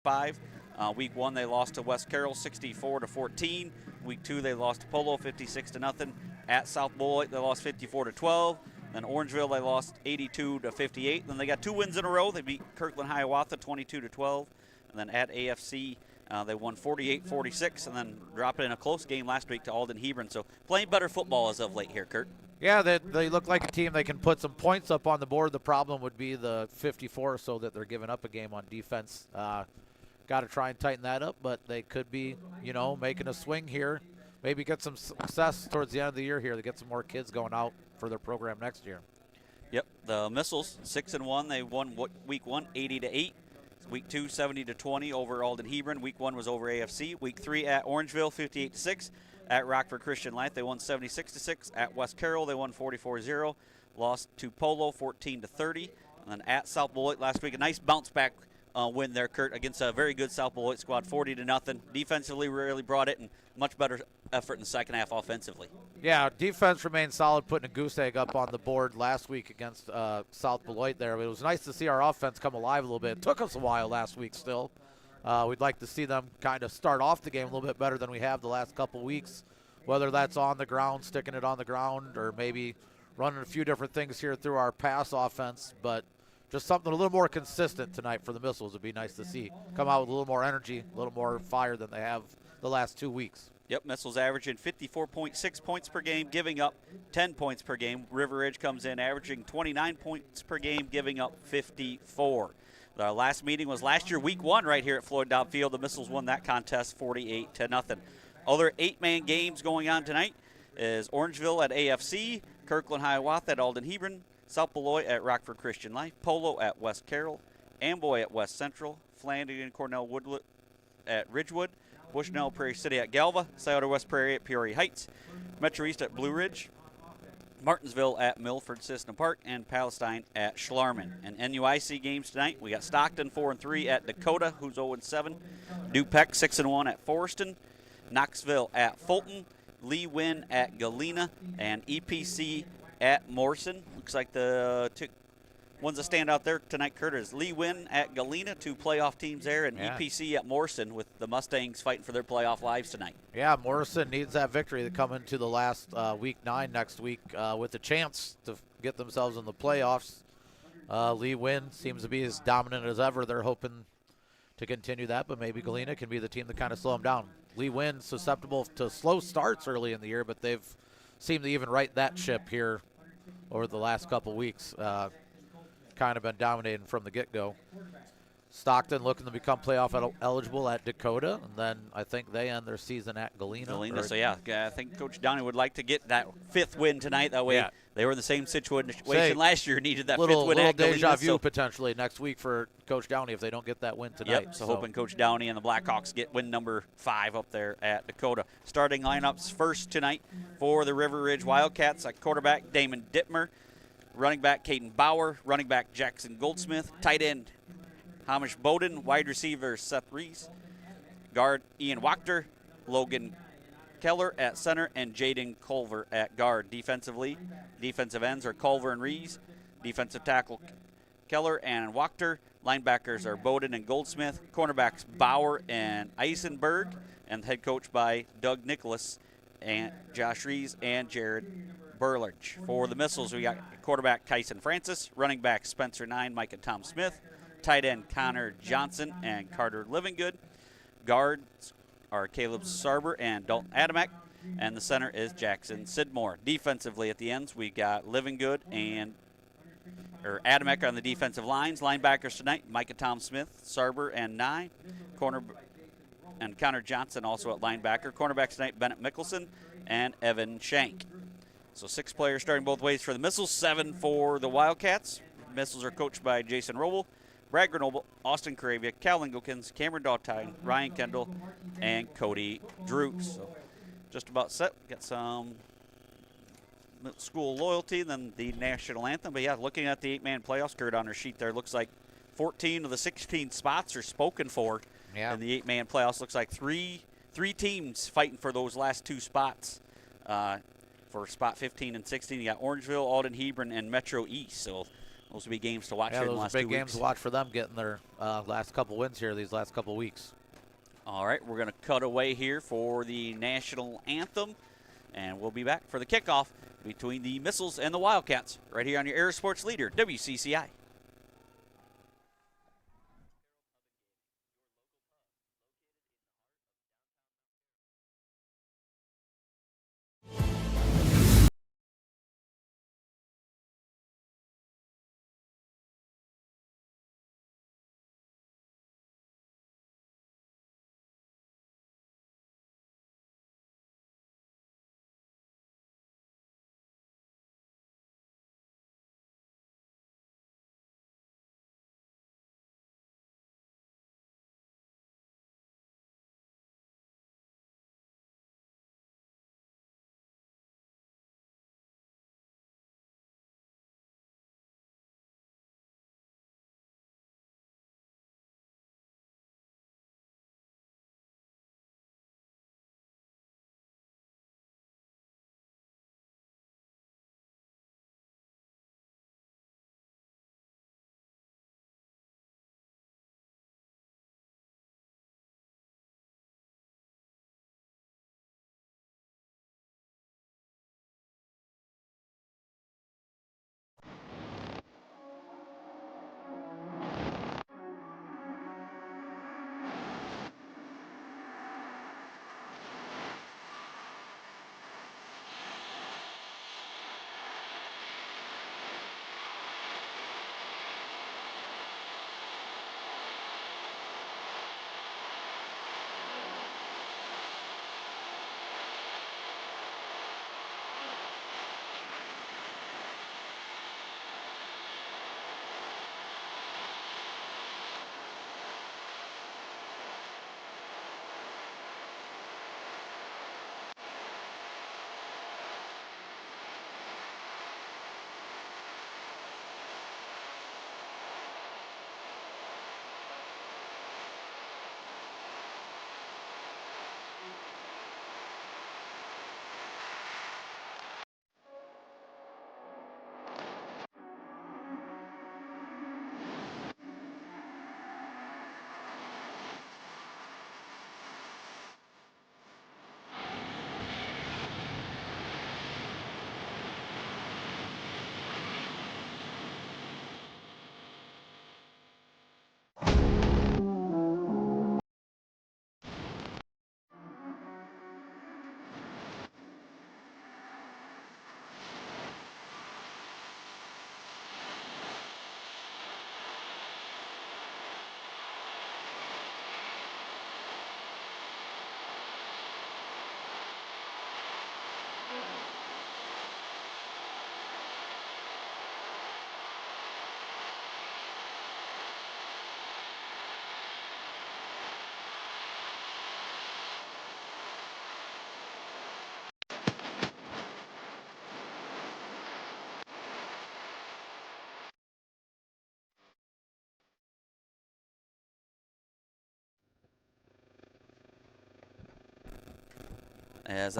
5. Week 1 they lost to West Carroll 64-14. Week 2 they lost to Polo 56-0. At South Beloit they lost 54-12. Then Orangeville they lost 82-58. Then they got 2 wins in a row. They beat Kirkland-Hiawatha 22-12. And then at AFC they won 48-46, and then dropped in a close game last week to Alden Hebron. So playing better football as of late here, Kurt. Yeah, they look like a team that can put some points up on the board. The problem would be the 54 or so that they're giving up a game on defense. Got to try and tighten that up, but they could be, making a swing here. Maybe get some success towards the end of the year here to get some more kids going out for their program next year. Yep, the Missiles 6-1. They won week 1 80-8. Week 2 70-20 over Alden Hebron. Week 1 was over AFC. Week 3 at Orangeville 58-6. At Rockford Christian Life they won 76-6. At West Carroll they won 44-0. Lost to Polo 14-30. And then at South Beloit last week, a nice bounce back win there, Kurt, against a very good South Beloit squad, 40-0. Defensively really brought it, and much better effort in the second half offensively. Yeah, defense remained solid, putting a goose egg up on the board last week against South Beloit there. It was nice to see our offense come alive a little bit. It took us a while last week still. We'd like to see them kind of start off the game a little bit better than we have the last couple weeks, whether that's on the ground, sticking it on the ground, or maybe running a few different things here through our pass offense. But just something a little more consistent tonight for the Missiles would be nice to see. Come out with a little more energy, a little more fire than they have the last 2 weeks. Yep, Missiles averaging 54.6 points per game, giving up 10 points per game. River Ridge comes in averaging 29 points per game, giving up 54. The last meeting was last year, week 1, right here at Floyd Dobb Field. The Missiles won that contest 48-0. Other 8-man games going on tonight is Orangeville at AFC, Kirkland-Hiawatha at Alden Hebron, South Beloit at Rockford Christian Life, Polo at West Carroll, Amboy at West Central, Flanagan Cornell Woodlet at Ridgewood, Bushnell-Prairie City at Galva, Scioto West Prairie at Peoria Heights, Metro East at Blue Ridge, Martinsville at Milford System Park, and Palestine at Schlarman. And NUIC games tonight, we got Stockton 4-3 at Dakota, who's 0-7, Dupec 6-1 at Forreston, Knoxville at Fulton, Lee Wynn at Galena, and EPC at Morrison. Looks like the two ones that stand out there tonight, Kurt, is Lee Wynn at Galena, 2 playoff teams there, and EPC at Morrison, with the Mustangs fighting for their playoff lives tonight. Yeah, Morrison needs that victory to come into the last week 9 next week with a chance to get themselves in the playoffs. Lee Wynn seems to be as dominant as ever. They're hoping to continue that, but maybe Galena can be the team to kind of slow them down. Lee Wynn susceptible to slow starts early in the year, but they've seemed to even right that ship here over the last couple weeks. Kind of been dominating from the get-go. Stockton looking to become playoff eligible at Dakota, and then I think they end their season at Galena. So yeah, I think Coach Downey would like to get that 5th win tonight. That way they were in the same situation last year, needed that 5th win at Galena. Deja vu potentially next week for Coach Downey if they don't get that win tonight. Yep, so hoping Coach Downey and the Blackhawks get win number 5 up there at Dakota. Starting lineups first tonight for the River Ridge Wildcats at quarterback Damon Dittmer, running back Caden Bauer, running back Jackson Goldsmith, tight end Hamish Bowden, wide receiver Seth Reese, guard Ian Wachter, Logan Keller at center, and Jaden Culver at guard. Defensively, defensive ends are Culver and Reese, defensive tackle Keller and Wachter, linebackers are Bowden and Goldsmith, cornerbacks Bauer and Eisenberg, and head coach by Doug Nicholas and Josh Reese and Jared Burlage. For the Missiles, we got quarterback Kyson Francis, running back Spencer Nine, Micah Tom Smith, tight end Connor Johnson and Carter Livingood. Guards are Caleb Sarber and Dalton Adamek, and the center is Jackson Sidmore. Defensively at the ends, we got Livingood and Adamek on the defensive lines. Linebackers tonight, Micah Tom Smith, Sarber and Nye. Corner and Connor Johnson also at linebacker. Cornerbacks tonight, Bennett Mickelson and Evan Shank. So 6 players starting both ways for the Missiles, 7 for the Wildcats. Missiles are coached by Jason Roble, Brad Grenoble, Austin Caravia, Cal Ingokins, Cameron Daughtine, Ryan Kendall, and Cody Drews. So just about set. Got some school loyalty, then the national anthem. But yeah, looking at the 8-man playoffs, Kurt, on our sheet there, looks like 14 of the 16 spots are spoken for in the 8-man playoffs. Looks like three teams fighting for those last 2 spots. For spot 15 and 16, you got Orangeville, Alden Hebron, and Metro East. So Those will be games to watch Yeah, here in those the are last big 2 games weeks. to watch for them getting their last couple wins here these last couple weeks. All right, we're going to cut away here for the national anthem, and we'll be back for the kickoff between the Missiles and the Wildcats right here on your Air Sports Leader, WCCI.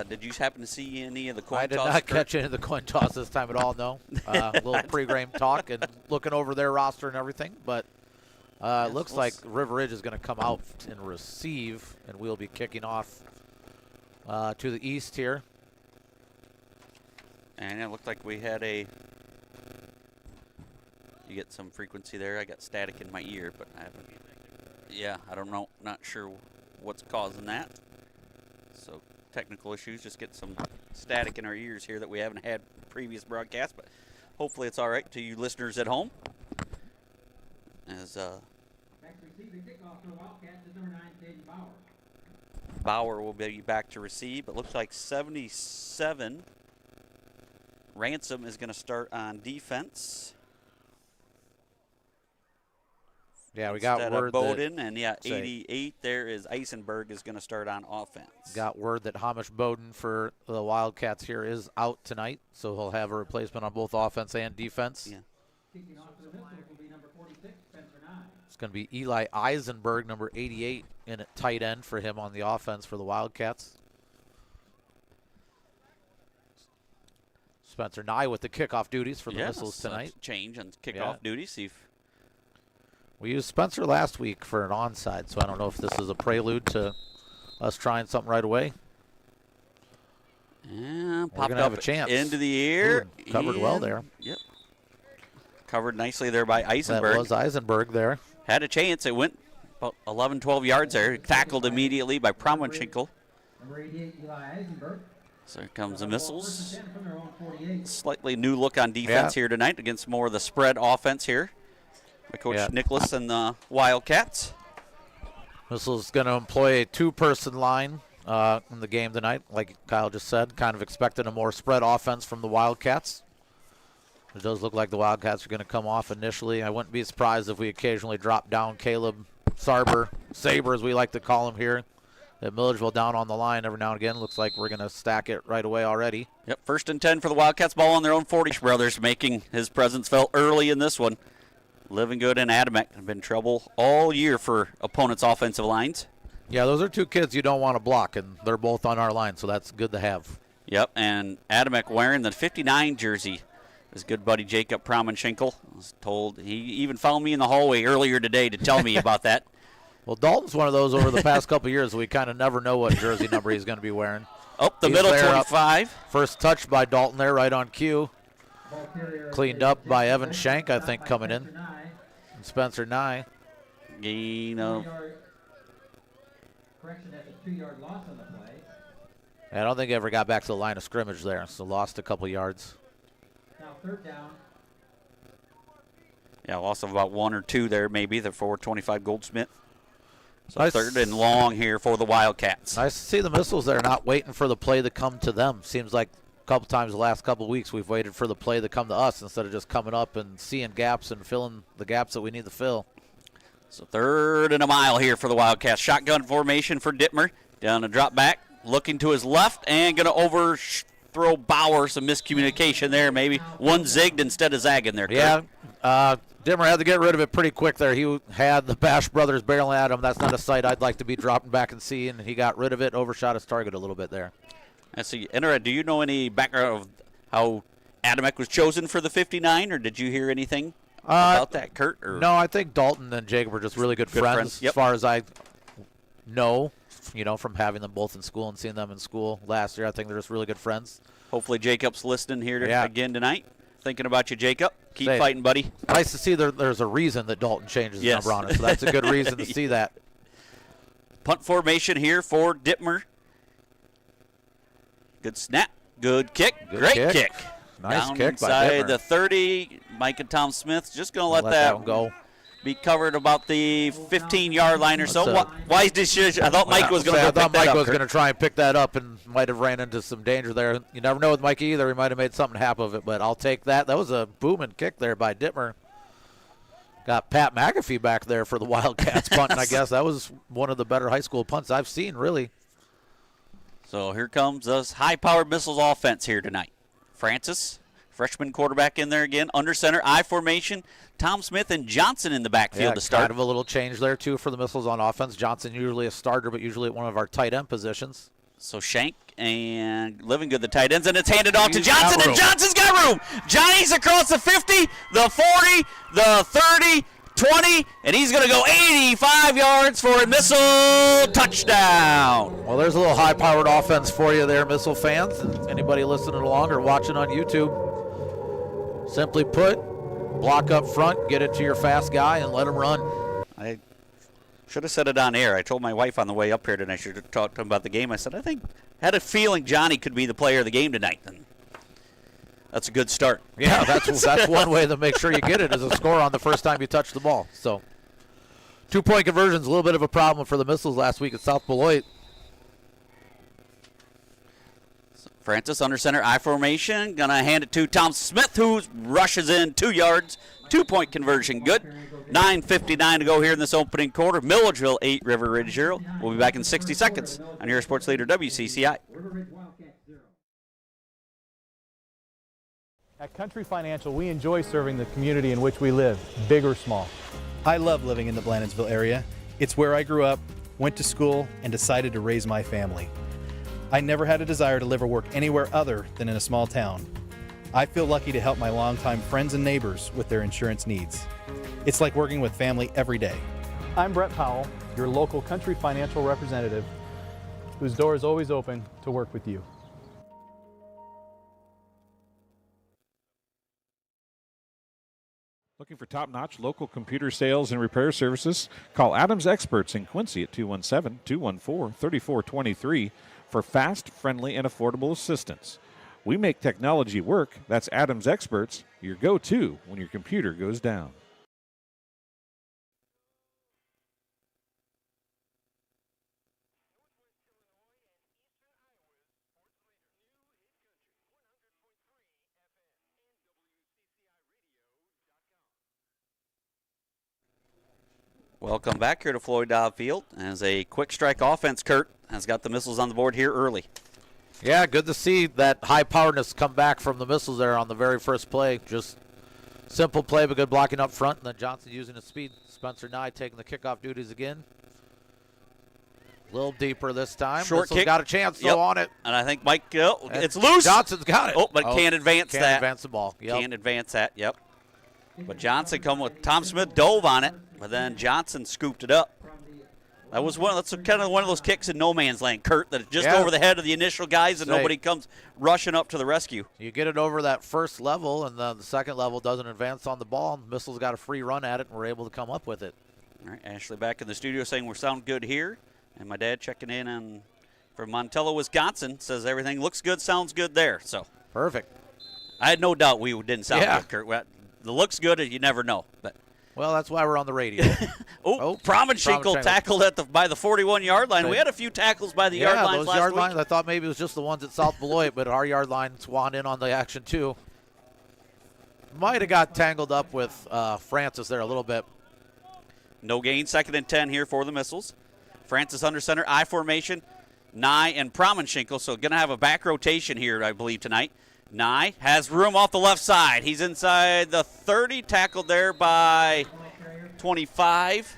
Did you happen to see any of the coin I did toss? not catch any of the coin toss this time at all, no. A little pre-game talk and looking over their roster and everything, but it looks like River Ridge is going to come out and receive, and we'll be kicking off to the east here. And it looked like we had you get some frequency there. I got static in my ear, but I haven't. Yeah, I don't know. Not sure what's causing that. So technical issues, just get some static in our ears here that we haven't had previous broadcasts, but hopefully it's all right to you listeners at home. As Next receiving kickoff for the Wildcats is number 9, Caden Bauer. Bauer will be back to receive. It looks like 77. Ransom is going to start on defense. Yeah, we got word Bowden, and 88 there is Eisenberg is going to start on offense. Got word that Hamish Bowden for the Wildcats here is out tonight, so he'll have a replacement on both offense and defense. Yeah. Kicking off for the Missiles will be number 46, Spencer Nye. It's going to be Eli Eisenberg, number 88, in at tight end for him on the offense for the Wildcats. Spencer Nye with the kickoff duties for the Yes, Missiles tonight. Change on kickoff Yeah. duty. See if We used Spencer last week for an onside, so I don't know if this is a prelude to us trying something right away. and We're popped gonna up have a chance. into the air. Ooh, covered well and- there. Yep. Covered nicely there by That Eisenberg. was Eisenberg there. Had a chance. It went about 11, 12 yards there. Tackled immediately by Promenschinkel. Number 88, Eli Eisenberg. So here comes the Missiles. 10 from their own 48. Slightly new look on defense here tonight against more of the spread offense here by Coach Yeah. Nicholas and the Wildcats. Missiles going to employ a two-person line in the game tonight, like Kyle just said. Kind of expecting a more spread offense from the Wildcats. It does look like the Wildcats are going to come off initially. I wouldn't be surprised if we occasionally drop down Caleb Saber, as we like to call him here, at Milledgeville down on the line every now and again. Looks like we're going to stack it right away already. Yep, 1st and 10 for the Wildcats. Ball on their own 40. Brothers making his presence felt early in this one. Living Good and Adamek have been trouble all year for opponents' offensive lines. Yeah, those are two kids you don't want to block, and they're both on our line, so that's good to have. Yep, and Adamek wearing the 59 jersey. His good buddy Jacob Promenschinkel was told. He even found me in the hallway earlier today to tell me about that. Well, Dalton's one of those over the past couple of years. We kind of never know what jersey number he's going to be wearing. Up the He's middle, there up. 25. First touch by Dalton there, right on cue. Ball carrier Cleaned is up by Jacob Evan Shank, I think, by coming in. Spencer Nye. And Spencer Nye. Gain of 2-yard correction, that's a 2-yard loss on the play. I don't think he ever got back to the line of scrimmage there, so lost a couple yards. Now 3rd down. loss of about 1 or 2 there, maybe. The 425 Goldsmith. So Nice. 3rd and long here for the Wildcats. Nice to see the Missiles there, not waiting for the play to come to them. Seems like a couple times the last couple of weeks we've waited for the play to come to us instead of just coming up and seeing gaps and filling the gaps that we need to fill. So 3rd and a mile here for the Wildcats. Shotgun formation for Dittmer. Down a drop back, looking to his left, and going to overthrow Bauer. Some miscommunication there, maybe. One zigged instead of zagging there, Kurt. Yeah, Dimmer had to get rid of it pretty quick there. He had the Bash brothers barreling at him. That's not a sight I'd like to be dropping back and seeing. And he got rid of it, overshot his target a little bit there. I see. Interesting. Do you know any background of how Adamek was chosen for the 59, or did you hear anything about that, Kurt? Or? No, I think Dalton and Jacob were just really good friends. Yep. As far as I know, from having them both in school and seeing them in school last year. I think they're just really good friends. Hopefully Jacob's listening here Yeah. again tonight. Thinking about you, Jacob. Keep Say it. fighting, buddy. Nice to see there's a reason that Dalton changes Yes. his number on it, so that's a good reason to see that. Punt formation here for Dittmer. Good snap. Good kick. Good Great kick. kick. Nice Down kick by inside Dittmer. the 30. Mike and Tom Smith just going to let Let that one go. be covered about the 15-yard line or so. That's Wise decision. I thought Mike was going to I go pick thought that Mike up, was Kurt. going to try and pick that up and might have ran into some danger there. You never know with Mikey either. He might have made something happen of it, but I'll take that. That was a booming kick there by Dittmer. Got Pat McAfee back there for the Wildcats punting, I guess. That was one of the better high school punts I've seen, really. So here comes this high-powered Missiles offense here tonight. Francis, freshman quarterback in there again. Under center, I formation. Tom Smith and Johnson in the backfield to start. Kind of a little change there, too, for the Missiles on offense. Johnson usually a starter, but usually at one of our tight end positions. So Shank and Living Good, the tight ends, and it's handed off to He's got Johnson, and room. Johnson's got room. Johnny's across the 50, the 40, the 30, 20, and he's going to go 85 yards for a Missile touchdown. Well, there's a little high-powered offense for you there, Missile fans, and anybody listening along or watching on YouTube. Simply put, block up front, get it to your fast guy, and let him run. I should have said it on air. I told my wife on the way up here tonight, I should have talked to him about the game. I said, had a feeling Johnny could be the player of the game tonight. And that's a good start. Yeah, that's one way to make sure you get it is a score on the first time you touch the ball. So, 2-point conversion's a little bit of a problem for the Missiles last week at South Beloit. Francis under center, I formation. Going to hand it to Tom Smith, who rushes in 2 yards. 2-point conversion, good. 9:59 to go here in this opening quarter. Milledgeville 8, River Ridge 0. We'll be back in 60 seconds on your sports leader WCCI. River Ridge Wildcats 0. At Country Financial, we enjoy serving the community in which we live, big or small. I love living in the Blandonsville area. It's where I grew up, went to school, and decided to raise my family. I never had a desire to live or work anywhere other than in a small town. I feel lucky to help my longtime friends and neighbors with their insurance needs. It's like working with family every day. I'm Brett Powell, your local Country Financial representative, whose door is always open to work with you. Looking for top-notch local computer sales and repair services? Call Adams Experts in Quincy at 217-214-3423 for fast, friendly, and affordable assistance. We make technology work. That's Adams Experts, your go-to when your computer goes down. Welcome back here to Floyd Dobb Field. As a quick strike offense, Kurt has got the missiles on the board here early. Yeah, good to see that high-poweredness come back from the missiles there on the very first play. Just simple play, but good blocking up front, and then Johnson using his speed. Spencer Nye taking the kickoff duties again. A little deeper this time. Short Missiles kick. got a chance though on it. And I think Mike, it's loose. Johnson's got it. Oh, but can't advance can't that. advance the ball. Yep. Can't advance that, yep. But Johnson come with, Tom Smith dove on it, but then Johnson scooped it up. That's kind of one of those kicks in no man's land, Kurt, that is just over the head of the initial guys and nobody comes rushing up to the rescue. You get it over that first level, and then the second level doesn't advance on the ball, and the missile's got a free run at it, and we're able to come up with it. All right, Ashley back in the studio saying we're sound good here, and my dad checking in from Montello, Wisconsin, says everything looks good, sounds good there. So perfect. I had no doubt we didn't sound good, Kurt. The looks good, you never know. But well, that's why we're on the radio. Promenschinkel tackled by the 41-yard line. We had a few tackles by the yard lines those last yard week. lines, I thought maybe it was just the ones at South Beloit, but our yard line swan in on the action too. Might have got tangled up with Francis there a little bit. No gain, 2nd and 10 here for the missiles. Francis under center, I formation, Nye and Promenschinkel, so going to have a back rotation here, I believe, tonight. Nye has room off the left side. He's inside the 30, tackled there by 25.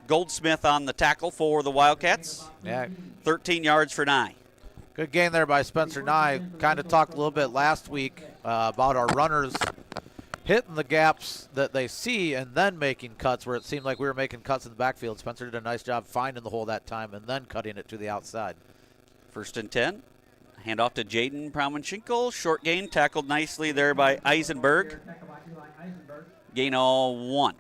Goldsmith on the tackle for the Wildcats. Yeah. 13 yards for Nye. Good game there by Spencer Nye. Kind of talked a little bit last week about our runners hitting the gaps that they see and then making cuts, where it seemed like we were making cuts in the backfield. Spencer did a nice job finding the hole that time and then cutting it to the outside. 1st and 10. Hand off to Jaden Promenschinkel. Short gain, tackled nicely there by Eisenberg. Gain of 1.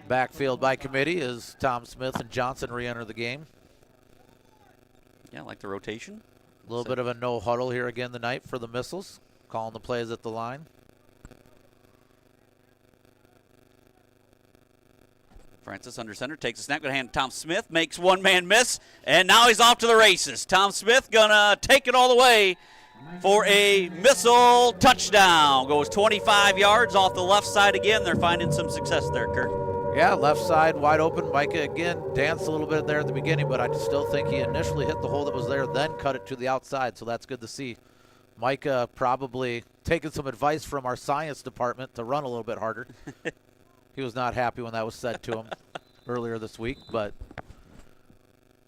Backfield by committee as Tom Smith and Johnson re-enter the game. Yeah, I like the rotation. A little bit of a no huddle here again tonight for the missiles. Calling the plays at the line. Francis under center, takes a snap, going to hand to Tom Smith, makes one-man miss, and now he's off to the races. Tom Smith going to take it all the way for a missile touchdown. Goes 25 yards off the left side again. They're finding some success there, Kurt. Yeah, left side wide open. Micah again danced a little bit there at the beginning, but I still think he initially hit the hole that was there, then cut it to the outside, so that's good to see. Micah probably taking some advice from our science department to run a little bit harder. He was not happy when that was said to him earlier this week, but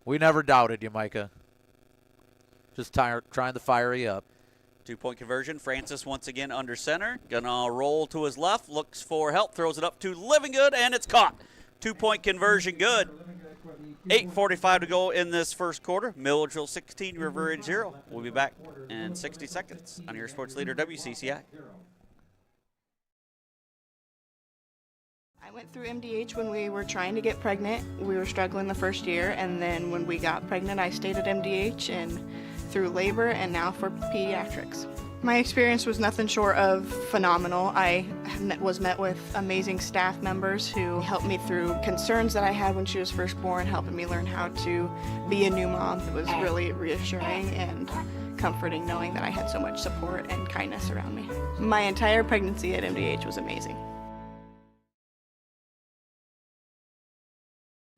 we never doubted you, Micah. Just trying to fire you up. 2-point conversion. Francis once again under center. Gonna roll to his left. Looks for help. Throws it up to Livingood, and it's caught. 2-point conversion good. 8:45 to go in this first quarter. Milledgeville 16, River Ridge 0. We'll be back in 60 seconds on your sports leader, WCCI. I went through MDH when we were trying to get pregnant. We were struggling the first year, and then when we got pregnant, I stayed at MDH and through labor and now for pediatrics. My experience was nothing short of phenomenal. I was met with amazing staff members who helped me through concerns that I had when she was first born, helping me learn how to be a new mom. It was really reassuring and comforting knowing that I had so much support and kindness around me. My entire pregnancy at MDH was amazing.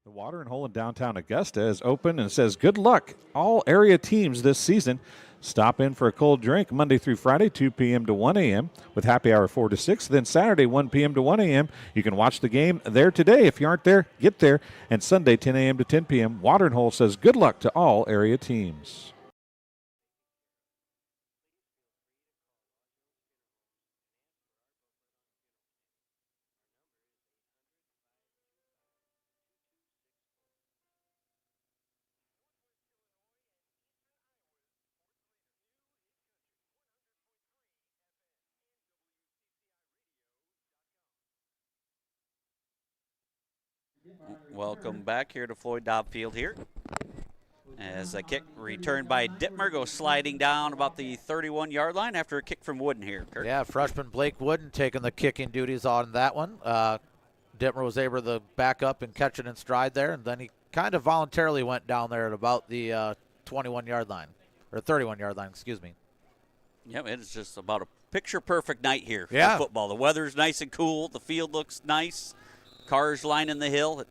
The watering hole in downtown Augusta is open and says good luck all area teams this season. Stop in for a cold drink Monday through Friday, 2 p.m. to 1 a.m. with happy hour 4 to 6. Then Saturday, 1 p.m. to 1 a.m. You can watch the game there today. If you aren't there, get there. And Sunday, 10 a.m. to 10 p.m. Watering hole says good luck to all area teams. Welcome back here to Floyd Dobb Field here. As a kick returned by Dittmer goes sliding down about the 31-yard line after a kick from Wooden here, Kurt. Yeah, freshman Blake Wooden taking the kicking duties on that one. Dittmer was able to back up and catch it in stride there, and then he kind of voluntarily went down there at about the 21-yard line, or 31-yard line, excuse me. Yep, it's just about a picture-perfect night here for Yeah. football. The weather's nice and cool. The field looks nice. Cars lining the hill.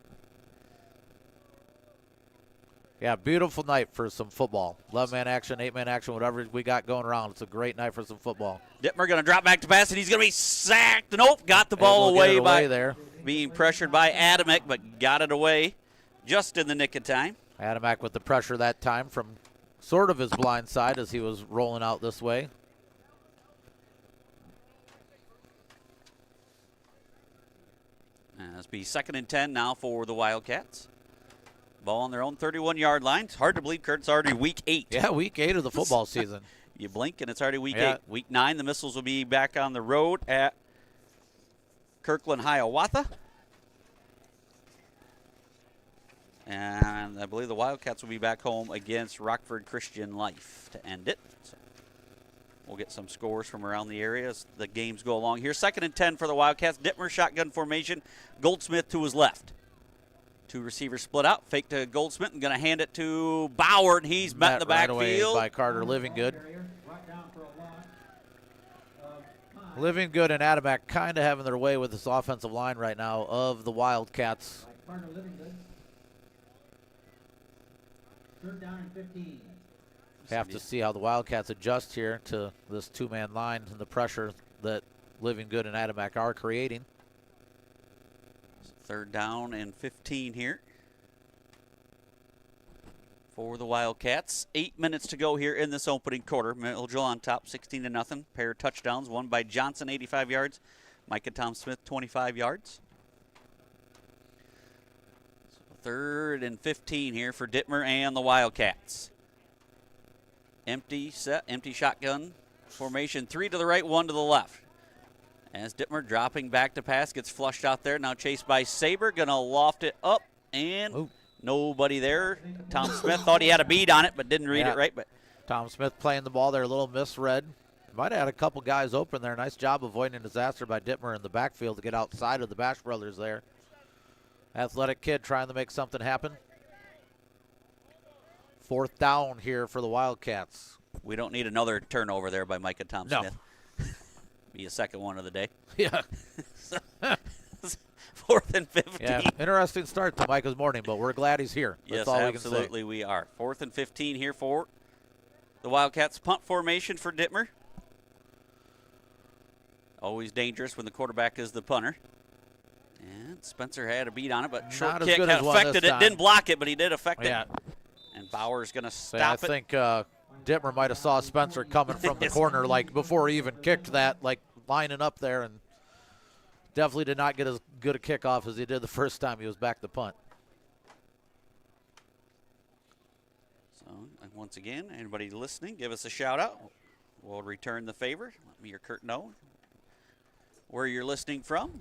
Yeah, beautiful night for some football. 11-man action, 8-man action, whatever we got going around. It's a great night for some football. Dittmer going to drop back to pass, and he's going to be sacked. Nope, got the Able ball to get it away by there. being pressured by Adamick, but got it away just in the nick of time. Adamack with the pressure that time from sort of his blind side as he was rolling out this way. This be 2nd and 10 now for the Wildcats. Ball on their own 31-yard line. It's hard to believe, Kurt, it's already week 8. Yeah, week 8 of the football season. You blink and it's already week Yeah. 8. Week 9, the Missiles will be back on the road at Kirkland, Hiawatha. And I believe the Wildcats will be back home against Rockford Christian Life to end it. So we'll get some scores from around the area as the games go along here. 2nd and 10 for the Wildcats. Dittmer shotgun formation. Goldsmith to his left. 2 receivers split out. Fake to Goldsmith and going to hand it to Bauer, and he's met in the right away backfield. by Carter Livingood. Brought down for a loss of 5. Livingood and Adamack kind of having their way with this offensive line right now of the Wildcats. By Carter Livingood. 3rd down and 15. Have to see how the Wildcats adjust here to this 2-man line and the pressure that Livingood and Adamack are creating. 3rd down and 15 here for the Wildcats. 8 minutes to go here in this opening quarter. Milledgeville on top, 16-0. Pair of touchdowns, one by Johnson, 85 yards. Micah Tom Smith, 25 yards. So 3rd and 15 here for Dittmer and the Wildcats. Empty set, empty shotgun formation. 3 to the right, 1 to the left. As Dittmer dropping back to pass, gets flushed out there. Now chased by Saber, going to loft it up, and nobody there. Tom Smith thought he had a bead on it, but didn't read it right. But Tom Smith playing the ball there, a little misread. Might have had a couple guys open there. Nice job avoiding a disaster by Dittmer in the backfield to get outside of the Bash brothers there. Athletic kid trying to make something happen. 4th down here for the Wildcats. we don't need another turnover there by Micah Tom No. Smith. Be a second one of the day. Yeah. 4th and 15. Yeah, interesting start to Micah's morning, but we're glad he's here. That's Yes, all absolutely we are. 4th and 15 here for the Wildcats. Punt formation for Dittmer. Always dangerous when the quarterback is the punter. And Spencer had a beat on it, but short Not as kick good had as one affected this it. time. Didn't block it, but he did affect Yeah. it. And Bauer's going to So stop I it. think Dittmer might have saw Spencer coming from the Yes. corner, like before he even kicked that, like lining up there, and definitely did not get as good a kickoff as he did the first time he was back to punt. So, once again, anybody listening, give us a shout out. We'll return the favor. Let me or Kurt know where you're listening from.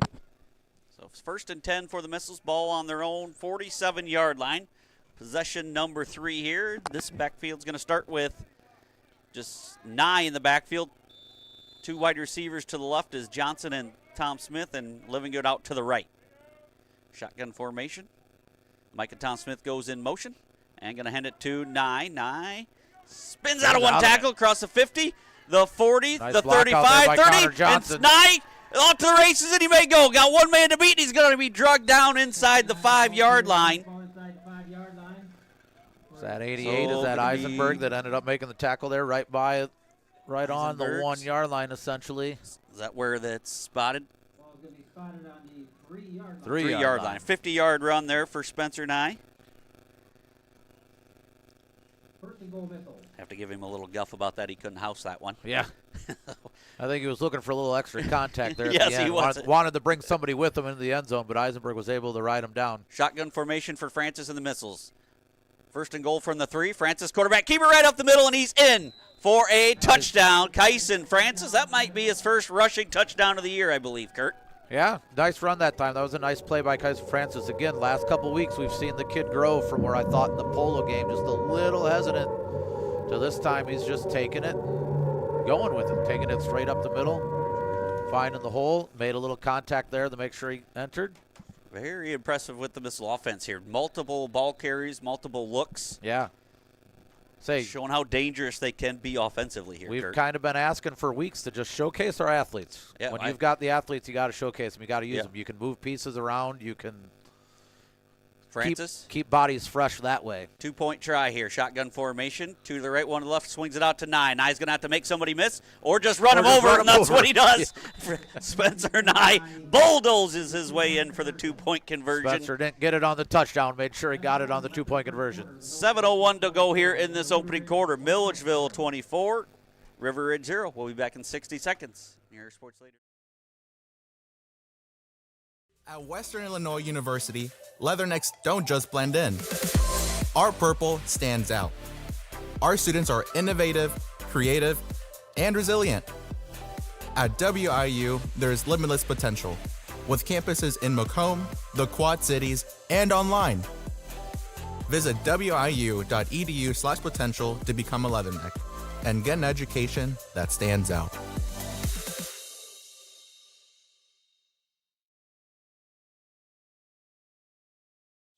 So, 1st and 10 for the Missiles. Ball on their own 47-yard line. Possession number 3 here. This backfield's going to start with just Nye in the backfield. 2 wide receivers to the left is Johnson and Tom Smith, and Livingood out to the right. Shotgun formation. Micah Tom Smith goes in motion and going to hand it to Nye. Nye spins out of one tackle across the 50, the 40, Nice the block out there 35, by 30, Connor and Johnson. Nye off to the races, and he may go. Got one man to beat, and he's going to be drugged down inside the 5-yard line. Ball inside the 5-yard line. Is that 88? So Is that gonna Eisenberg be- that ended up making the tackle there right by it, right on the Eisenberg's. 1-yard line essentially? Is that where that's spotted? Ball's going to be spotted on the 3-yard line. 3-yard line. 50-yard run there for Spencer Nye. 1st and goal Missile. Have to give him a little guff about that. He couldn't house that one. Yeah. I think he was looking for a little extra contact there. At Yes, the he end. was. Wanted to bring somebody with him into the end zone, but Eisenberg was able to ride him down. Shotgun formation for Francis and the Missiles. 1st and goal from the 3. Francis quarterback. Keep it right up the middle, and he's in for a touchdown. Kyson Francis. That might be his first rushing touchdown of the year, I believe, Kurt. Yeah, nice run that time. That was a nice play by Kaiser Francis. Again, last couple weeks we've seen the kid grow from where I thought in the polo game, just a little hesitant, to this time he's just taking it, going with it, taking it straight up the middle, finding the hole, made a little contact there to make sure he entered. Very impressive with the Missile offense here. Multiple ball carries, multiple looks. Yeah. Showing how dangerous they can be offensively here, We've Kurt. kind of been asking for weeks to just showcase our athletes. Yeah, when you've got the athletes, you got to showcase them. You got to use them. You can move pieces around. You can Francis. keep bodies fresh that way. 2-point try here. Shotgun formation. 2 to the right, 1 to the left. Swings it out to Nye. Nye's going to have to make somebody miss or just run him over, and that's what he does. Spencer Nye bulldozes his way in for the 2-point conversion. Spencer didn't get it on the touchdown. Made sure he got it on the 2-point conversion. 7:01 to go here in this opening quarter. Milledgeville 24, River Ridge 0. We'll be back in 60 seconds. Your sports leader. At Western Illinois University, Leathernecks don't just blend in. Our purple stands out. Our students are innovative, creative, and resilient. At WIU, there's limitless potential, with campuses in Macomb, the Quad Cities, and online. Visit wiu.edu/potential to become a Leatherneck and get an education that stands out.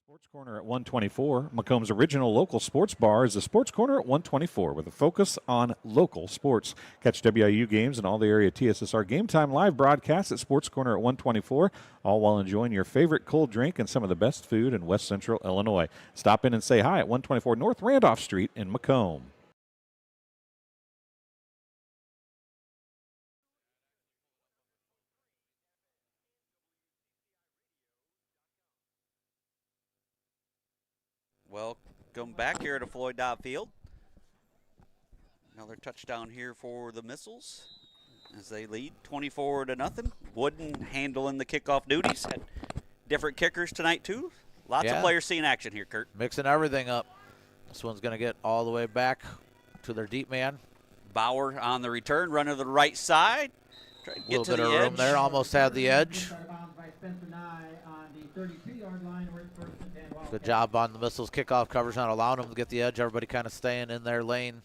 Sports Corner at 124. Macomb's original local sports bar is the Sports Corner at 124 with a focus on local sports. Catch WIU games and all the area TSSR Game Time live broadcasts at Sports Corner at 124, all while enjoying your favorite cold drink and some of the best food in West Central Illinois. Stop in and say hi at 124 North Randolph Street in Macomb. Welcome back here to Floyd Dobb Field. Another touchdown here for the Missiles as they lead 24-0. Wooden handling the kickoff duties. Had different kickers tonight too. Lots of players seeing action here, Kurt. Mixing everything up. This one's going to get all the way back to their deep man. Bauer on the return, running to the right side. Try to get a little to bit the of edge. room there, almost had the edge. Good job on the Missiles kickoff coverage, not allowing them to get the edge. Everybody kind of staying in their lane.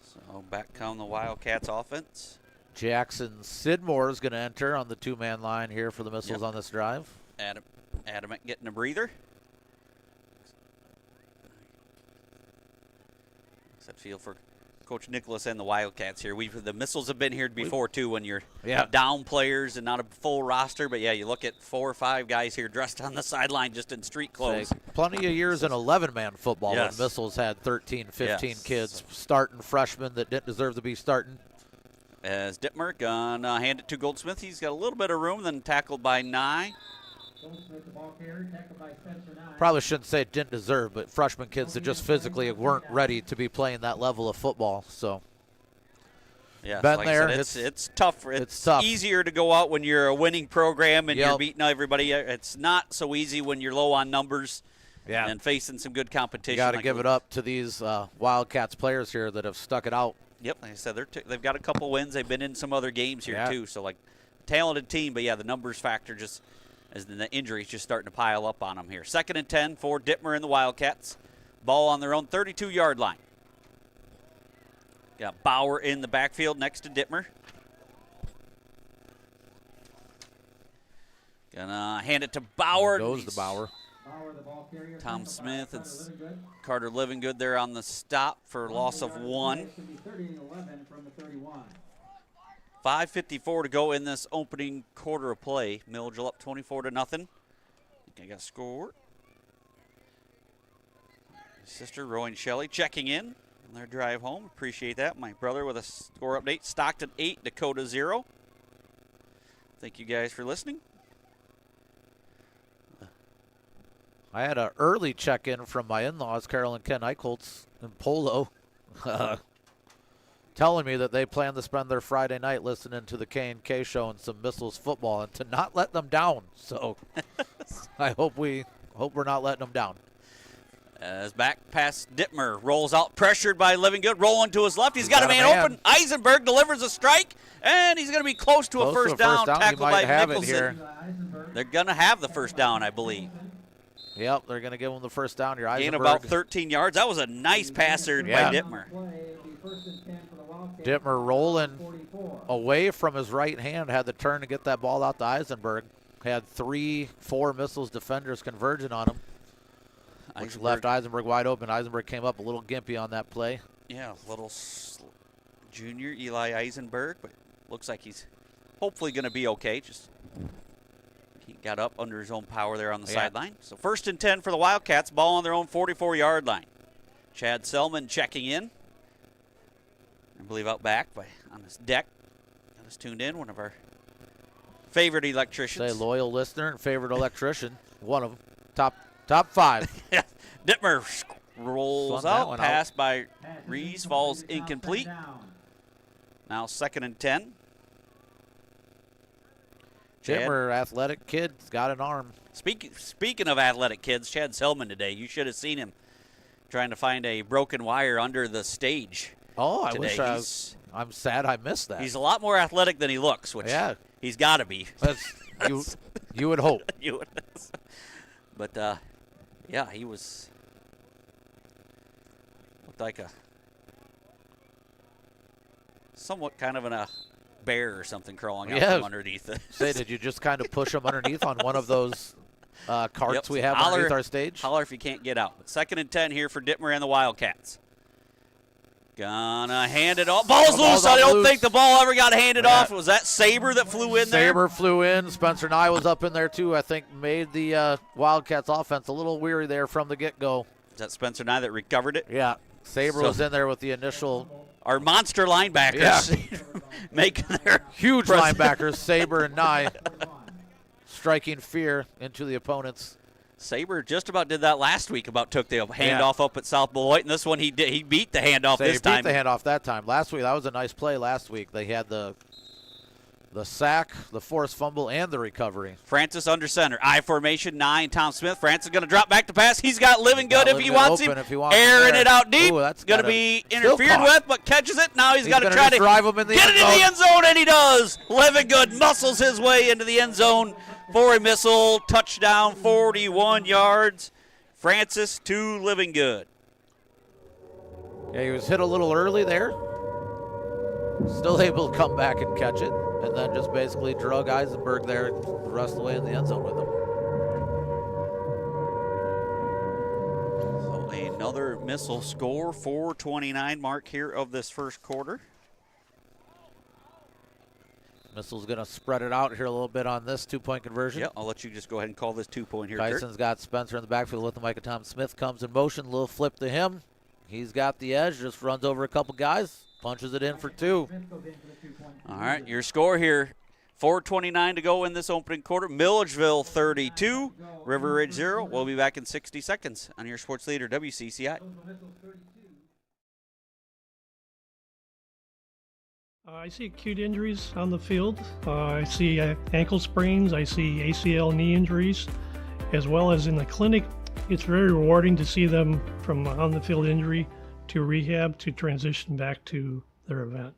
So back come the Wildcats offense. Jackson Sidmore is going to enter on the 2-man line here for the Missiles on this drive. Adamant getting a breather. What's that feel for Coach Nicholas and the Wildcats here? The Missiles have been here before too when you're down players and not a full roster. But yeah, you look at 4 or 5 guys here dressed on the sideline just in street clothes. Plenty of years in 11-man football when Missiles had 13, 15 kids starting freshmen that didn't deserve to be starting. As Dittmer gonna hand it to Goldsmith. He's got a little bit of room, then tackled by Nye. Probably shouldn't say it didn't deserve, but freshman kids that just physically weren't ready to be playing that level of football. So, yeah, been like there. I said, it's tough. It's tough. Easier to go out when you're a winning program and you're beating everybody. It's not so easy when you're low on numbers and facing some good competition. You got to give it up to these Wildcats players here that have stuck it out. Yep, like I said, they've got a couple wins. They've been in some other games here too. So, like, talented team, but yeah, the numbers factor just as the injuries just starting to pile up on them here. 2nd and 10 for Dittmer and the Wildcats. Ball on their own 32-yard line. Got Bauer in the backfield next to Dittmer. Gonna hand it to Bauer. Goes to Bauer. Tom Smith and Carter Livingood there on the stop for loss of 1. 5:54 to go in this opening quarter of play. Milledgeville up 24-0. I got a score. Sister Rowan Shelley checking in on their drive home. Appreciate that. My brother with a score update. Stockton 8, Dakota 0. Thank you guys for listening. I had an early check-in from my in-laws, Carol and Ken Eichholtz in Polo, telling me that they plan to spend their Friday night listening to the K&K show and some Missiles football and to not let them down. So I hope we're not letting them down. As back past Dittmer, rolls out, pressured by Living Good, rolling to his left. He's got a man open. Eisenberg delivers a strike, and he's going to be close to a first down, tackled by Nicholson. They're going to have the first down, I believe. Yep, they're going to give him the first down here. Gain about 13 yards. That was a nice passer by Dittmer. Dittmer rolling away from his right hand, had the turn to get that ball out to Eisenberg. Had 3-4 Missiles defenders converging on him, which left Eisenberg wide open. Eisenberg came up a little gimpy on that play. Yeah, little junior Eli Eisenberg, but looks like he's hopefully going to be okay. Just he got up under his own power there on the sideline. So 1st and 10 for the Wildcats, ball on their own 44-yard line. Chad Selman checking in. I believe out back on his deck. Got us tuned in, one of our favorite electricians. Say loyal listener and favorite electrician. One of them. Top 5. Dittmer rolls out. Pass by Rees falls incomplete. Now 2nd and 10. Dittmer, athletic kid, got an arm. Speaking of athletic kids, Chad Selman today, you should have seen him trying to find a broken wire under the stage. Oh, today. I'm sad I missed that. He's a lot more athletic than he looks, which he's got to be. You would hope. You would. But, yeah, he looked like a somewhat kind of a bear or something crawling out from underneath it. Say, did you just kind of push him underneath on one of those carts we have underneath our stage? Holler if you can't get out. But 2nd and 10 here for Dittmer and the Wildcats. Gonna hand it off. Ball's loose. I don't think the ball ever got handed off. Was that Saber that flew in there? Saber flew in. Spencer Nye was up in there too. I think made the Wildcats offense a little weary there from the get-go. Is that Spencer Nye that recovered it? Yeah. Saber was in there with the initial. Our monster linebackers making their huge linebackers, Saber and Nye, striking fear into the opponents. Saber just about did that last week. Took the handoff up at South Beloit, and this one he beat the handoff this time. He beat the handoff that time. Last week, that was a nice play. Last week they had the sack, the forced fumble, and the recovery. Francis under center, I formation 9. Tom Smith. Francis going to drop back to pass. He's got Living Good if he wants him. Airing it out deep. That's going to be interfered with, but catches it. Now he's got to try to drive him in the get it in the end zone, and he does. Living Good muscles his way into the end zone for a missile. Touchdown, 41 yards. Francis to Living Good. Yeah, he was hit a little early there. Still able to come back and catch it. And then just basically drug Eisenberg there the rest of the way in the end zone with him. So another missile score, 4:29 mark here of this first quarter. Missile's going to spread it out here a little bit on this 2-point conversion. Yeah, I'll let you just go ahead and call this 2-point here, Tyson's Kurt. got Spencer in the backfield with the Micah. Tom Smith comes in motion, little flip to him. He's got the edge, just runs over a couple guys, punches it in for 2. All right, your score here, 4:29 to go in this opening quarter. Milledgeville 32, River Ridge 0. We'll be back in 60 seconds on your sports leader, WCCI. I see acute injuries on the field. I see ankle sprains. I see ACL knee injuries, as well as in the clinic. It's very rewarding to see them from on the field injury to rehab to transition back to their event.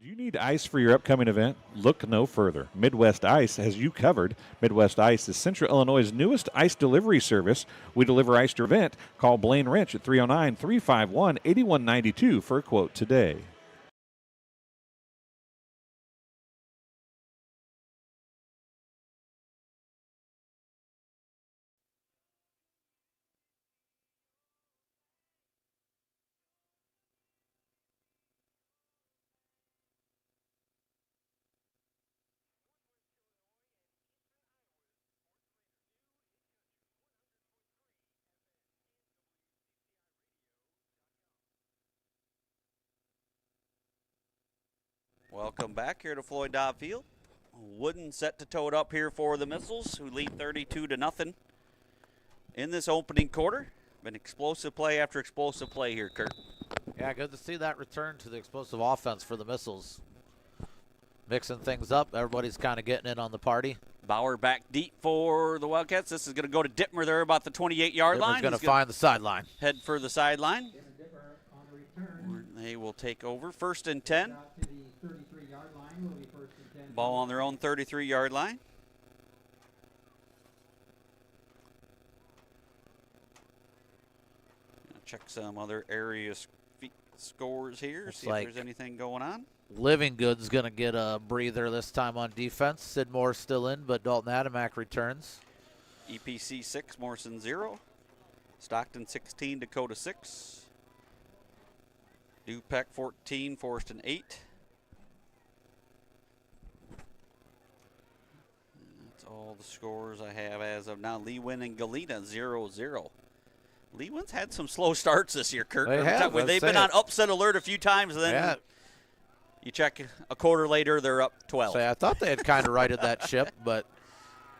Do you need ice for your upcoming event? Look no further. Midwest Ice has you covered. Midwest Ice is Central Illinois' newest ice delivery service. We deliver ice to your event. Call Blaine Wrench at 309-351-8192 for a quote today. Welcome back here to Floyd Dobb Field. Wooden set to toe it up here for the Missiles, who lead 32-0 in this opening quarter. Been explosive play after explosive play here, Kurt. Yeah, good to see that return to the explosive offense for the Missiles. Mixing things up. Everybody's kind of getting in on the party. Bauer back deep for the Wildcats. This is going to go to Dittmer there about the 28-yard line. He's going to find the sideline. Head for the sideline. They will take over. 1st and 10. Ball on their own 33-yard line. Check some other area scores here. Looks see like if there's anything going on. Living Good's going to get a breather this time on defense. Sid Moore's still in, but Dalton Adamack returns. EPC 6, Morrison 0. Stockton 16, Dakota 6. Dupac 14, Forston 8. That's all the scores I have as of now. Lewin and Galena 0-0. Lewin's had some slow starts this year, Kurt. They have. They've been on upset alert a few times, and then you check a quarter later, they're up 12. I thought they had kind of righted that ship, but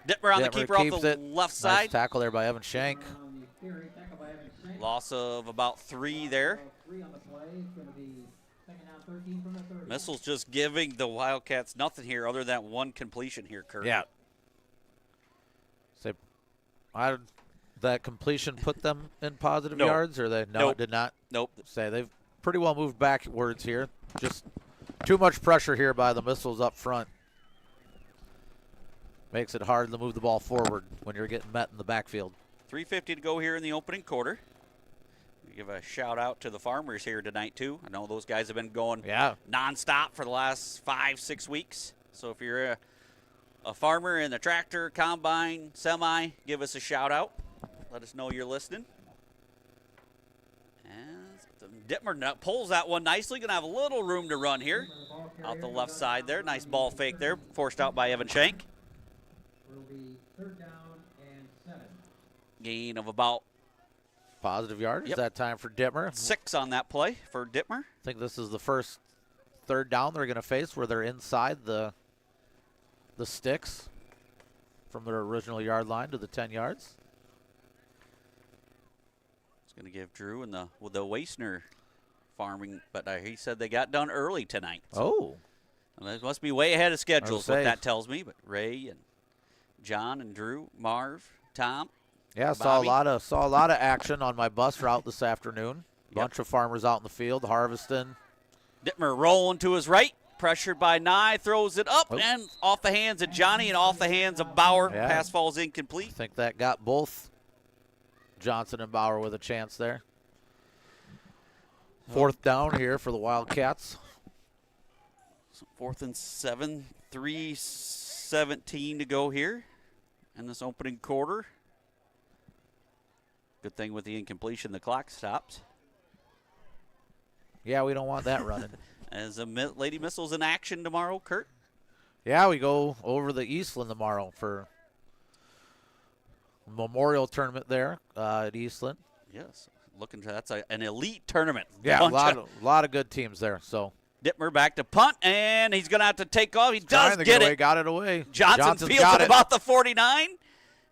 Dittmer on the keeper off the left side. Nice tackle there by Evan Shank. Loss of about 3 there. Missiles just giving the Wildcats nothing here other than one completion here, Kurt. Yeah. That completion put them in positive yards, or they? No, nope. It did not. Nope. They've pretty well moved backwards here. Just too much pressure here by the Missiles up front. Makes it hard to move the ball forward when you're getting met in the backfield. 3:50 to go here in the opening quarter. We give a shout out to the farmers here tonight too. I know those guys have been going nonstop for the last 5-6 weeks. So if you're a farmer in the tractor, combine, semi, give us a shout out. Let us know you're listening. And Dittmer pulls that one nicely. Going to have a little room to run here. Out the left side there. Nice ball fake there. Forced out by Evan Shank. Gain of about positive yards. That time for Dittmer. 6 on that play for Dittmer. I think this is the first 3rd down they're going to face where they're inside the sticks from their original yard line to the 10 yards. Going to give Drew and the Wastener farming, but he said they got done early tonight. So they must be way ahead of schedule, is what that tells me. But Ray and John and Drew, Marv, Tom. Yeah, saw a lot of action on my bus route this afternoon. Bunch of farmers out in the field harvesting. Dittmer rolling to his right, pressured by Nye, throws it up and off the hands of Johnny and off the hands of Bauer. Pass falls incomplete. I think that got both Johnson and Bauer with a chance there. 4th down here for the Wildcats. 4th and 7, 3:17 to go here in this opening quarter. Good thing with the incompletion, the clock stops. Yeah, we don't want that running. As the Lady Missiles in action tomorrow, Kurt. Yeah, we go over the Eastland tomorrow for memorial tournament there at Eastland. Yes, looking to that's an elite tournament. Yeah, a lot of good teams there. So Dittmer back to punt, and he's going to have to take off. He does get it. Got it away. Johnson fields at about the 49,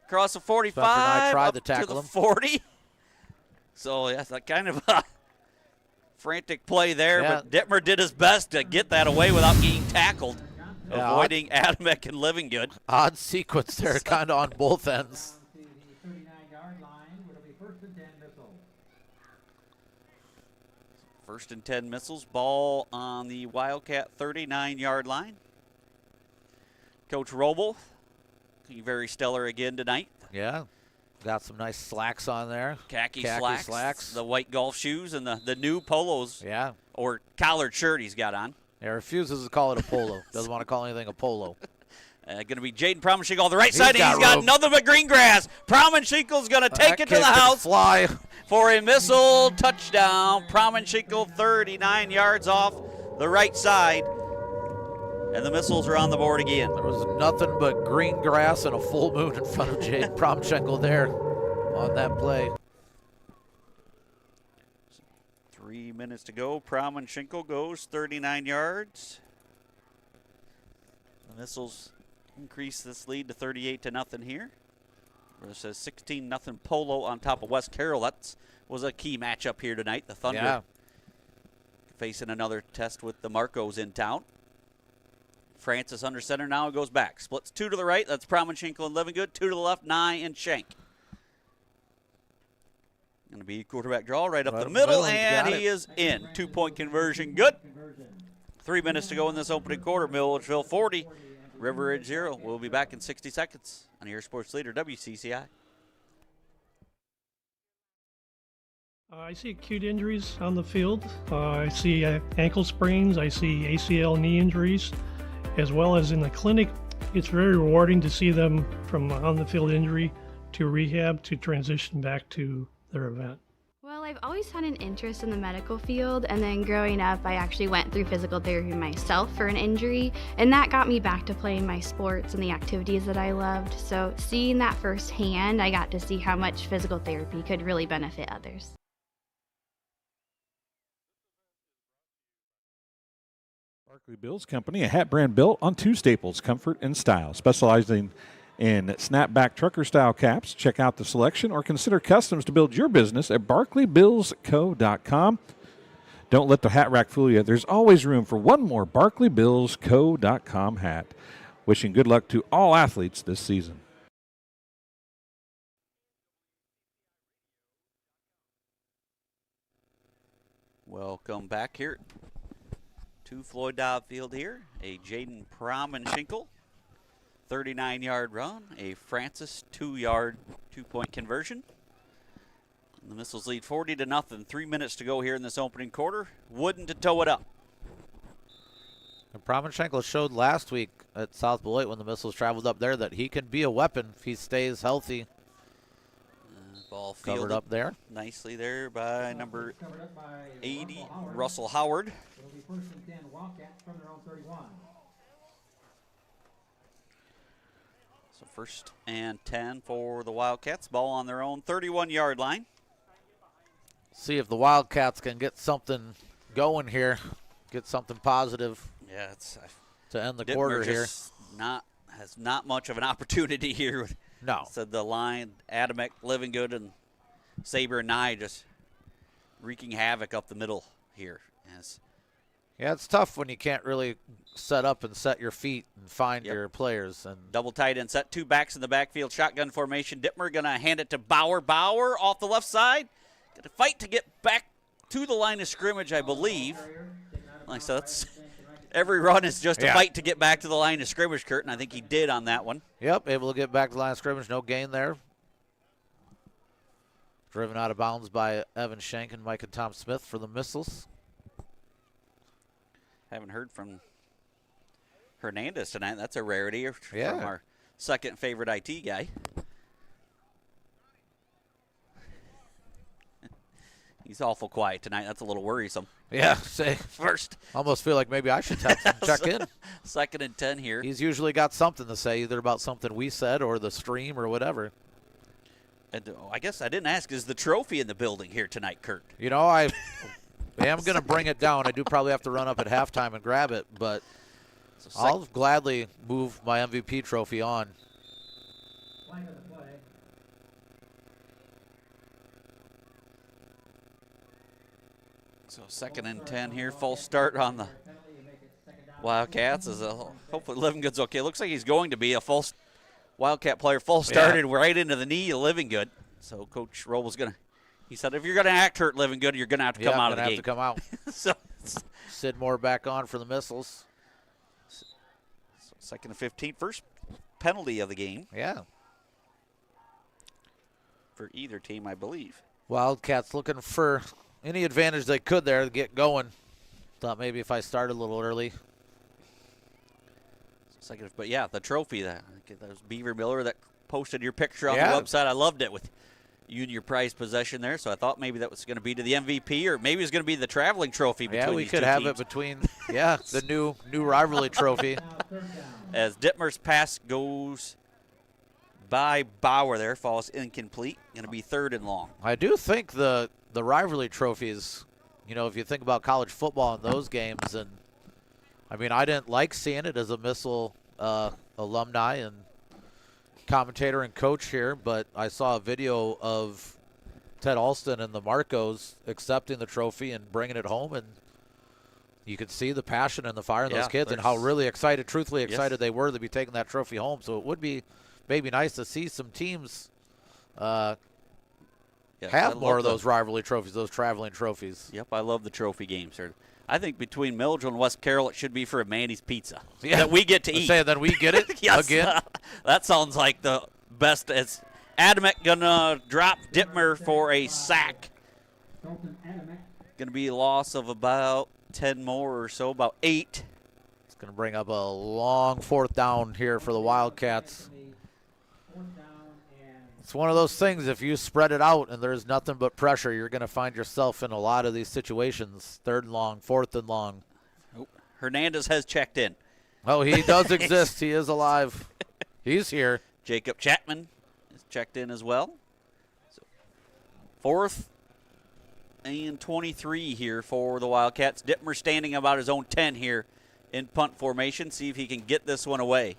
across the 45, tried up to tackle the him. 40. So that's a kind of a frantic play there, but Dittmer did his best to get that away without getting tackled, avoiding Adamek and Living Good. Odd sequence there, kind of on both ends. 1st and 10 Missiles. Ball on the Wildcat 39-yard line. Coach Roble, looking very stellar again tonight. Yeah, got some nice slacks on there. Khaki slacks. The white golf shoes and the new polos. Yeah. Or collared shirt he's got on. Yeah, refuses to call it a polo. Doesn't want to call anything a polo. Going to be Jaden Promenschinkel on the right side, and he's got nothing but green grass. Promenschinkel's going to take it to the house. Fly. For a missile touchdown. Promenschinkel 39 yards off the right side. And the Missiles are on the board again. There was nothing but green grass and a full moon in front of Jaden Promenschinkel there on that play. 3 minutes to go. Promenschinkel goes 39 yards. The Missiles increase this lead to 38-0 here. It says 16-0 Polo on top of West Carroll. That was a key matchup here tonight. The Thunder facing another test with the Marcos in town. Francis under center now, goes back. Splits 2 to the right. That's Promenschinkel and Livingood. 2 to the left, Nye and Schenk. Going to be quarterback draw right up the middle, and he is in. 2-point conversion, good. 3 minutes to go in this opening quarter. Milledgeville 40, River Ridge 0. We'll be back in 60 seconds on your sports leader, WCCI. I see acute injuries on the field. I see ankle sprains. I see ACL knee injuries, as well as in the clinic. It's very rewarding to see them from on-the-field injury to rehab to transition back to their event. Well, I've always had an interest in the medical field, and then growing up, I actually went through physical therapy myself for an injury, and that got me back to playing my sports and the activities that I loved. So seeing that firsthand, I got to see how much physical therapy could really benefit others. Barkley Bills Company, a hat brand built on 2 staples, comfort and style, specializing in snapback trucker-style caps. Check out the selection or consider customs to build your business at barkleybillsco.com. Don't let the hat rack fool you. There's always room for one more barkleybillsco.com hat. Wishing good luck to all athletes this season. Welcome back here to Floyd Dobb Field here. A Jaden Promenschinkel 39-yard run, a Francis 2-yard 2-point conversion. And the Missiles lead 40-0. 3 minutes to go here in this opening quarter. Wooden to tow it up. And Promenschinkel showed last week at South Beloit when the Missiles traveled up there that he can be a weapon if he stays healthy. Ball covered up there. Nicely there by number 80, Russell Howard. It'll be 1st and 10 Wildcats from their own 31. So 1st and 10 for the Wildcats. Ball on their own 31-yard line. See if the Wildcats can get something going here, get something positive. Yeah, it's to end the Dittmer quarter here. Has not much of an opportunity here. No. So the line, Adamek, Livingood, and Saber and Nye just wreaking havoc up the middle here. Yes. Yeah, it's tough when you can't really set up and set your feet and find your players. And double tight end set, 2 backs in the backfield, shotgun formation. Dittmer going to hand it to Bauer. Bauer off the left side. Going to fight to get back to the line of scrimmage, I believe. Like so, that's every run is just a fight to get back to the line of scrimmage, Kurt, and I think he did on that one. Yep, able to get back to the line of scrimmage. No gain there. Driven out of bounds by Evan Schenk and Mike and Tom Smith for the Missiles. Haven't heard from Hernandez tonight. That's a rarity from our second favorite IT guy. He's awful quiet tonight. That's a little worrisome. Yeah, say first. Almost feel like maybe I should text him, check in. 2nd and 10 here. He's usually got something to say, either about something we said or the stream or whatever. And I guess I didn't ask, is the trophy in the building here tonight, Kurt? You know, I am going to bring it down. I do probably have to run up at halftime and grab it, but I'll gladly move my MVP trophy on. So 2nd and 10 here, false start on the Wildcats. Hopefully Livingood's okay. Looks like he's going to be a false Wildcat player. False started right into the knee of Livingood. So Coach Robles he said, if you're going to act hurt, Livingood, you're going to have to come out of the game. Have to come out. So Sid Moore back on for the Missiles. So 2nd and 15, first penalty of the game. Yeah. For either team, I believe. Wildcats looking for any advantage they could there to get going. Thought maybe if I started a little early. But yeah, the trophy, that was Beaver Miller that posted your picture on the website. I loved it with you and your prized possession there. So I thought maybe that was going to be to the MVP, or maybe it was going to be the traveling trophy between we these could two have teams. it between the new rivalry trophy. As Dittmer's pass goes by Bauer there, falls incomplete. Going to be 3rd and long. I do think the rivalry trophies, if you think about college football in those games, and I mean, I didn't like seeing it as a Missile alumni and commentator and coach here, but I saw a video of Ted Alston and the Marcos accepting the trophy and bringing it home, and You could see the passion and the fire in those Yeah, kids and how really excited, truthfully excited they were to be taking that trophy home. So it would be maybe nice to see some teams have more of those rivalry trophies, those traveling trophies. Yep, I love the trophy games. I think between Milledgeville and West Carroll, it should be for a Manny's Pizza that we get to eat. Say then we get it yes, again. That sounds like the best. It's Adamek gonna drop Dittmer for a sack. Gonna be a loss of about 10 more or so, about 8. It's going to bring up a long 4th down here for the Wildcats. It's one of those things, if you spread it out and there's nothing but pressure, you're going to find yourself in a lot of these situations. 3rd and long, 4th and long. Oh, Hernandez has checked in. Oh, he does exist. He is alive. He's here. Jacob Chapman is checked in as well. So 4th and 23 here for the Wildcats. Dittmer standing about his own 10 here in punt formation. See if he can get this one away.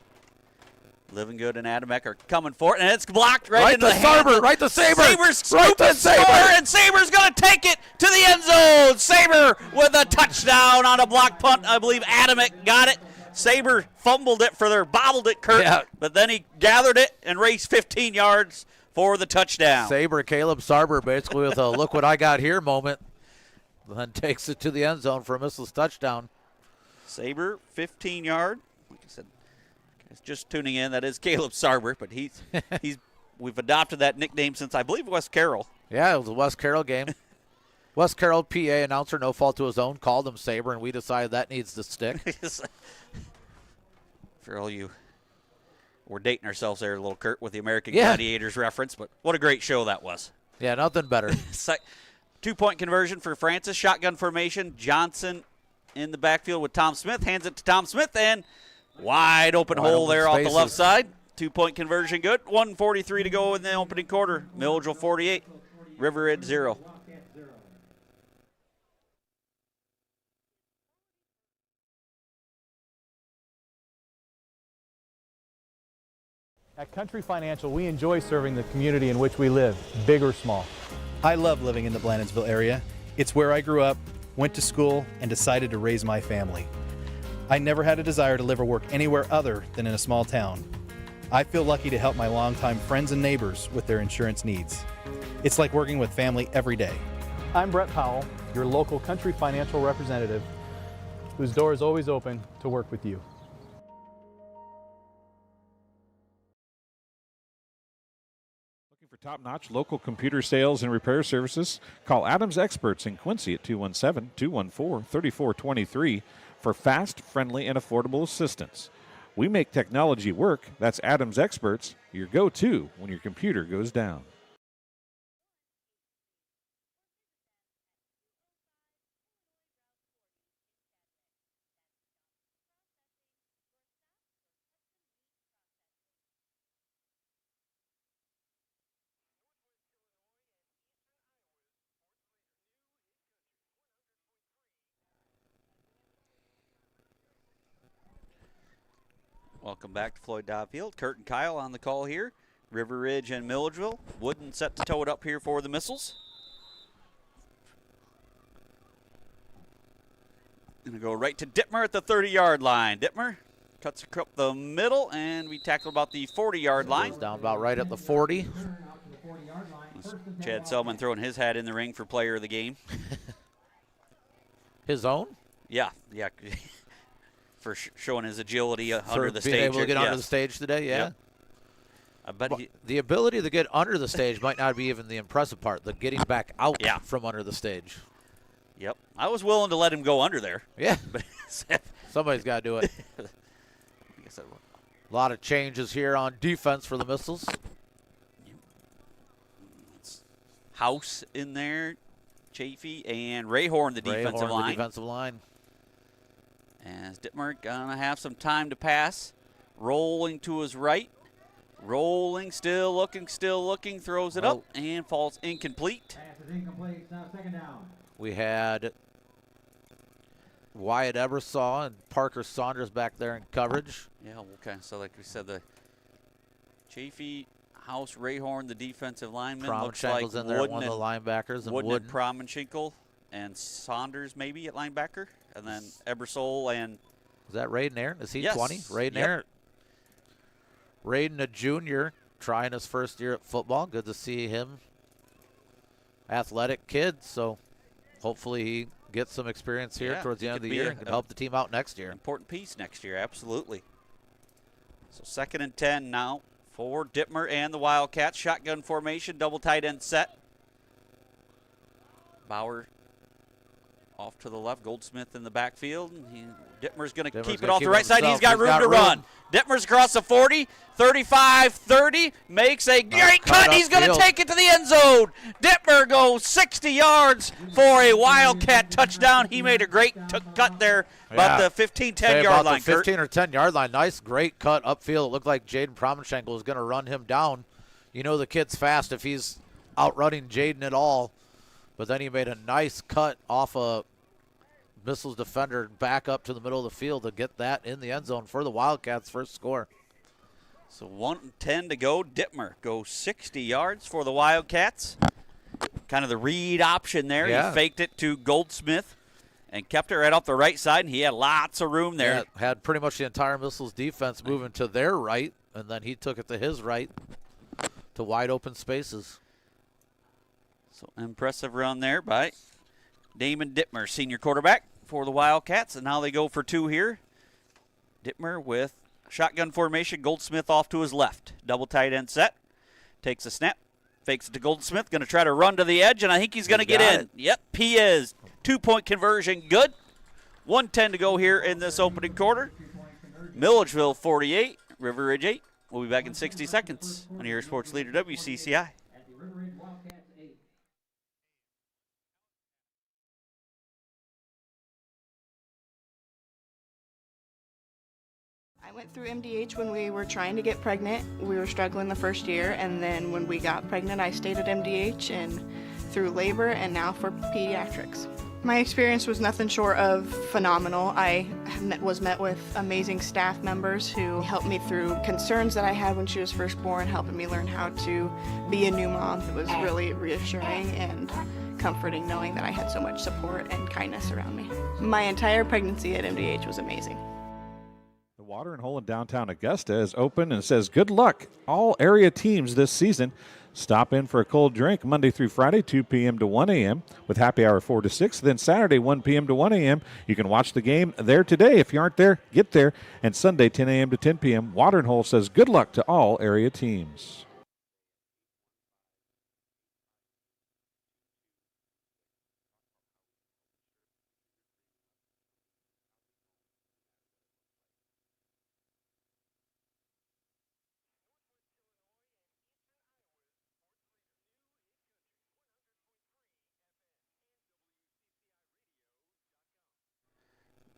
Living Good and Adamek are coming for it, and it's blocked right into the Saber, right to Saber. Saber's scoop and score, and Saber's going to take it to the end zone. Saber with a touchdown on a block punt. I believe Adamek got it. Saber fumbled it bobbled it, Kurt, but then he gathered it and raced 15 yards for the touchdown. Saber, Caleb Sarber, basically with a look what I got here moment, then takes it to the end zone for a missless touchdown. Saber, 15-yard. Like I said, just tuning in, that is Caleb Sarber, but we've adopted that nickname since I believe West Carroll. Yeah, it was a West Carroll game. West Carroll PA announcer, no fault to his own, called him Saber, and we decided that needs to stick. For all you, we're dating ourselves there a little, Kurt, with the American Gladiators reference, but what a great show that was. Yeah, nothing better. 2-point conversion for Francis. Shotgun formation. Johnson in the backfield with Tom Smith. Hands it to Tom Smith, and wide open hole there off the left side. 2-point conversion good. 1:43 to go in the opening quarter. Milledgeville 48, River Ridge 0. At Country Financial, we enjoy serving the community in which we live, big or small. I love living in the Blandonsville area. It's where I grew up, went to school, and decided to raise my family. I never had a desire to live or work anywhere other than in a small town. I feel lucky to help my longtime friends and neighbors with their insurance needs. It's like working with family every day. I'm Brett Powell, your local Country Financial representative, whose door is always open to work with you. Looking for top-notch local computer sales and repair services? Call Adams Experts in Quincy at 217-214-3423 for fast, friendly, and affordable assistance. We make technology work. That's Adams Experts, your go-to when your computer goes down. Welcome back to Floyd Dobb Field. Kurt and Kyle on the call here. River Ridge and Milledgeville. Wooden set to tow it up here for the Missiles. Going to go right to Dittmer at the 30-yard line. Dittmer cuts up the middle, and we tackle about the 40-yard line. Down about right at the 40. Chad Selman throwing his hat in the ring for player of the game. His own? Yeah. For showing his agility under the stage. Being able to get under the stage today, yeah. Yep. I bet the ability to get under the stage might not be even the impressive part. The getting back out from under the stage. Yep. I was willing to let him go under there. Yeah. But somebody's got to do it. A lot of changes here on defense for the Missiles. It's House in there, Chafee, and Rayhorn, the defensive line. As Dittmer gonna have some time to pass. Rolling to his right. Rolling, still looking, throws it up and falls incomplete. Pass is incomplete, now second down. We had Wyatt Ebersaw and Parker Saunders back there in coverage. Yeah, okay. So like we said, the Chafee, House, Rayhorn, the defensive lineman. Looks like in there, one of the linebackers. Wooden, Promenschinkel, and Saunders maybe at linebacker. And then Ebersole and Is that Raiden Aaron? Is he Yes. 20? Raiden Yep. Aaron. Raiden, a junior, trying his first year at football. Good to see him. Athletic kid, so hopefully he gets some experience here Yeah, towards the he end of could the be year and can help the team out next year. important piece next year, absolutely. So 2nd and 10 now for Dittmer and the Wildcats. Shotgun formation, double tight end set. Bauer off to the left, Goldsmith in the backfield. Dittmer's going to keep it off the right side. He's got room to run. Dittmer's across the 40, 35, 30, makes a great cut. He's going to take it to the end zone. Dittmer goes 60 yards for a Wildcat touchdown. He made a great cut there, about the 15, 10-yard line. The 15 or 10-yard line. Nice, great cut upfield. It looked like Jaden Promenschenkel was going to run him down. You know the kid's fast if he's outrunning Jaden at all. But then he made a nice cut off a Missiles defender back up to the middle of the field to get that in the end zone for the Wildcats' first score. So 1:10 to go. Dittmer goes 60 yards for the Wildcats. Kind of the read option there. Yeah. He faked it to Goldsmith and kept it right off the right side, and he had lots of room there. Yeah, had pretty much the entire Missiles defense moving to their right, and then he took it to his right to wide open spaces. So impressive run there by Damon Dittmer, senior quarterback for the Wildcats. And now they go for two here. Dittmer with shotgun formation, Goldsmith off to his left. Double tight end set. Takes a snap, fakes it to Goldsmith, going to try to run to the edge, and I think he's going to get in. Yep, he is. 2-point conversion, good. 1:10 to go here in this opening quarter. Milledgeville 48, River Ridge 8. We'll be back in 60 seconds on your sports leader WCCI. I went through MDH when we were trying to get pregnant. We were struggling the first year, and then when we got pregnant, I stayed at MDH and through labor and now for pediatrics. My experience was nothing short of phenomenal. I was met with amazing staff members who helped me through concerns that I had when she was first born, helping me learn how to be a new mom. It was really reassuring and comforting knowing that I had so much support and kindness around me. My entire pregnancy at MDH was amazing. The Watering Hole in downtown Augusta is open and says good luck all area teams this season. Stop in for a cold drink Monday through Friday, 2 p.m. to 1 a.m. with happy hour 4 to 6. Then Saturday, 1 p.m. to 1 a.m. You can watch the game there today. If you aren't there, get there. And Sunday, 10 a.m. to 10 p.m. Watering Hole says good luck to all area teams.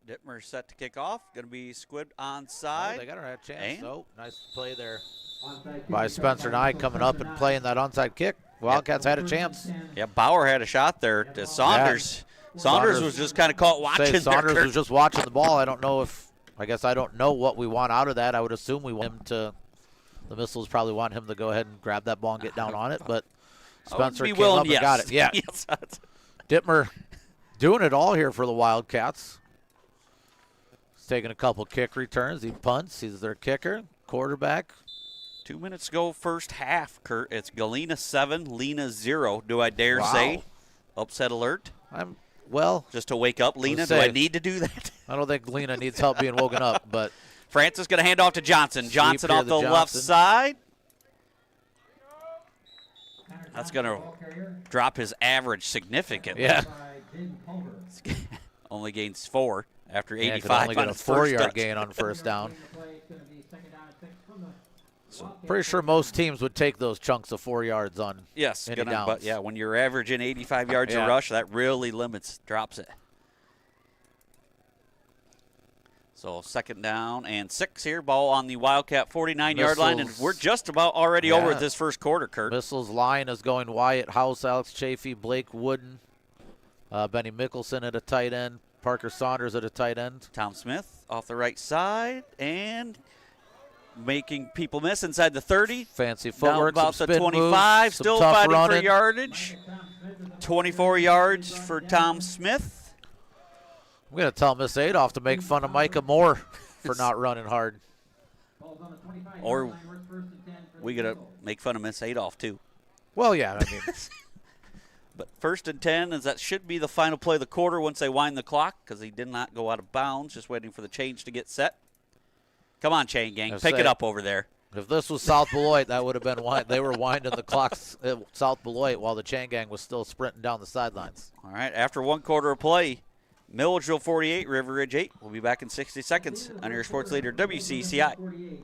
Dittmer set to kick off. Going to be squibbed onside. Oh, they got her at a chance. Oh, nice play there by Spencer Nye coming up and playing that onside kick. Wildcats had a chance. Yeah, Bauer had a shot there to Saunders. Yeah. Saunders was just kind of caught watching there. Saunders was just watching the ball. I don't know I guess I don't know what we want out of that. I would assume we want him to, the Missiles probably want him to go ahead and grab that ball and get down on it, but Spencer came up and got it. Yeah. Yes. Dittmer doing it all here for the Wildcats. He's taking a couple kick returns. He punts. He's their kicker, quarterback. 2 minutes ago, first half, Kurt. It's Galena 7, Lena 0. Do I dare say? Upset alert? Just to wake up, Lena, do I need to do that? I don't think Lena needs help being woken up, but Francis going to hand off to Johnson. Johnson off the left side. That's going to drop his average significantly. Yeah. Only gains 4 after 85. Could only get a 4-yard gain on first down. So pretty sure most teams would take those chunks of 4 yards on any downs. But yeah, when you're averaging 85 yards a rush, that really drops it. So 2nd down and 6 here. Ball on the Wildcat 49-yard line, and we're just about already over this first quarter, Kurt. Missiles line is going Wyatt House, Alex Chafee, Blake Wooden, Benny Mickelson at a tight end, Parker Saunders at a tight end. Tom Smith off the right side and making people miss inside the 30. Fancy footwork, about the 25, moves, still fighting for yardage. 24 yards for Tom Smith. I'm going to tell Miss Adolph to make fun of Micah more for not running hard. Or we got to make fun of Miss Adolph, too. Well, yeah, I mean. But 1st and 10, as that should be the final play of the quarter once they wind the clock, because he did not go out of bounds, just waiting for the change to get set. Come on, chain gang, pick it up over there. If this was South Beloit, that would have been they were winding the clocks at South Beloit while the chain gang was still sprinting down the sidelines. All right, after 1 quarter of play, Milledgeville 48, River Ridge 8. We'll be back in 60 seconds on your sports leader, WCCI.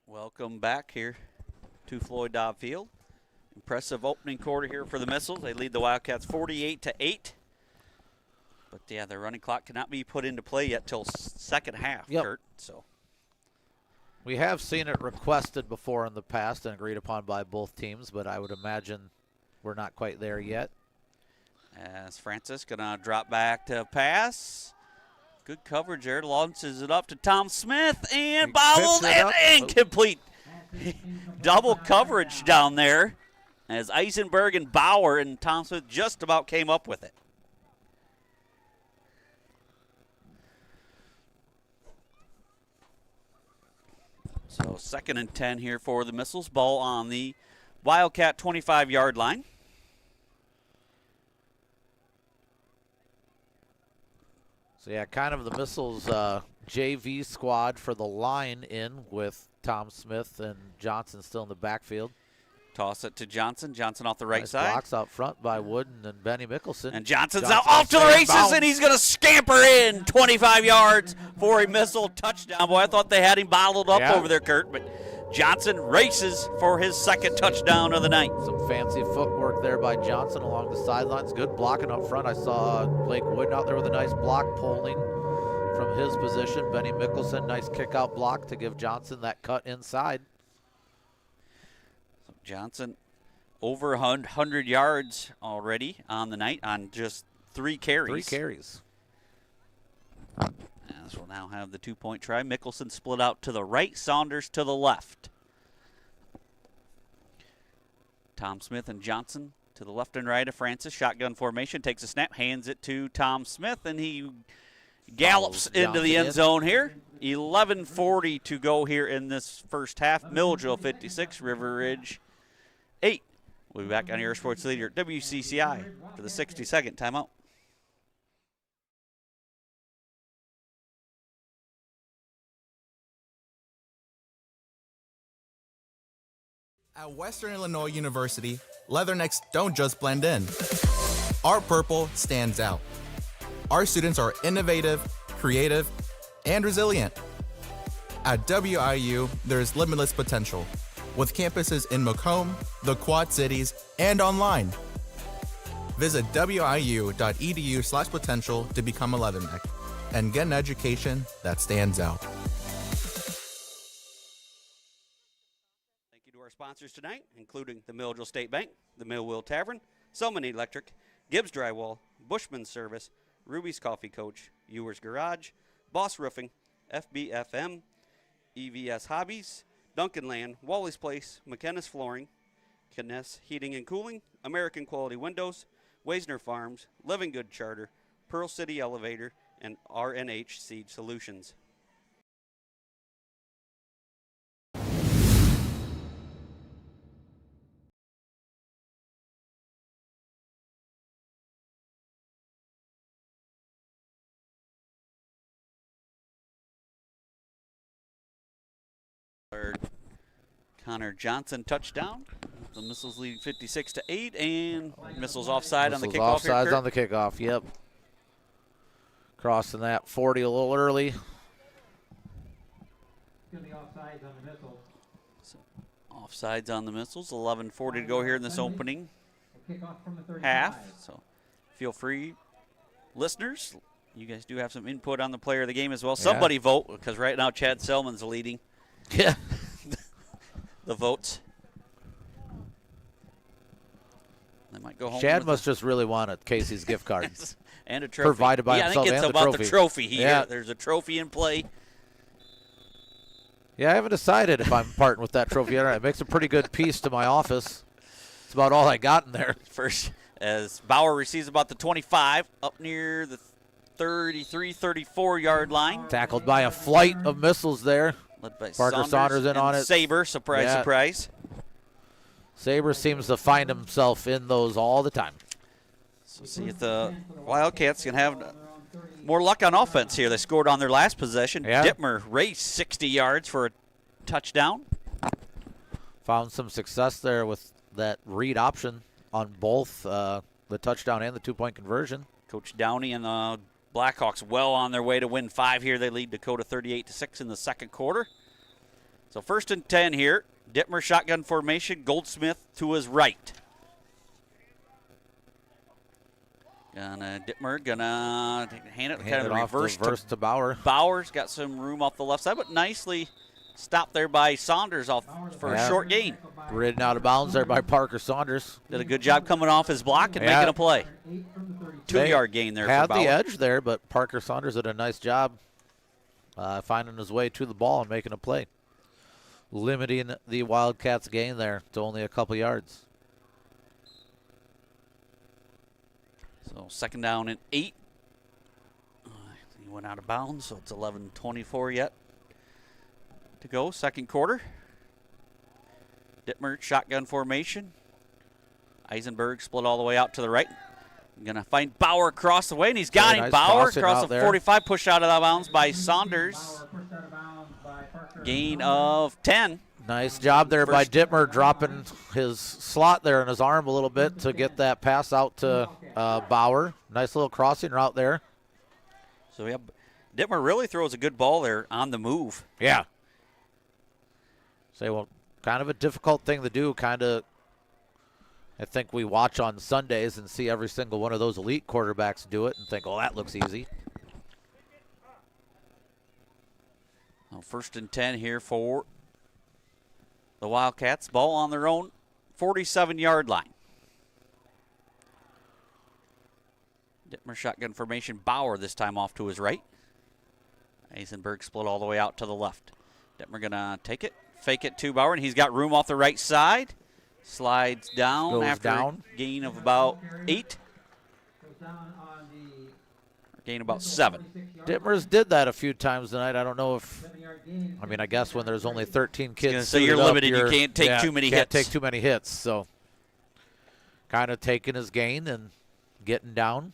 Welcome back here to Floyd Dobb Field. Impressive opening quarter here for the Missiles. They lead the Wildcats 48-8. But yeah, their running clock cannot be put into play yet till second half, Kurt. So we have seen it requested before in the past and agreed upon by both teams, but I would imagine we're not quite there yet. As Francis gonna drop back to pass. Good coverage there. Launches it up to Tom Smith and bobbled and incomplete. Double coverage down there as Eisenberg and Bauer and Tom Smith just about came up with it. So 2nd and 10 here for the Missiles. Ball on the Wildcat 25-yard line. So, yeah, kind of the Missiles JV squad for the line in with Tom Smith and Johnson still in the backfield. Toss it to Johnson. Johnson off the right side. Blocks out front by Wooden and Benny Mickelson. And Johnson's out off to the races, and he's going to scamper in 25 yards for a Missile touchdown. Boy, I thought they had him bottled up over there, Kurt, but Johnson races for his 2nd touchdown of the night. Some fancy footwork there by Johnson along the sidelines. Good blocking up front. I saw Blake Wooden out there with a nice block pulling from his position. Benny Mickelson, nice kick out block to give Johnson that cut inside. So Johnson over 100 yards already on the night on just 3 carries. 3 carries. As we'll now have the 2-point try. Mickelson split out to the right, Saunders to the left. Tom Smith and Johnson to the left and right of Francis. Shotgun formation, takes a snap, hands it to Tom Smith, and he gallops into the end zone here. 11:40 to go here in this first half. Milledgeville 56, River Ridge 8. We'll be back on your sports leader, WCCI, for the 60-second timeout. At Western Illinois University, Leathernecks don't just blend in. Our purple stands out. Our students are innovative, creative, and resilient. At WIU, there's limitless potential, with campuses in Macomb, the Quad Cities, and online. Visit wiu.edu/potential to become a Leatherneck and get an education that stands out. Sponsors tonight, including the Milledgeville State Bank, the Mill Wheel Tavern, Selman Electric, Gibbs Drywall, Bushman Service, Ruby's Coffee Coach, Ewers Garage, Boss Roofing, FBFM, EVS Hobbies, Duncan Land, Wally's Place, McKenna's Flooring, Kness Heating and Cooling, American Quality Windows, Weisner Farms, Living Good Charter, Pearl City Elevator, and RNH Seed Solutions. Connor Johnson touchdown. The Missiles leading 56-8, and Missiles offside on the kickoff. Offsides on the kickoff. Yep. Crossing that 40 a little early. It's going to be offsides on the Missiles. So, offsides on the Missiles. 11:40 to go here in this opening Kickoff from the 35. half. So feel free, listeners. You guys do have some input on the player of the game as well. Yeah. Somebody vote, because right now Chad Selman's leading Yeah. the votes. They might go home. Chad with must just really want a Casey's gift card. and a trophy. Provided by I himself think it's and the about trophy. the trophy here. Yeah. There's a trophy in play. Yeah, I haven't decided if I'm parting with that trophy yet. It makes a pretty good piece to my office. It's about all I got in there. First, as Bauer receives about the 25, up near the 33, 34-yard line. Tackled by a flight of missiles there. Led by Parker Saunders in on it. Saber, surprise, Yeah. surprise. Saber seems to find himself in those all the time. So see if the Wildcats can have more luck on offense here. They scored on their last possession. Yeah. Dittmer raced 60 yards for a touchdown. Found some success there with that read option on both the touchdown and the two-point conversion. Coach Downey and the Blackhawks well on their way to win 5 here. They lead Dakota 38-6 in the second quarter. So 1st and 10 here. Dittmer shotgun formation. Goldsmith to his right. Dittmer gonna hand it kind of reverse to Bauer. Bauer's got some room off the left side, but nicely stopped there by Saunders off for a short gain. Ridden out of bounds there by Parker Saunders. Did a good job coming off his block and making a play. 2-yard gain there had for Bauer. the edge there, but Parker Saunders did a nice job finding his way to the ball and making a play. Limiting the Wildcats' gain there to only a couple yards. So 2nd down and 8. He went out of bounds, so it's 11:24 yet to go. Second quarter. Dittmer shotgun formation. Eisenberg split all the way out to the right. Going to find Bauer across the way, and he's got him. Nice Bauer crossing across out the there. 45, pushed out of that bounds by Saunders. Gain of 10. Nice job there by Dittmer, dropping his slot there in his arm a little bit to get that pass out to Bauer. Nice little crossing route there. So yeah, Dittmer really throws a good ball there on the move. Yeah. Well, kind of a difficult thing to do. I think we watch on Sundays and see every single one of those elite quarterbacks do it and think, oh, that looks easy. Well, 1st and 10 here for the Wildcats. Ball on their own 47-yard line. Dittmer shotgun formation. Bauer this time off to his right. Eisenberg split all the way out to the left. Dittmer going to take it, fake it to Bauer, and he's got room off the right side. Slides down Goes after down. a gain of about 8. Gain about 7. Dittmer's did that a few times tonight. I don't know if, I guess when there's only 13 kids. So you're suited up, limited. You can't take too many hits. Can't take too many hits. So kind of taking his gain and getting down.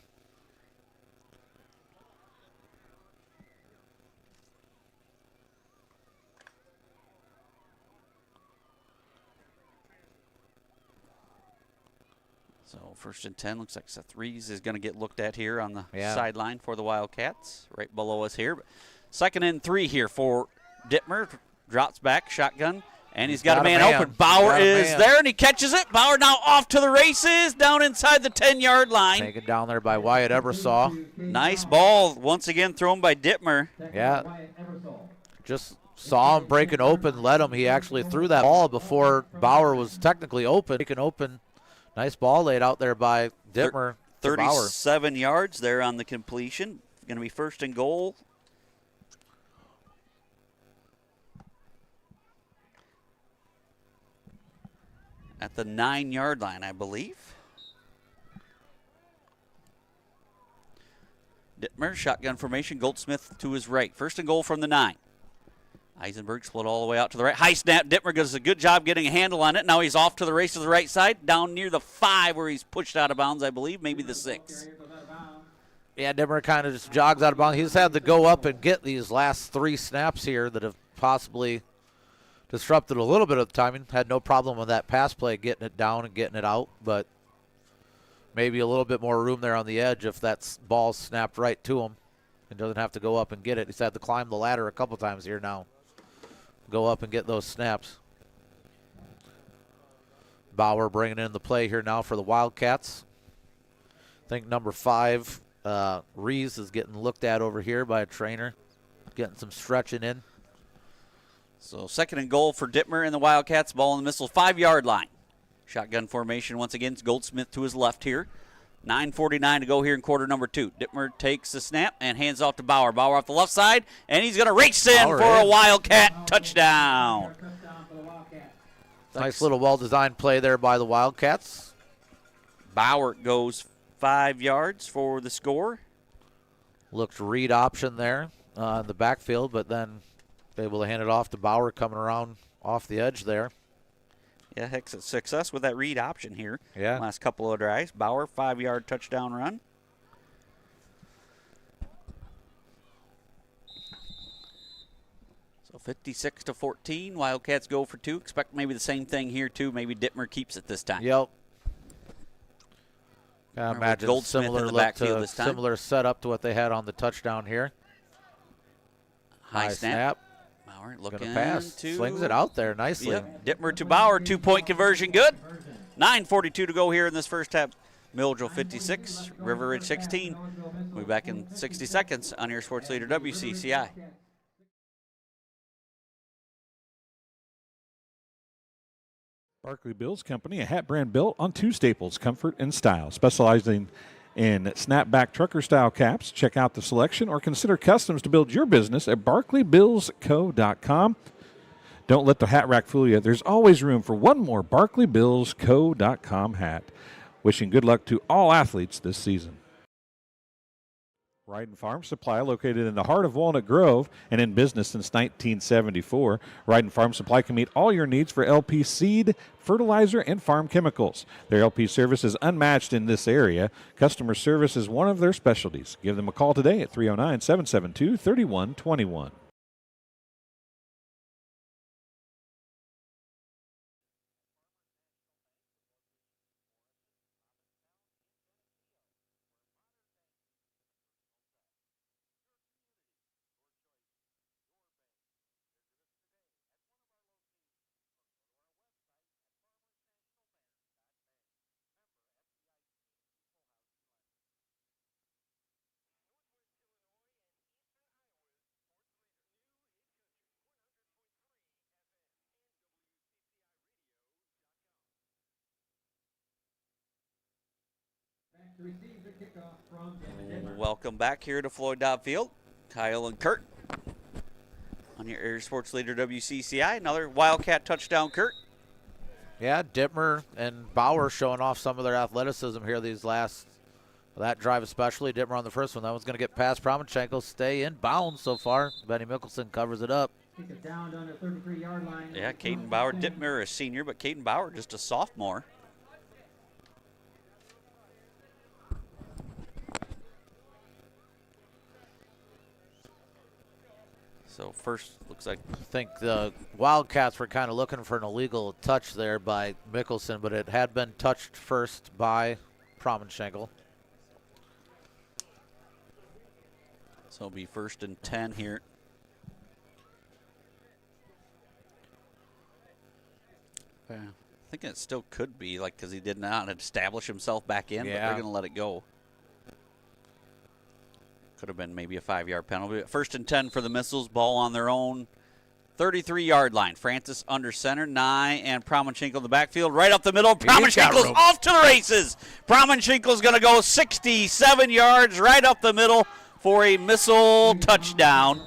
So 1st and 10, looks like Seth Reeves is going to get looked at here on the Yeah. sideline for the Wildcats, right below us here. 2nd and 3 here for Dittmer. Drops back, shotgun, and he's got a man open. Bauer is there, and he catches it. Bauer now off to the races, down inside the 10-yard line. Taken down there by Wyatt Ebersaw. Nice ball, once again thrown by Dittmer. Yeah. Just saw him breaking open, let him. He actually threw that ball before Bauer was technically open. Breaking open. Nice ball laid out there by Dittmer. 37 yards there on the completion. Going to be 1st and goal at the 9-yard line, I believe. Dittmer, shotgun formation, Goldsmith to his right. First and goal from the 9. Eisenberg split all the way out to the right. High snap. Dittmer does a good job getting a handle on it. Now he's off to the race to the right side, down near the 5 where he's pushed out of bounds, I believe, maybe the 6. Yeah, Dittmer kind of just jogs out of bounds. He's had to go up and get these last 3 snaps here that have possibly disrupted a little bit of the timing. Had no problem with that pass play, getting it down and getting it out, but maybe a little bit more room there on the edge if that ball snapped right to him and doesn't have to go up and get it. He's had to climb the ladder a couple times here now. Go up and get those snaps. Bauer bringing in the play here now for the Wildcats. I think number 5, Rees, is getting looked at over here by a trainer, getting some stretching in. So second and goal for Dittmer and the Wildcats. Ball in the missile 5-yard line. Shotgun formation once again. It's Goldsmith to his left here. 9:49 to go here in quarter number 2. Dittmer takes the snap and hands off to Bauer. Bauer off the left side, and he's going to race in for a Wildcat touchdown. Nice little well-designed play there by the Wildcats. Bauer goes 5 yards for the score. Looked read option there in the backfield, but then able to hand it off to Bauer coming around off the edge there. Yeah, heck, success with that read option here. Yeah. Last couple of drives. Bauer, 5-yard touchdown run. So 56-14. Wildcats go for 2. Expect maybe the same thing here, too. Maybe Dittmer keeps it this time. Yep. I imagine Goldsmith similar in the look backfield to this time. similar setup to what they had on the touchdown here. High snap. Bauer looking gonna pass. to Slings it out there nicely. Yep. Dittmer to Bauer, 2-point conversion, good. 9:42 to go here in this first half. Milledgeville 56, River Ridge 16. We'll be back in 60 seconds on your sports leader WCCI. Barkley Bills Company, a hat brand built on 2 staples, comfort and style, specializing in snapback trucker style caps. Check out the selection or consider customs to build your business at barkleybillsco.com. Don't let the hat rack fool you. There's always room for one more barkleybillsco.com hat. Wishing good luck to all athletes this season. Ryden Farm Supply, located in the heart of Walnut Grove and in business since 1974. Ryden Farm Supply can meet all your needs for LP seed, fertilizer, and farm chemicals. Their LP service is unmatched in this area. Customer service is one of their specialties. Give them a call today at 309-772-3121. Welcome back here to Floyd Dobb Field. Kyle and Kurt on your Area Sports Leader WCCI. Another Wildcat touchdown, Kurt. Yeah, Dittmer and Bauer showing off some of their athleticism here these last, that drive especially. Dittmer on the first one. That one's going to get past Promachenko. Stay in bounds so far. Benny Mickelson covers it up. Down under 33-yard line. Yeah, Caden Bauer. Dittmer a senior, but Caden Bauer just a sophomore. So first, looks like I think the Wildcats were kind of looking for an illegal touch there by Mickelson, but it had been touched first by Promachenko. So it'll be 1st and 10 here. I think it still could be, like, because he did not establish himself back in, but they're going to let it go. Could have been maybe a 5-yard penalty. 1st and 10 for the Missiles. Ball on their own 33-yard line. Francis under center. Nye and Promachenko in the backfield. Right up the middle. Promachenko's off to the races. Promachenko's going to go 67 yards right up the middle for a Missile touchdown.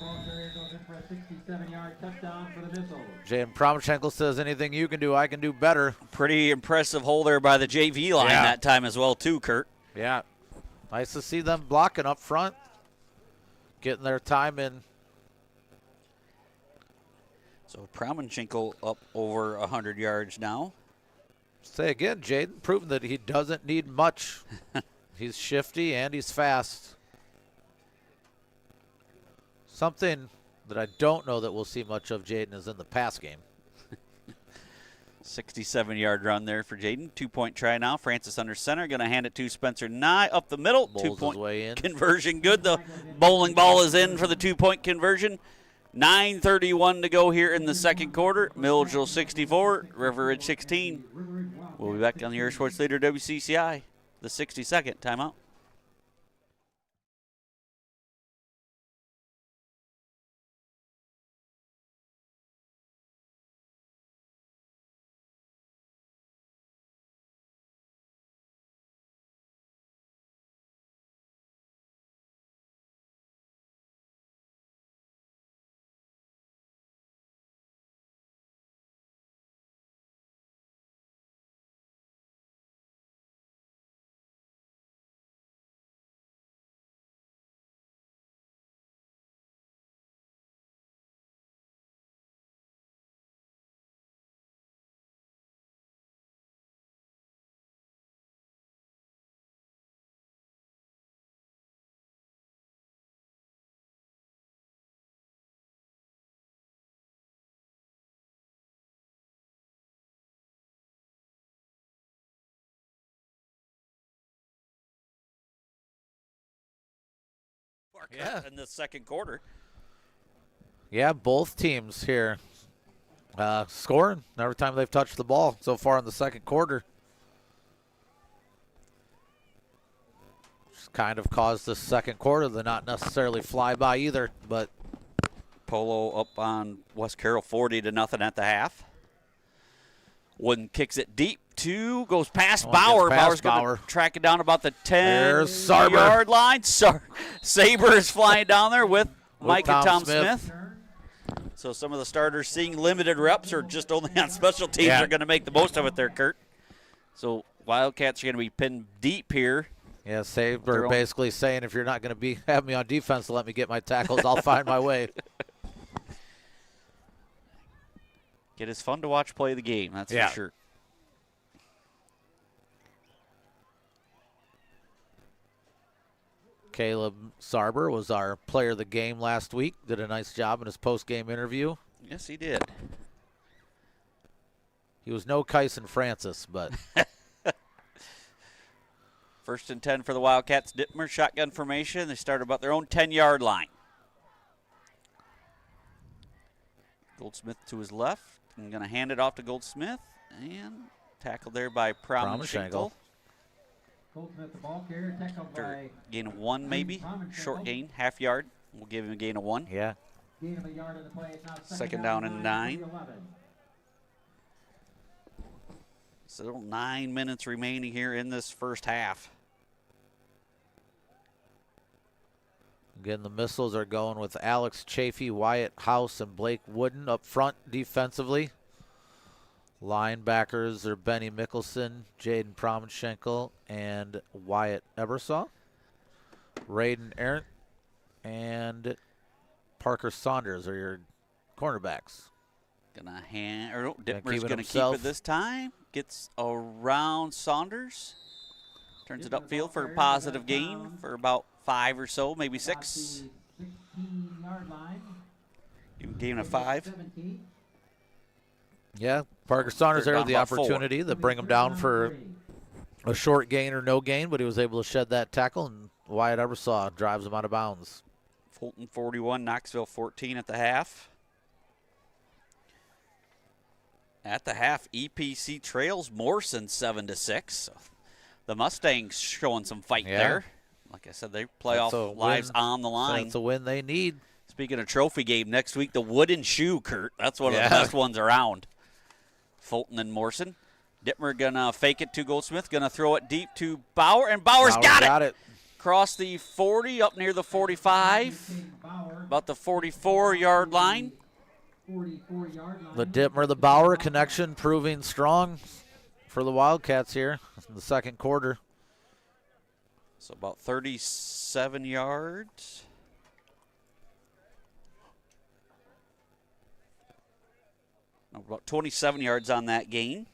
Jaden Promchenko says, anything you can do, I can do better. Pretty impressive hole there by the JV line that time as well, too, Kurt. Yeah. Nice to see them blocking up front, getting their time in. So Promchenko up over 100 yards now. Say again, Jaden, proving that he doesn't need much. He's shifty and he's fast. Something that I don't know that we'll see much of Jaden is in the pass game. 67-yard run there for Jaden. 2-point try now. Francis under center. Going to hand it to Spencer Nye up the middle. Bowls his 2-point way in. conversion good. The bowling ball is in for the 2-point conversion. 9:31 to go here in the second quarter. Milledgeville 64, River Ridge 16. We'll be back on the Air Sports Leader WCCI. The 60-second timeout. In the second quarter. Yeah, both teams here scoring every time they've touched the ball so far in the second quarter. Just kind of caused the second quarter to not necessarily fly by either, but Polo up on West Carroll 40-0 at the half. Wooden kicks it deep. Goes past Bauer. Bauer's going to track it down about the 10-yard line. Saber is flying down there with Mike and Tom Smith. So some of the starters seeing limited reps or just only on special teams are going to make the most of it there, Kurt. So Wildcats are going to be pinned deep here. Yeah, Saber basically saying, if you're not going to have me on defense to let me get my tackles, I'll find my way. It is fun to watch play the game, that's for sure. Caleb Sarber was our player of the game last week. Did a nice job in his post-game interview. Yes, he did. He was no Kyson Francis, but. 1st and 10 for the Wildcats. Dittmer, shotgun formation. They start about their own 10-yard line. Goldsmith to his left. I'm going to hand it off to Goldsmith. And tackled there by Promchenko. Goldsmith, the ball carrier, tackled by gain of 1 maybe. Short gain, half yard. We'll give him a gain of 1. Yeah. Gain of a yard on the play. It's now second down and 9. So 9 minutes remaining here in this first half. Again, the missiles are going with Alex Chafee, Wyatt House, and Blake Wooden up front defensively. Linebackers are Benny Mickelson, Jaden Promchenko, and Wyatt Ebersaw. Raiden Arendt and Parker Saunders are your cornerbacks. Dittmer's going to keep it this time. Gets around Saunders. Turns it upfield for a positive gain for about 5 or so, maybe 6. 16-yard line. Gain of 5. Yeah, Parker Saunders there with the opportunity to bring him down for a short gain or no gain, but he was able to shed that tackle, and Wyatt Ebersaw drives him out of bounds. Fulton 41, Knoxville 14 at the half. At the half, EPC trails Morrison 7-6. So the Mustangs showing some fight there. Like I said, they playoff lives on the line. That's a win they need. Speaking of trophy game, next week, the wooden shoe, Kurt. That's one of the best ones around. Fulton and Morrison. Dittmer going to fake it to Goldsmith. Going to throw it deep to Bauer, and Bauer's got it. Across the 40, up near the 45. About the 44-yard line. 44-yard line. The Dittmer, the Bauer connection proving strong for the Wildcats here in the second quarter. So about 37 yards. No, about 27 yards on that gain.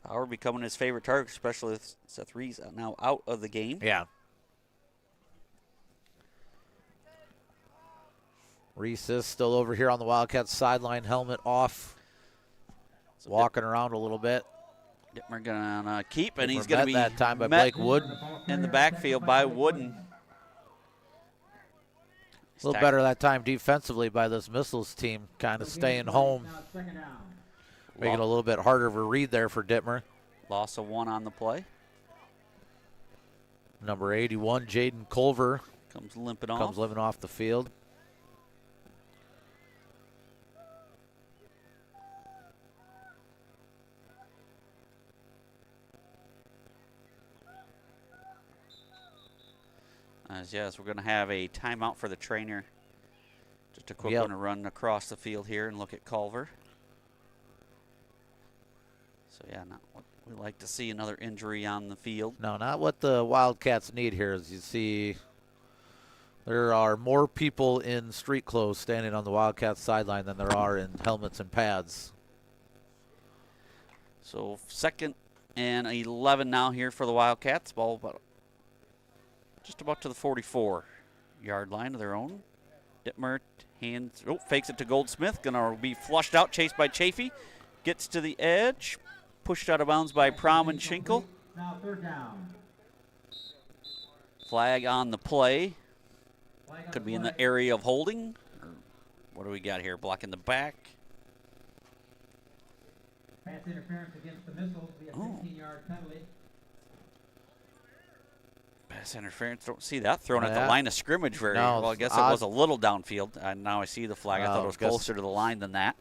Bauer becoming his favorite target, especially with Seth Rees now out of the game. Yeah. Reese is still over here on the Wildcats sideline, helmet off, So walking around a little bit. Dittmer gonna keep, and he's Dittmer gonna met be that time by met Blake Wooden. in the backfield by Wooden. A little better that time defensively by this Missiles team, kind of staying home, Now second down. making it a little bit harder of a read there for Dittmer. Loss of 1 on the play. Number 81, Jaden Culver, Comes limping off. comes living off the field. Yes, we're going to have a timeout for the trainer. Just a quick Yep. one to run across the field here and look at Culver. So, yeah, not what we like to see, another injury on the field. No, not what the Wildcats need here. As you see, there are more people in street clothes standing on the Wildcats sideline than there are in helmets and pads. So, 2nd and 11 now here for the Wildcats. Ball just about to the 44-yard line of their own. Dittmer fakes it to Goldsmith. Going to be flushed out, chased by Chafee. Gets to the edge. Pushed out of bounds by Prom and Schinkel. Now third down. Flag on the play. Flag on Could the be in play. the area of holding. Or what do we got here? Blocking the back. Pass interference against the Missiles. Be a 15-yard penalty. Pass interference. Don't see that thrown at the Yeah. line of scrimmage very No, well. I guess odd. it was a little downfield. Now I see the flag. I thought it was guess- closer to the line than that.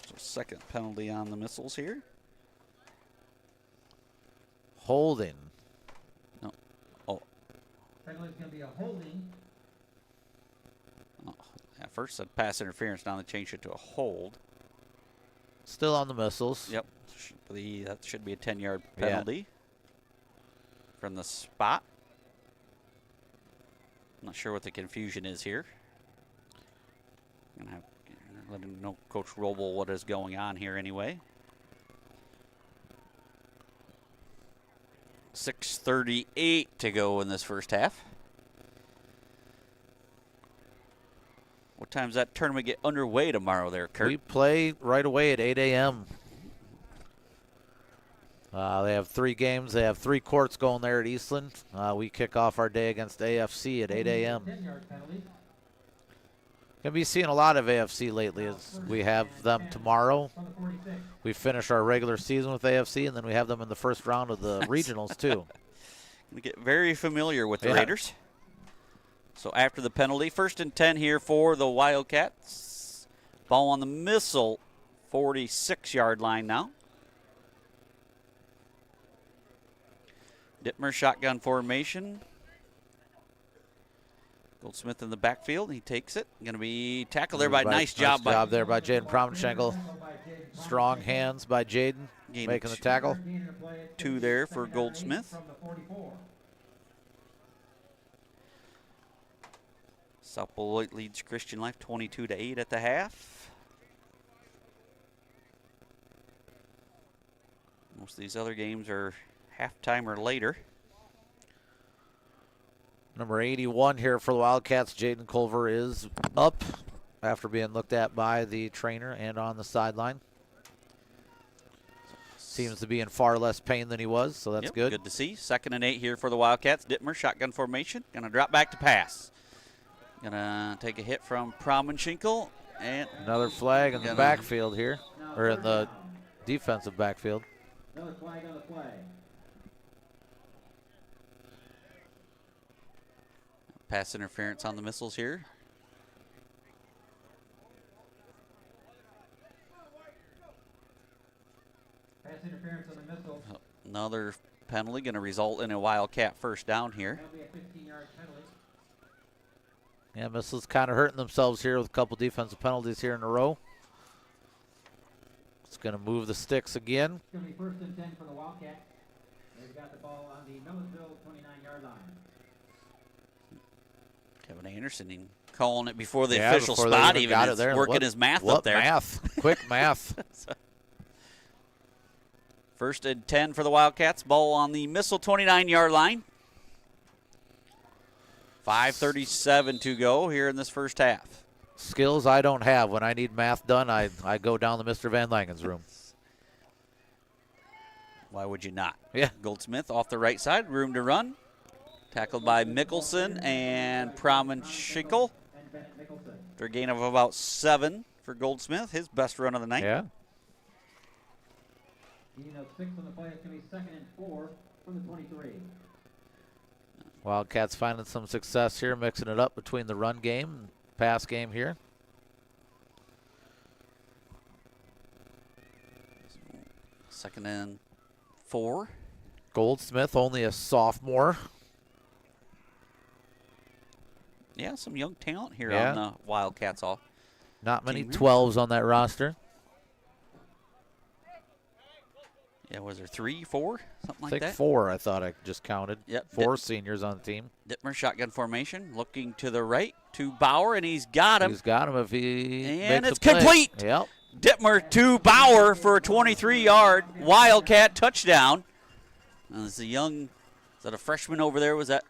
So 2nd penalty on the Missiles here. Holding. No. Oh, Penalty's going to be a holding. at first said pass interference. Now they changed it to a hold. Still on the Missiles. Yep. That should be a 10-yard Yeah. penalty from the spot. Not sure what the confusion is here. Gonna have let him know, Coach Roble, what is going on here anyway. 6:38 to go in this first half. What time's that tournament get underway tomorrow there, Kurt? We play right away at 8 a.m. They have 3 games. They have 3 courts going there at Eastland. We kick off our day against AFC at 8 a.m. 10-yard penalty. Gonna be seeing a lot of AFC lately as we have them tomorrow. From the 46. We finish our regular season with AFC, and then we have them in the first round of the regionals too. We get very familiar with the Yeah. Raiders. So after the penalty, 1st and 10 here for the Wildcats. Ball on the Missile, 46-yard line now. Dittmer shotgun formation. Goldsmith in the backfield. He takes it. Going to be tackled there by nice job by there by Jaden Promschenkel. Strong hands by Jaden Gain making the tackle. 2 there for Goldsmith. From the 44. South Beloit leads Christian Life 22-8 at the half. Most of these other games are halftime or later. Number 81 here for the Wildcats, Jaden Culver, is up after being looked at by the trainer and on the sideline. Seems to be in far less pain than he was, so that's Yep, good. Good to see. 2nd and 8 here for the Wildcats. Dittmer, shotgun formation. Going to drop back to pass. Going to take a hit from Prom and Schinkel. And Another flag in the backfield here, or in the defensive backfield. Another flag on the play. pass interference on the Missiles here. Pass interference on the Missiles. Another penalty going to result in a Wildcat first down here. That'll be a 15-yard penalty. Yeah, Missiles kind of hurting themselves here with a couple defensive penalties here in a row. It's going to move the sticks again. It's going to be 1st and 10 for the Wildcats. They've got the ball on the Milledgeville 29-yard line. Kevin Anderson calling it before the Yeah, official before they spot even even. got it It's there. working What- his math what up there. math? Quick math. 1st and 10 for the Wildcats. Ball on the Missile 29-yard line. 5:37 to go here in this first half. Skills I don't have. When I need math done, I go down to Mr. Van Langen's room. Why would you not? Yeah. Goldsmith off the right side, room to run. Tackled by Mickelson and Promenschinkel. And Bennett Mickelson. After a gain of about 7 for Goldsmith, his best run of the night. Yeah. Gain of 6 on the play. It's going to be 2nd and 4 from the 23. Wildcats finding some success here, mixing it up between the run game and pass game here. Second and 4. Goldsmith, only a sophomore. Yeah, some young talent here Yeah. on the Wildcats all. Not many Team here. 12s on that roster. Yeah, was there 3, 4, something I like think that? 4, I thought I just counted. Yep. 4 seniors on the team. Dittmer shotgun formation, looking to the right to Bauer, and he's got him. He's got him if he And makes it's a play. complete. Yep. Dittmer to Bauer for a 23-yard Wildcat touchdown. There's a young, is that a freshman over there? Was that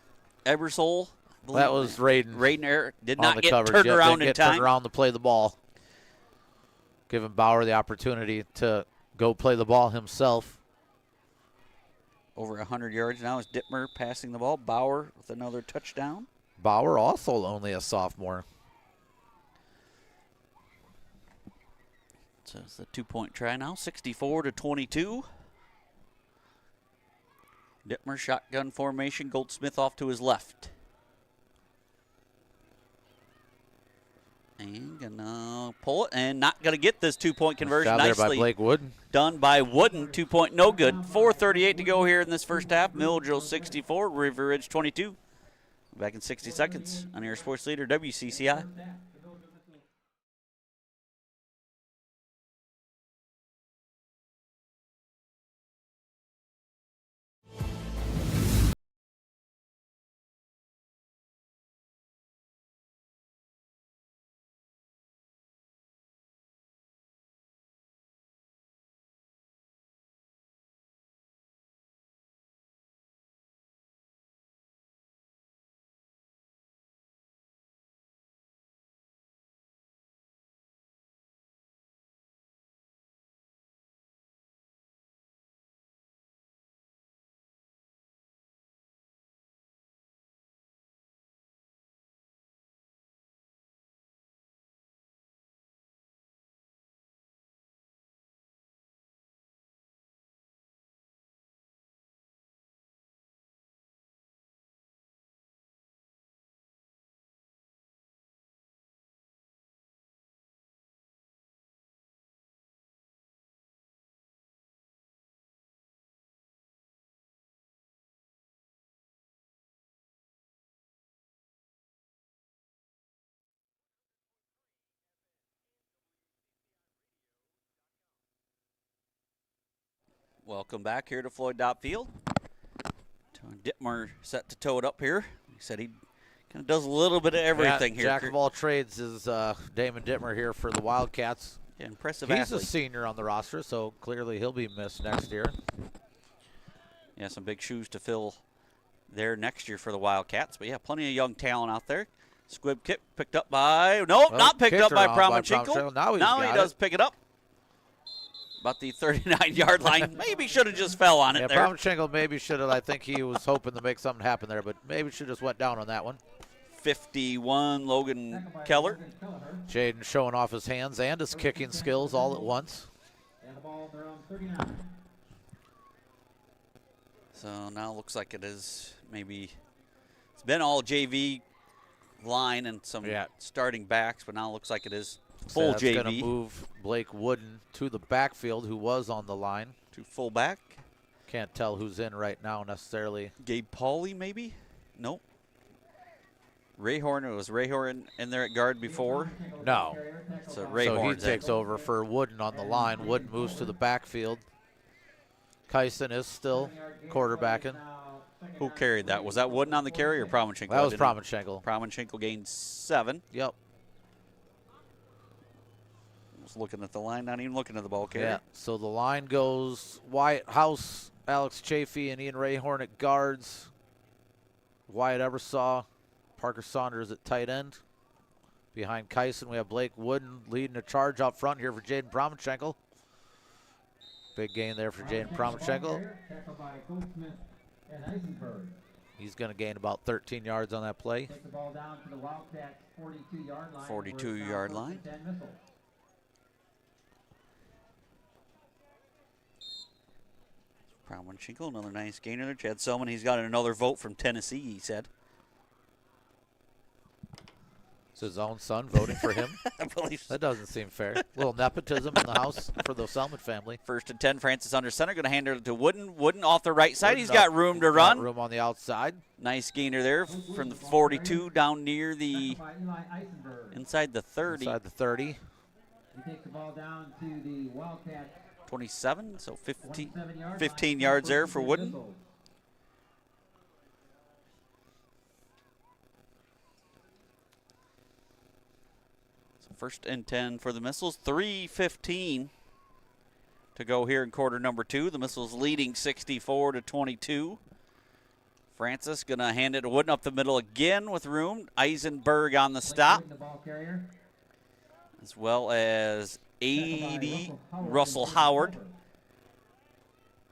Ebersole? I believe. That was Raiden. Raiden Eric did on not the get coverage turned yet. around Didn't in get time. turned around to play the ball. Giving Bauer the opportunity to go play the ball himself. Over 100 yards now is Dittmer passing the ball. Bauer with another touchdown. Bauer also only a sophomore. So it's a 2-point try now, 64-22. Dittmer shotgun formation. Goldsmith off to his left. And gonna pull it and not gonna get this 2-point conversion. Shot there by Nicely Blake Wooden. done by Wooden. 2-point no good. 4:38 to go here in this first half. Milledgeville 64, River Ridge 22. Back in 60 seconds on your sports leader WCCI. Welcome back here to Floyd Dopp Field. Dittmer set to toe it up here. He said he kind of does a little bit of everything here. Jack of all trades is Damon Dittmer here for the Wildcats. Yeah, impressive He's athlete. a senior on the roster, so clearly he'll be missed next year. Yeah, some big shoes to fill there next year for the Wildcats. But yeah, plenty of young talent out there. Squib kick picked up by, nope, Well, not picked kicked up by around by Promenschinkel. Promenschinkel. Now he got does it. pick it up. About the 39-yard line. Maybe should have just fell on it Yeah, there. Promenschinkel maybe should have. I think he was hoping to make something happen there, but maybe should have just went down on that one. 51, Logan Keller. Jaden showing off his hands and his kicking skills all at once. And the ball there on 39. So now looks like it is maybe, it's been all JV line and some starting backs, but now it looks like it is full That's JV. going to move Blake Wooden to the backfield, who was on the line. To fullback. Can't tell who's in right now necessarily. Gabe Pauley, maybe? Nope. Ray Horn, was Ray Horn in there at guard before? No. So Ray So he Horn's takes over for Wooden on the line. Wooden moves to the backfield. Kyson is still quarterbacking. Who carried that? Was that Wooden on the carry or Promenschenko? That was Promenschenko. Promenschenko gained 7. Yep. Was looking at the line, not even looking at the ball carrier. Yeah, so the line goes Wyatt House, Alex Chafee, and Ian Rayhorn at guards. Wyatt Ebersaw, Parker Saunders at tight end. Behind Kyson, we have Blake Wooden leading the charge up front here for Jaden Promenschenko. Big gain there for Jaden Promenschenko. He's going to gain about 13 yards on that play. Take the ball down to the Wildcats' 42-yard line. 42-yard line. Promenschenko, another nice gainer there. Chad Selman, he's got another vote from Tennessee, he said. It's his own son voting for him. I believe so. That doesn't seem fair. A little nepotism in the house for the Selman family. 1st and 10, Francis under center, going to hand it to Wooden. Wooden off the right side. Wooden He's got room to run. Room on the outside. Nice gainer there from the 42 down near the inside the 30. Inside the 30. He takes the ball down to the Wildcats. 27, so 15 yards there for Wooden. So 1st and 10 for the Missiles. 3:15 to go here in quarter number 2. The Missiles leading 64-22. Francis going to hand it to Wooden up the middle again with room. Eisenberg on the stop, as well as 80, Russell Howard.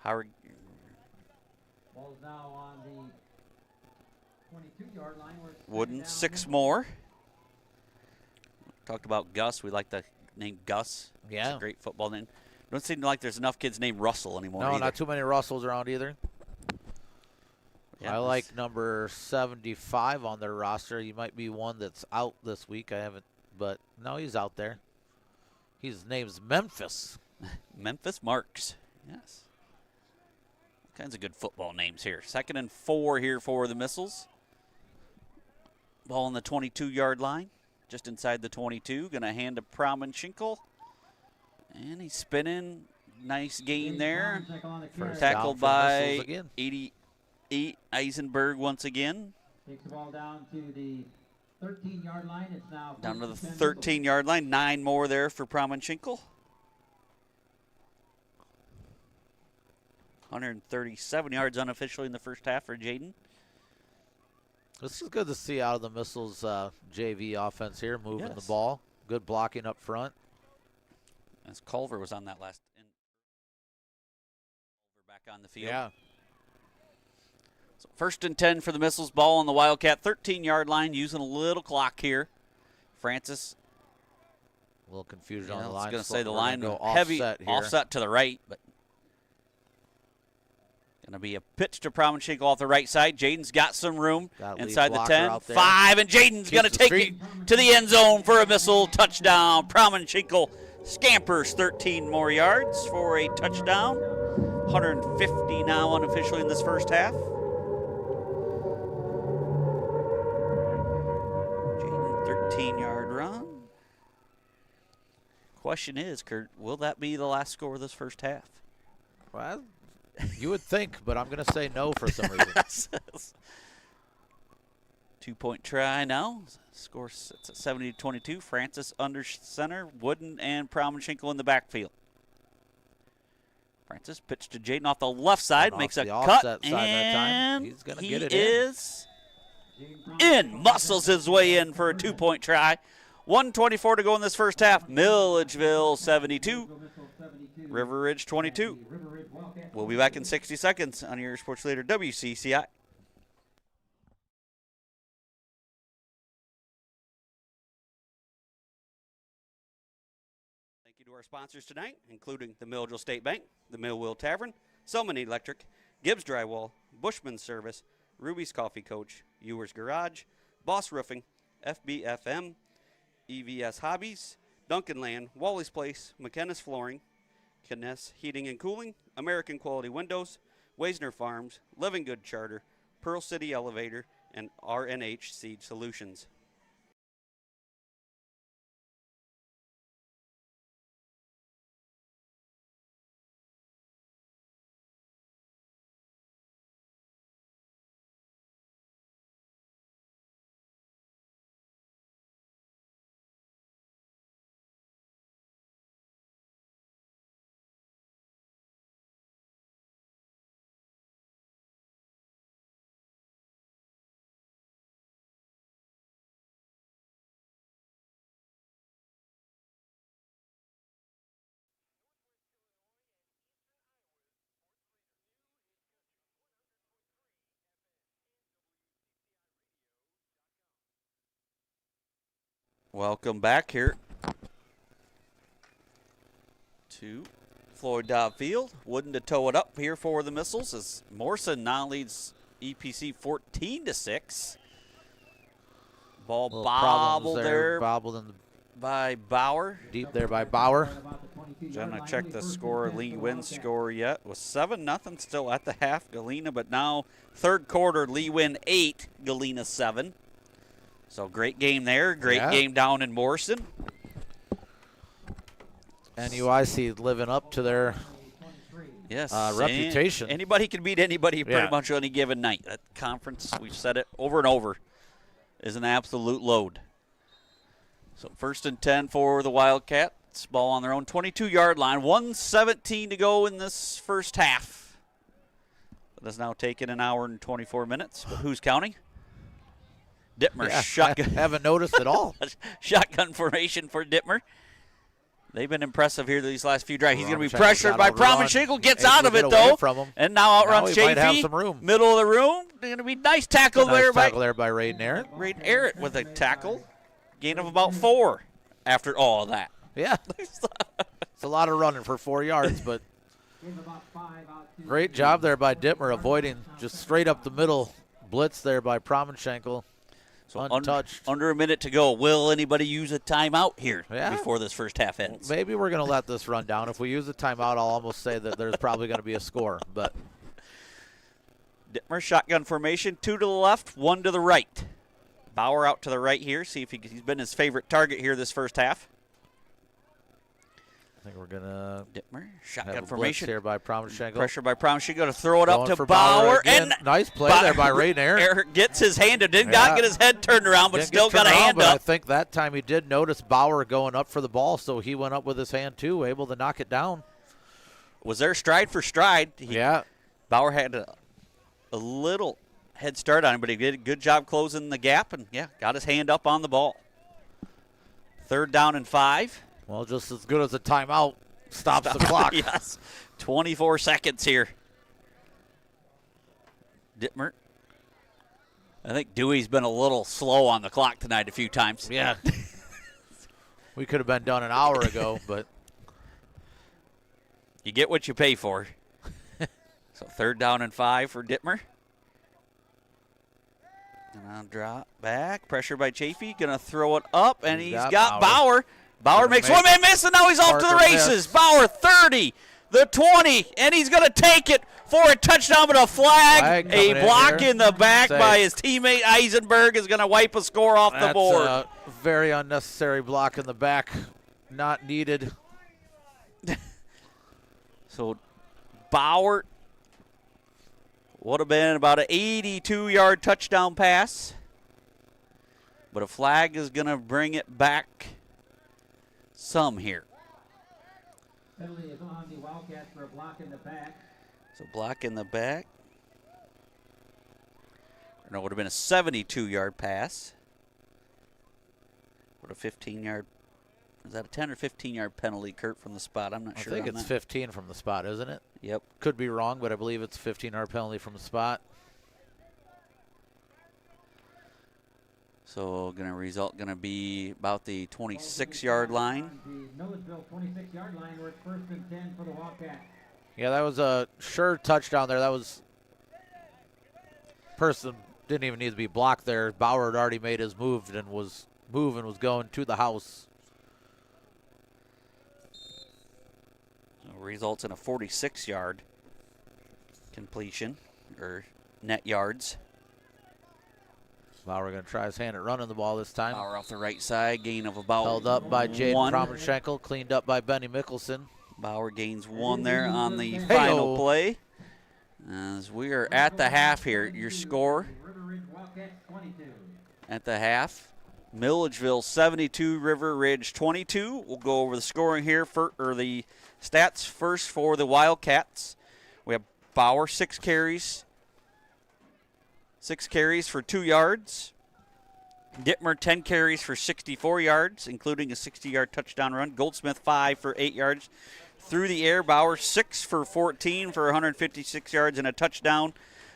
Howard. Ball's now on the 22-yard line. Wooden, 6 more. Talked about Gus. We like the name Gus. Yeah. It's a great football name. Don't seem like there's enough kids named Russell anymore. No, either. not too many Russells around either. Yeah, I like number 75 on their roster. He might be one that's out this week. I haven't, but no, he's out there. His name's Memphis. Memphis Marks. Yes. All kinds of good football names here. 2nd and 4 here for the Missiles. Ball on the 22-yard line, just inside the 22. Going to hand to Promenschenko. And he's spinning. Nice gain there. Tackled by 88 Eisenberg once again. Takes the ball down to the 13-yard line. It's now down to the 13-yard line. 9 more there for Promenschenko. 137 yards unofficially in the first half for Jaden. This is good to see out of the Missiles JV offense here, moving the ball. Good blocking up front. As Culver was on that last. Back on the field. Yeah. So 1st and 10 for the Missiles. Ball on the Wildcat 13-yard line, using a little clock here. Francis. A little confusion on the line. I was going to say the line go heavy offset to the right, but going to be a pitch to Promenschenko off the right side. Jaden's got some room inside the 10. 5, and Jaden's going to take it to the end zone for a Missile touchdown. Promenschenko scampers 13 more yards for a touchdown. 150 now unofficially in this first half. Jaden, 13-yard run. Question is, Kurt, will that be the last score of this first half? Well, you would think, but I'm going to say no for some reason. 2-point try now. Score sits at 70-22. Francis under center. Wooden and Promenschenko in the backfield. Francis pitched to Jaden off the left side. Makes a cut. And he's going to get it is in. Muscles his way in for a 2-point try. 1:24 to go in this first half. Milledgeville 72. River Ridge 22. We'll be back in 60 seconds on your sports leader WCCI. Thank you to our sponsors tonight, including the Milledgeville State Bank, the Millwheel Tavern, Selman Electric, Gibbs Drywall, Bushman Service, Ruby's Coffee Coach, Ewers Garage, Boss Roofing, FBFM, EVS Hobbies, Duncan Land, Wally's Place, McKenna's Flooring, Kness Heating and Cooling, American Quality Windows, Waisner Farms, Living Good Charter, Pearl City Elevator, and RNH Seed Solutions. Welcome back here to Floyd Dobb Field. Wooden to tow it up here for the Missiles as Morrison now leads EPC 14-6. Ball bobbled there. Bobbled by Bauer. Deep there by Bauer. Trying to check the score. Lee Wynn score yet. It was 7-0 still at the half. Galena, but now third quarter, Lee Wynn 8, Galena 7. So great game there. Great game down in Morrison. NUIC living up to their reputation. Anybody can beat anybody pretty much on any given night. That conference, we've said it over and over, is an absolute load. So 1st and 10 for the Wildcats. Ball on their own 22-yard line. 1:17 to go in this first half. It has now taken an hour and 24 minutes. But who's counting? Dittmer shotgun. I haven't noticed at all. Shotgun formation for Dittmer. They've been impressive here these last few drives. He's going to be pressured by Promenschinkel. Gets out of it, though. And now outruns Chafee. Middle of the room. Going to be nice tackle there by Raiden Arrett. Raiden Arrett with a tackle. Gain of about 4 after all of that. Yeah. It's a lot of running for 4 yards, but great job there by Dittmer avoiding just straight up the middle blitz there by Promenschinkel. So under a minute to go. Will anybody use a timeout here before this first half ends? Maybe we're going to let this run down. If we use a timeout, I'll almost say that there's probably going to be a score. But Dittmer shotgun formation, 2 to the left, 1 to the right. Bauer out to the right here. See if he's been his favorite target here this first half. I think we're going to Dittmer shotgun formation here by Promenschinkel. Pressure by Promenschinkel to throw it up to Bauer. And nice play there by Raiden Arrett. Arrett gets his hand. Did not get his head turned around, but still got a hand up. I think that time he did notice Bauer going up for the ball, so he went up with his hand too, able to knock it down. Was there stride for stride. Bauer had a little head start on him, but he did a good job closing the gap and, got his hand up on the ball. 3rd down and 5. Well, just as good as a timeout stops the clock. Yes, 24 seconds here. Dittmer. I think Dewey's been a little slow on the clock tonight a few times. Yeah. We could have been done an hour ago, but. You get what you pay for. So 3rd down and 5 for Dittmer. And I'll drop back. Pressure by Chafee. Going to throw it up, and he's got Bauer. Bauer makes one man miss, and now he's off to the races. Bauer 30, the 20, and he's going to take it for a touchdown, but a flag a block in the back by his teammate Eisenberg is going to wipe a score off the board. A very unnecessary block in the back, not needed. So Bauer would have been about an 82-yard touchdown pass, but a flag is going to bring it back some here. Penalty is on the Wildcats for a block in the back. So block in the back. No, it would have been a 72-yard pass. What a 15-yard. Is that a 10 or 15-yard penalty, Kurt, from the spot? I'm not sure. I think it's 15 from the spot, isn't it? Yep. Could be wrong, but I believe it's a 15-yard penalty from the spot. So result going to be about the 26-yard line. The Milledgeville 26-yard line, where it's 1st and 10 for the Wildcats. Yeah, that was a sure touchdown there. That was person didn't even need to be blocked there. Bauer had already made his move and was going to the house. So results in a 46-yard completion or net yards. Bauer going to try his hand at running the ball this time. Bauer off the right side, gain of about Held up by Jaden 1. Promenschenkel, cleaned up by Benny Mickelson. Bauer gains 1 there on the final play. As we are at the half here, your score at the half, Milledgeville 72, River Ridge 22. We'll go over the scoring here, the stats first for the Wildcats. We have Bauer, 6 carries. 6 carries for 2 yards. Dittmer, 10 carries for 64 yards, including a 60-yard touchdown run. Goldsmith, 5 for 8 yards. Through the air, Bauer 6 for 14 for 156 yards and a touchdown.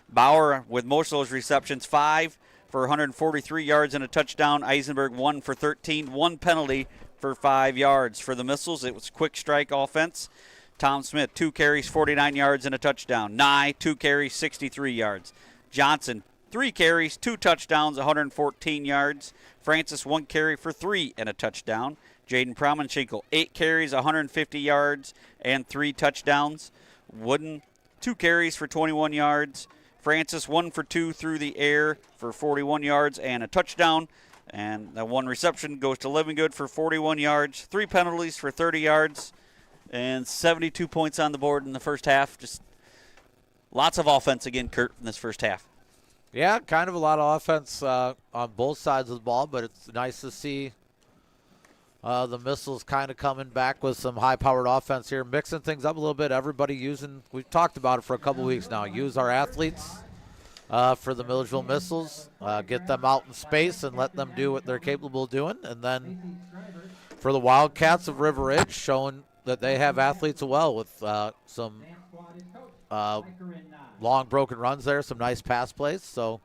Bauer, with most of those receptions, 5 for 143 yards and a touchdown. Eisenberg, 1 for 13, 1 penalty for 5 yards. For the Missiles, it was quick strike offense. Tom Smith, 2 carries, 49 yards and a touchdown. Nye, 2 carries, 63 yards. Johnson, 3 carries, 2 touchdowns, 114 yards. Francis, 1 carry for 3 and a touchdown. Jaden Promenschenkel, 8 carries, 150 yards, and 3 touchdowns. Wooden, 2 carries for 21 yards. Francis, 1 for 2 through the air for 41 yards and a touchdown. And that 1 reception goes to Livingood for 41 yards. 3 penalties for 30 yards. And 72 points on the board in the first half. Just lots of offense again, Kurt, in this first half. Yeah, kind of a lot of offense on both sides of the ball, but it's nice to see the Missiles kind of coming back with some high-powered offense here, mixing things up a little bit. Everybody using, we've talked about it for a couple weeks now, use our athletes for the Milledgeville Missiles, get them out in space and let them do what they're capable of doing. And then for the Wildcats of River Ridge, showing that they have athletes as well with some long broken runs there, some nice pass plays. So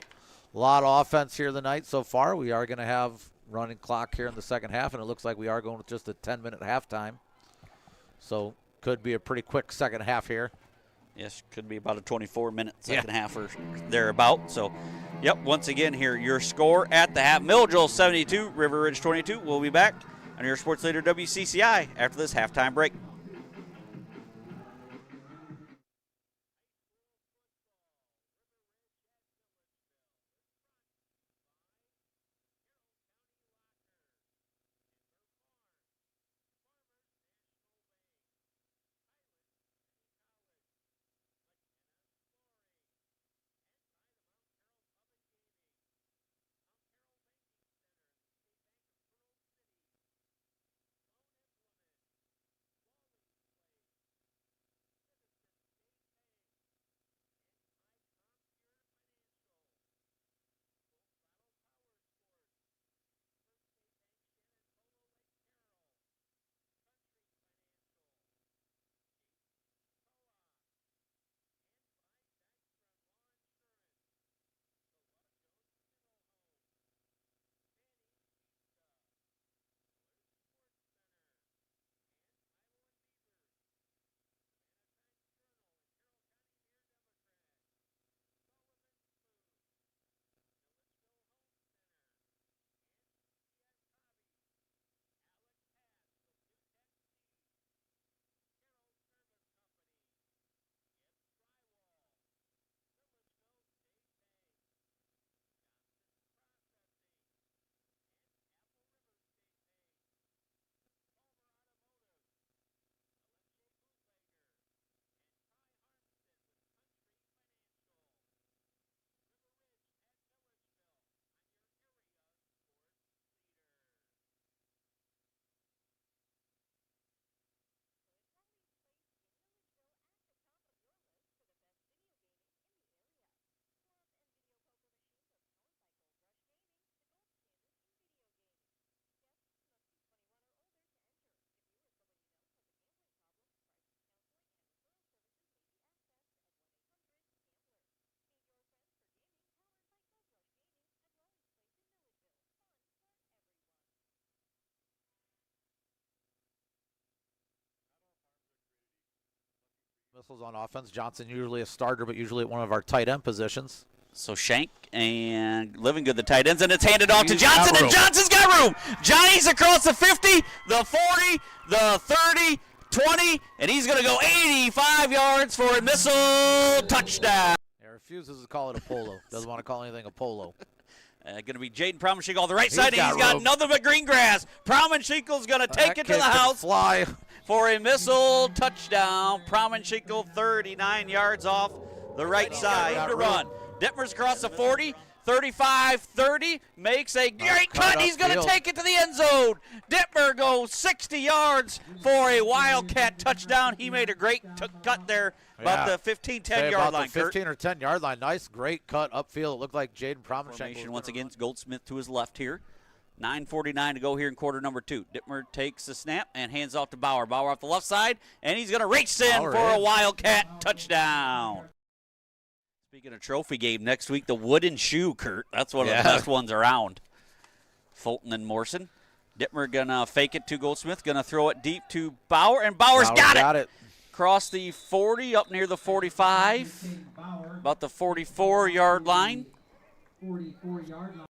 a lot of offense here tonight so far. We are going to have running clock here in the second half, and it looks like we are going with just a 10-minute halftime. So could be a pretty quick second half here. Yes, could be about a 24-minute second half or thereabout. So, yep, once again here, your score at the half. Milledgeville 72, River Ridge 22. We'll be back on your sports leader WCCI after this halftime break. Missiles on offense. Johnson usually a starter, but usually at one of our tight end positions. So Shank and Livingood, the tight ends, and it's handed off to Johnson, and Johnson's got room. Johnny's across the 50, the 40, the 30, 20, and he's going to go 85 yards for a missile touchdown. He refuses to call it a polo. Doesn't want to call anything a polo. Going to be Jaden Promenshinkle on the right side, and he's got got nothing but green grass. Promenshinkle's going to take it to the house Fly. for a missile touchdown. Promenshinkle 39 yards off the right side to run. Dittmer's across the 40. 35-30, makes a great cut. He's going to take it to the end zone. Dittmer goes 60 yards for a Wildcat touchdown. He made a great cut there, about the 15, 10-yard line. 15 or 10-yard line. Nice, great cut upfield. It looked like Jaden Promenshinkle. Once again, Goldsmith to his left here. 9:49 to go here in quarter number 2. Dittmer takes the snap and hands off to Bauer. Bauer off the left side, and he's going to race in for a Wildcat touchdown. Speaking of trophy game, next week, the wooden shoe, Kurt. That's one of the best ones around. Fulton and Morrison. Dittmer going to fake it to Goldsmith. Going to throw it deep to Bauer, and Bauer's got it. Across the 40, up near the 45, about the 44-yard line. 44-yard line.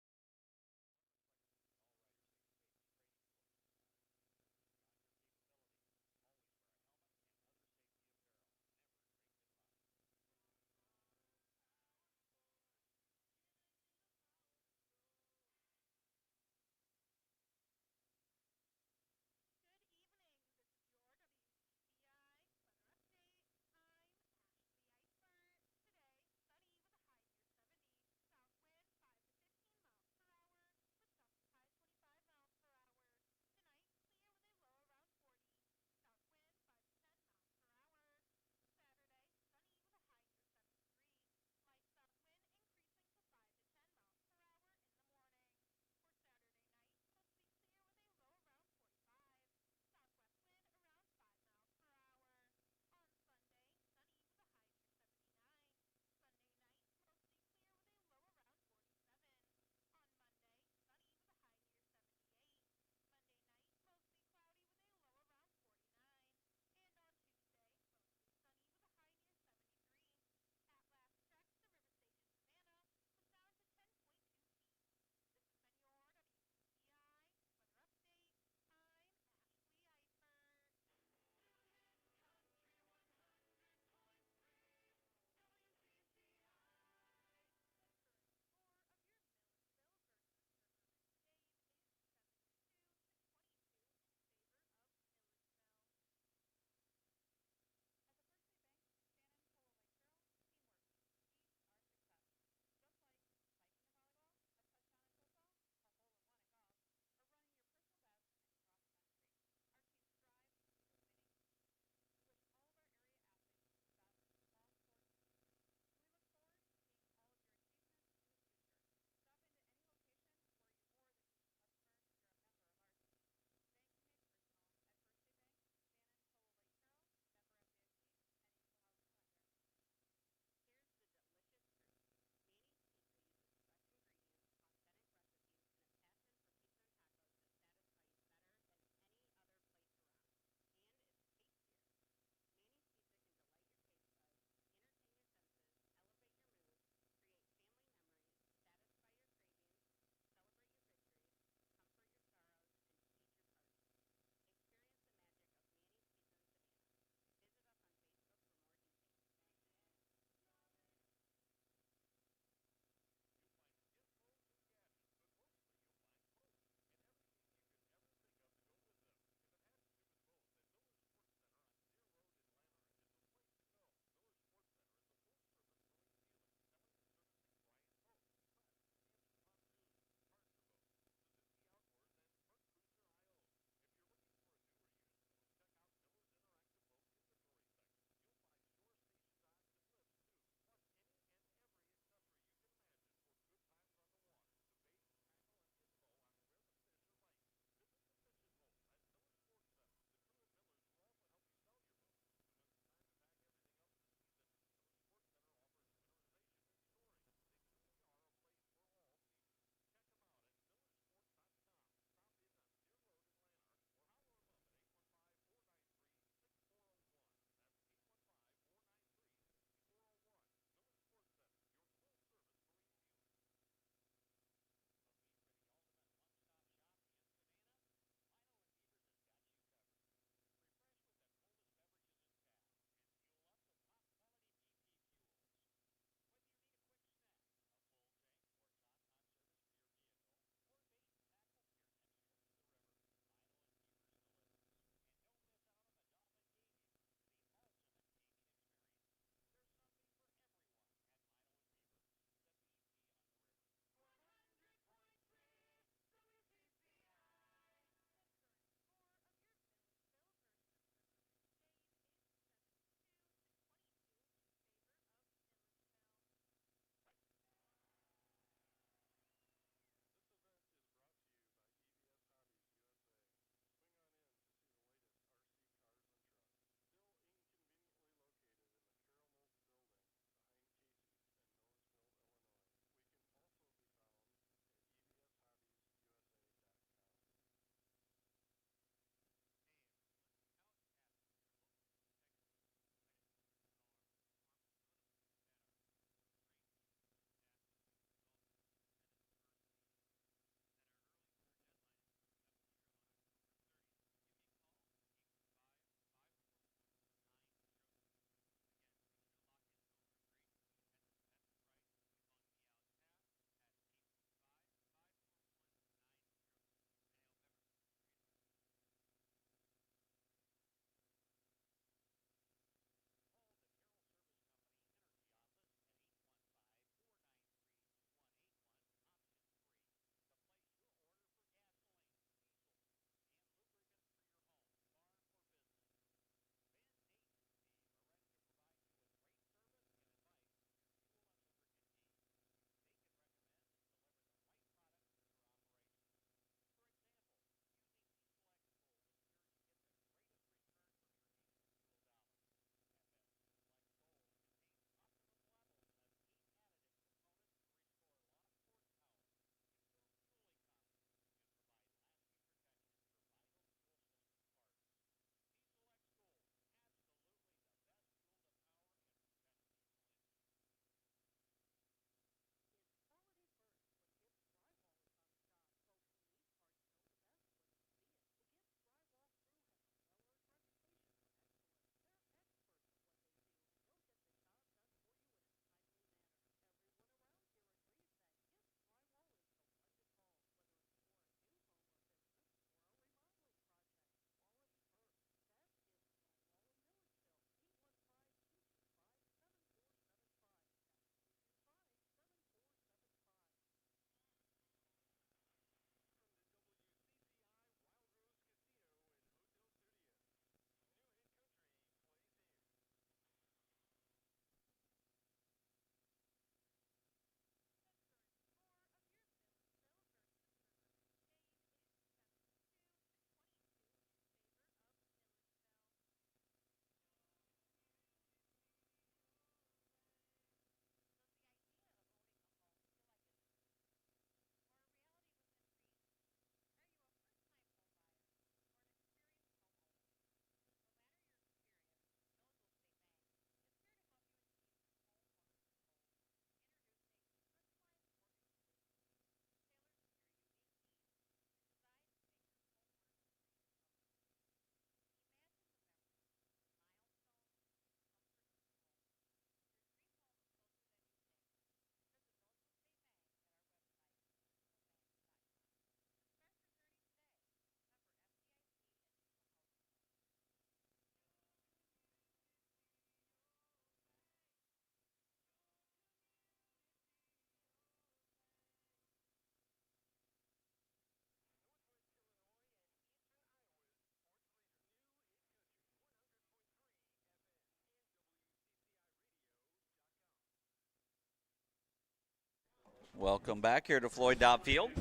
Welcome back here to Floyd Dobb Field.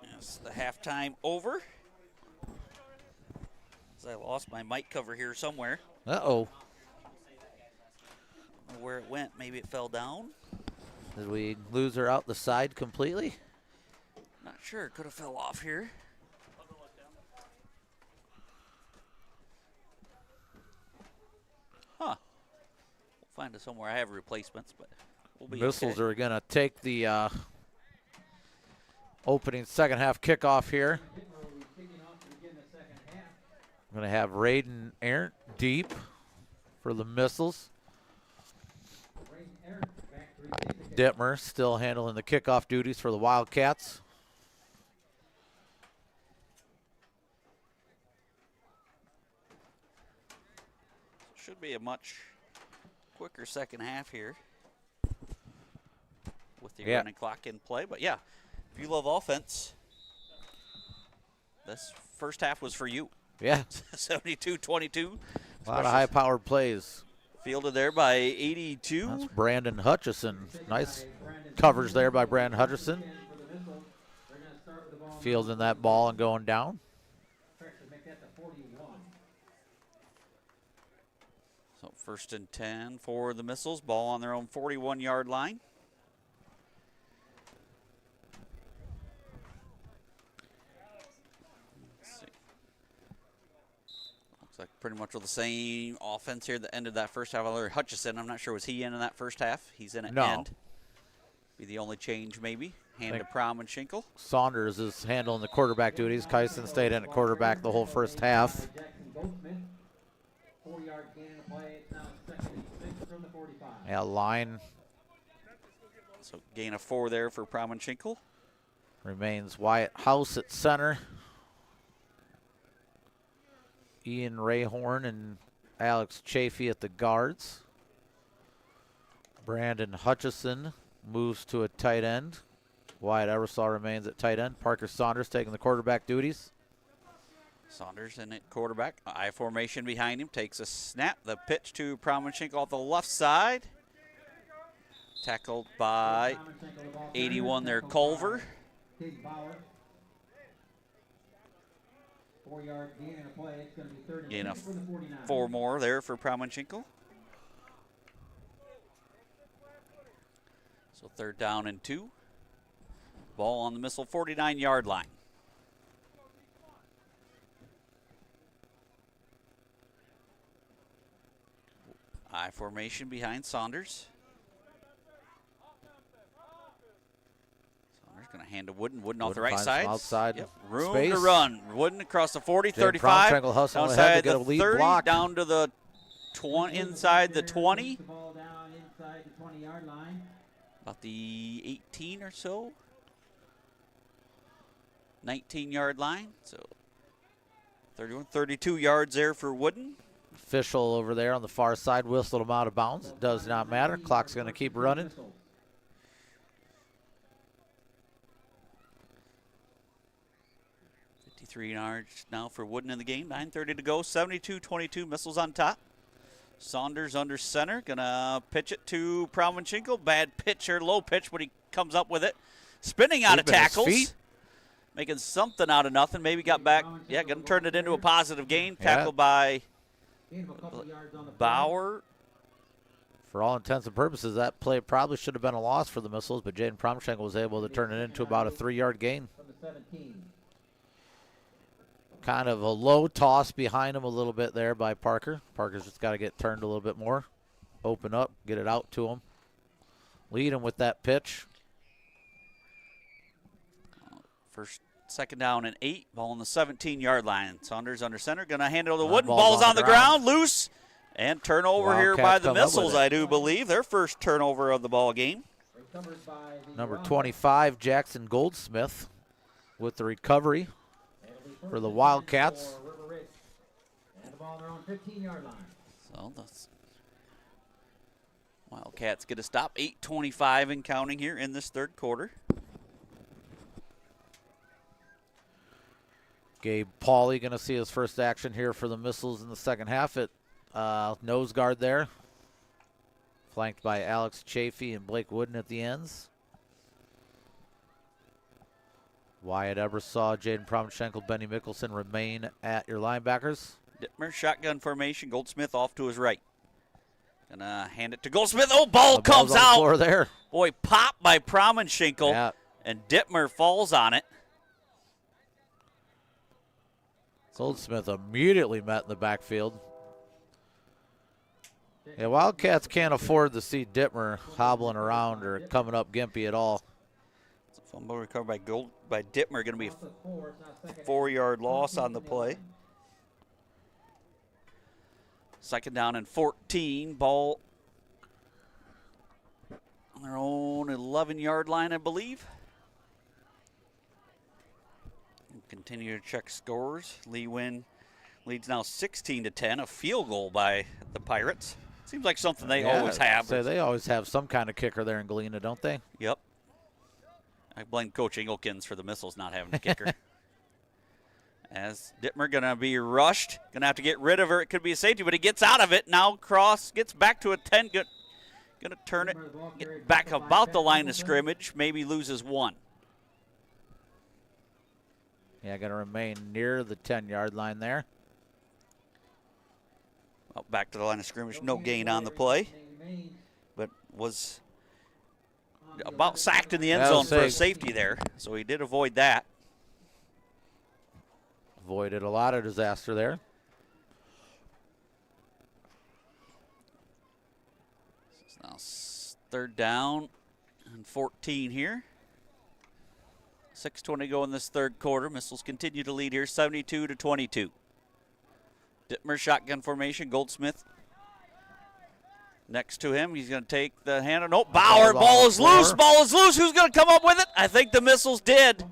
Yes, the halftime over. I lost my mic cover here somewhere. Uh-oh. Don't know where it went. Maybe it fell down. Did we lose her out the side completely? Not sure. Could have fell off here. Huh. We'll find it somewhere. I have replacements, but we'll be Missiles okay. are going to take the opening second half kickoff here. We're going to have Raiden Arndt deep for the Missiles. Dittmer still handling the kickoff duties for the Wildcats. Should be a much quicker second half here with the running clock in play. But yeah, if you love offense, this first half was for you. Yeah. 72-22. A lot of high-powered plays. Fielded there by 82. That's Brandon Hutchison. Nice coverage there by Brandon Hutchison. Fielding that ball and going down. So first and 10 for the Missiles. Ball on their own 41-yard line. Like pretty much with the same offense here that ended that first half. Larry Hutchison, I'm not sure, was he in that first half? He's in at end. Be the only change maybe. Hand to Prom and Schinkel. Saunders is handling the quarterback duties. Kyson stayed in at quarterback the whole first half. Yeah, line. So gain of 4 there for Prom and Schinkel. Remains Wyatt House at center. Ian Rayhorn and Alex Chafee at the guards. Brandon Hutchison moves to a tight end. Wyatt Eversall remains at tight end. Parker Saunders taking the quarterback duties. Saunders in at quarterback. I formation behind him. Takes a snap. The pitch to Prom and Schinkel off the left side. Tackled by 81 there, Culver. Gain of 4 more there for Prom and Schinkel. So third down and 2. Ball on the Missile 49-yard line. I formation behind Saunders. Going to hand to Wooden. Wooden off the right side. Outside room space. to run. Wooden across the 40, Jim 35. Outside the 30, block. down to the 20, inside the 20. About the 18 or so. 19-yard line. So 31, 32 yards there for Wooden. Official over there on the far side whistled him out of bounds. It does not matter. Clock's going to keep running. 3 yards now for Wooden in the game. 9:30 to go. 72-22. Missiles on top. Saunders under center. Gonna pitch it to Prom and Schinkel. Bad pitch or low pitch, but he comes up with it. Spinning out of tackles. Making something out of nothing. Maybe got back. Yeah, gonna turn it into a positive gain. Tackled by Bauer. For all intents and purposes, that play probably should have been a loss for the Missiles, but Jaden Promschenkel was able to turn it into about a 3-yard gain. Kind of a low toss behind him a little bit there by Parker. Parker's just got to get turned a little bit more. Open up, get it out to him. Lead him with that pitch. Second down and 8. Ball on the 17-yard line. Saunders under center. Going to hand it over to Wooden. Ball's on the ground. Loose. And turnover here by the Missiles, I do believe. Their first turnover of the ball game. Number 25, Jackson Goldsmith with the recovery for the Wildcats. So the Wildcats get a stop. 8:25 and counting here in this third quarter. Gabe Pauley going to see his first action here for the Missiles in the second half at nose guard there. Flanked by Alex Chafee and Blake Wooden at the ends. Wyatt Ebersaw, Jaden Promchenko, Benny Mickelson remain at your linebackers. Dittmer, shotgun formation. Goldsmith off to his right. Gonna hand it to Goldsmith. Oh, ball comes on the out. floor there. Boy, popped by Promchenko. Yeah. And Dittmer falls on it. Goldsmith immediately met in the backfield. Yeah, Wildcats can't afford to see Dittmer hobbling around or coming up gimpy at all. It's a fumble recovered by Dittmer. Going to be a 4-yard loss on the play. Second down and 14. Ball on their own 11-yard line, I believe. We'll continue to check scores. Lee Wynn leads now 16-10. A field goal by the Pirates. Seems like something they always have. So they always have some kind of kicker there in Galena, don't they? Yep. I blame Coach Engelkins for the Missiles not having a kicker. As Dittmer going to be rushed. Going to have to get rid of her. It could be a safety, but he gets out of it. Now Cross gets back to a 10. Going to turn it. Get back about the line of scrimmage. Maybe loses 1. Yeah, going to remain near the 10-yard line there. Well, back to the line of scrimmage. No gain on the play. But was about sacked in the end zone for a safety there. So he did avoid that. Avoided a lot of disaster there. Now third down and 14 here. 6:20 to go in this third quarter. Missiles continue to lead here, 72-22. Dittmer shotgun formation. Goldsmith next to him. He's going to take the hand. Nope, Bauer. Ball is loose. Ball is loose. Who's going to come up with it? I think the Missiles did.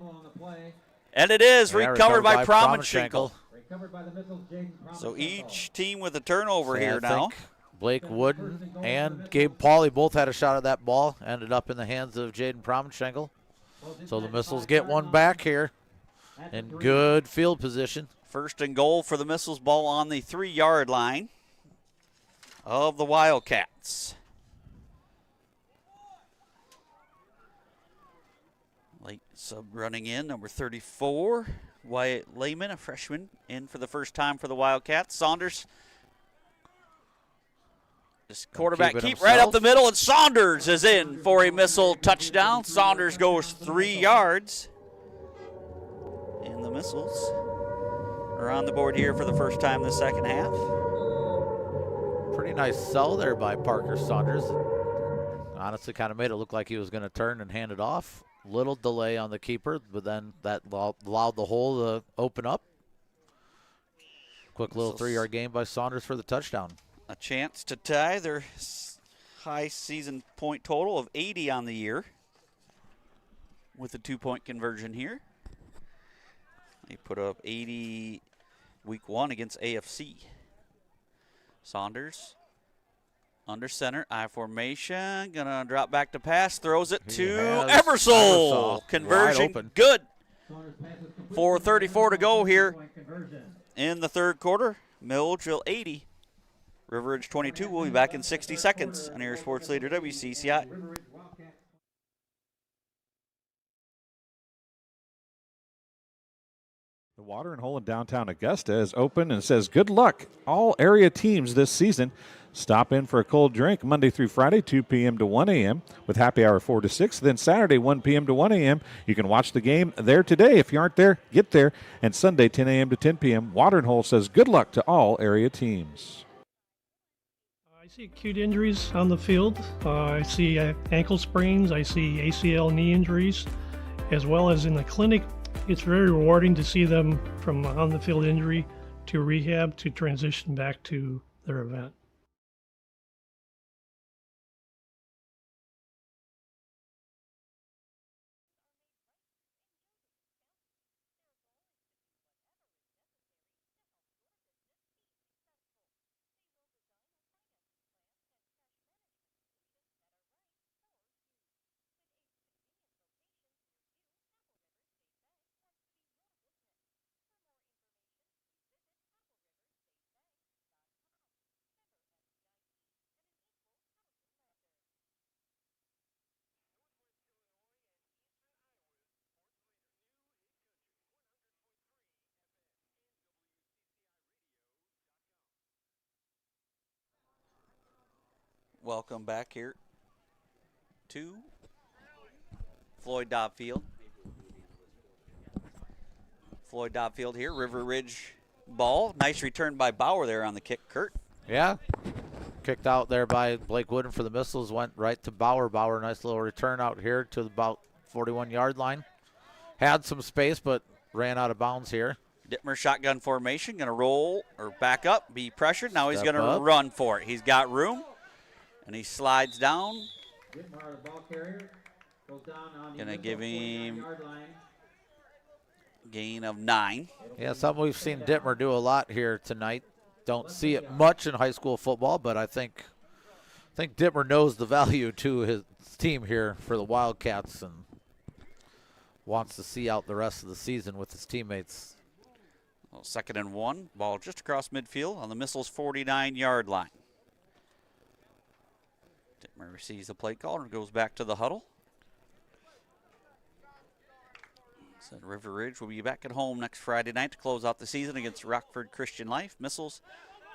And it is recovered by Promchenko. So each team with a turnover here now. Blake Wooden and Gabe Pauley both had a shot at that ball. Ended up in the hands of Jaden Promchenko. So the Missiles get one back here in good field position. First and goal for the Missiles. Ball on the 3-yard line of the Wildcats. Late sub running in, number 34, Wyatt Lehman, a freshman, in for the first time for the Wildcats. Saunders, this quarterback keep right up the middle, and Saunders is in for a Missile touchdown. Saunders goes 3 yards. And the Missiles are on the board here for the first time this second half. Pretty nice sell there by Parker Saunders. Honestly, kind of made it look like he was going to turn and hand it off. Little delay on the keeper, but then that allowed the hole to open up. Quick little 3-yard gain by Saunders for the touchdown. A chance to tie their high season point total of 80 on the year with a 2-point conversion here. They put up 80 week 1 against AFC. Saunders under center, I formation, gonna drop back to pass, throws it to Ebersole. Conversion good. 4:34 to go here in the third quarter. Milledgeville 80, River Ridge 22. We'll be back in 60 seconds on your sports leader WCCI. The watering hole in downtown Augusta is open and says good luck all area teams this season. Stop in for a cold drink Monday through Friday, 2 p.m. to 1 a.m. with happy hour 4 to 6. Then Saturday, 1 p.m. to 1 a.m. You can watch the game there today. If you aren't there, get there. And Sunday, 10 a.m. to 10 p.m. Watering hole says good luck to all area teams. I see acute injuries on the field. I see ankle sprains. I see ACL knee injuries, as well as in the clinic. It's very rewarding to see them from on-the-field injury to rehab to transition back to their event. welcome back here to Floyd Dobb Field. Floyd Dobb Field here, River Ridge ball. Nice return by Bauer there on the kick, Kurt. Yeah. Kicked out there by Blake Wooden for the Missiles, went right to Bauer. Bauer, nice little return out here to about 41-yard line. Had some space, but ran out of bounds here. Dittmer shotgun formation, going to roll or back up, be pressured. Now he's Step going to up. run for it. He's got room, and he slides down. Dittmer, the ball carrier, goes down on the Going to give him 49-yard line. gain of 9. Yeah, something we've seen Dittmer do a lot here tonight. Don't see it much in high school football, but I think Dittmer knows the value to his team here for the Wildcats and wants to see out the rest of the season with his teammates. Well, 2nd and 1, ball just across midfield on the Missiles' 49-yard line. Dittmer receives the play call and goes back to the huddle. So River Ridge will be back at home next Friday night to close out the season against Rockford Christian Life. Missiles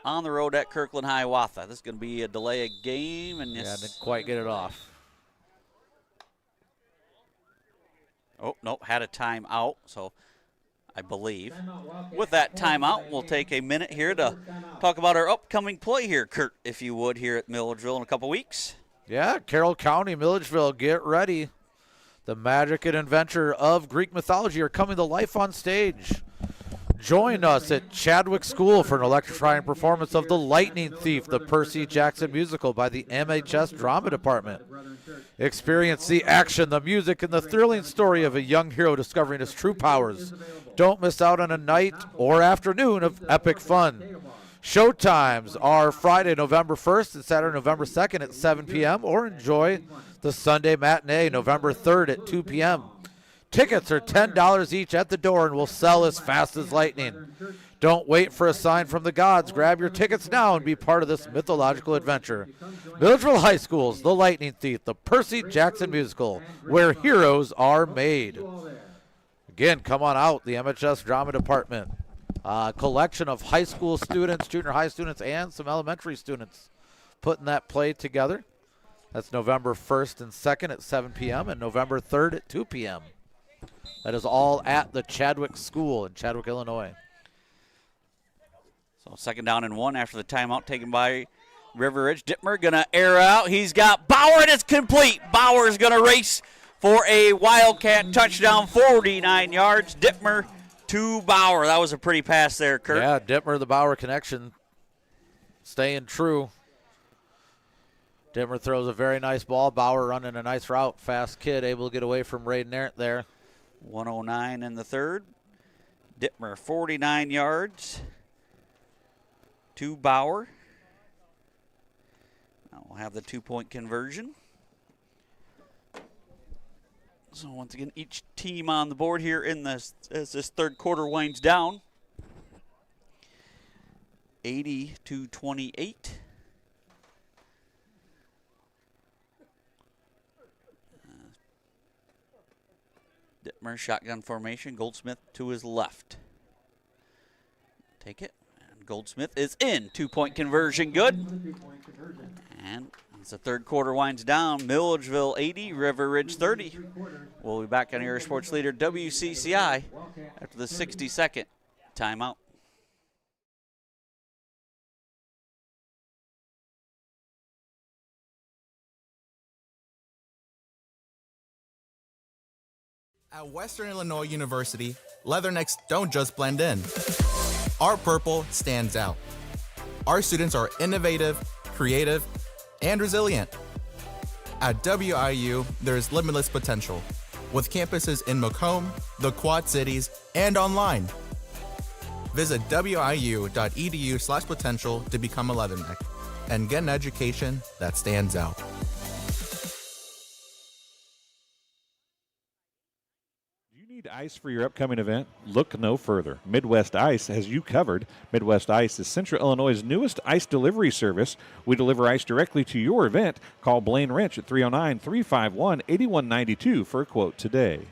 on the road at Kirkland Hiawatha. This is going to be a delay of game. And Yeah, didn't quite get it off. Oh, no, had a timeout, so I believe. With that timeout, we'll take a minute here to talk about our upcoming play here, Kurt, if you would, here at Milledgeville in a couple weeks. Yeah, Carroll County, Milledgeville, get ready. The magic and adventure of Greek mythology are coming to life on stage. Join us at Chadwick School for an electrifying performance of The Lightning Thief, the Percy Jackson musical by the MHS Drama Department. Experience the action, the music, and the thrilling story of a young hero discovering his true powers. Don't miss out on a night or afternoon of epic fun. Showtimes are Friday, November 1st and Saturday, November 2nd at 7 p.m. or enjoy the Sunday matinee, November 3rd at 2 p.m. Tickets are $10 each at the door and will sell as fast as lightning. Don't wait for a sign from the gods. Grab your tickets now and be part of this mythological adventure. Milledgeville High School's The Lightning Thief, the Percy Jackson musical, where heroes are made. Again, come on out, the MHS Drama Department. Collection of high school students, junior high students, and some elementary students putting that play together. That's November 1st and 2nd at 7 p.m. and November 3rd at 2 p.m. That is all at the Chadwick School in Chadwick, Illinois. So 2nd down and 1 after the timeout taken by River Ridge. Dittmer going to air out. He's got Bauer, and it's complete. Bauer's going to race for a Wildcat touchdown, 49 yards. Dittmer to Bauer. That was a pretty pass there, Kurt. Yeah, Dittmer, the Bauer connection, staying true. Dittmer throws a very nice ball. Bauer running a nice route. Fast kid, able to get away from Raiden Arndt there. 109 in the third. Dittmer, 49 yards to Bauer. Now we'll have the 2-point conversion. So once again, each team on the board here in this as this third quarter winds down. 80-28. Dittmer shotgun formation. Goldsmith to his left. Take it. And Goldsmith is in. 2-point conversion good. And as the third quarter winds down, Milledgeville 80, River Ridge 30. We'll be back on your sports leader WCCI after the 60-second timeout. At Western Illinois University, Leathernecks don't just blend in. Our purple stands out. Our students are innovative, creative, and resilient. At WIU, there's limitless potential, with campuses in Macomb, the Quad Cities, and online. Visit wiu.edu/potential to become a Leatherneck and get an education that stands out. Ice for your upcoming event? Look no further. Midwest Ice has you covered. Midwest Ice is Central Illinois' newest ice delivery service. We deliver ice directly to your event. Call Blaine Wrench at 309-351-8192 for a quote today.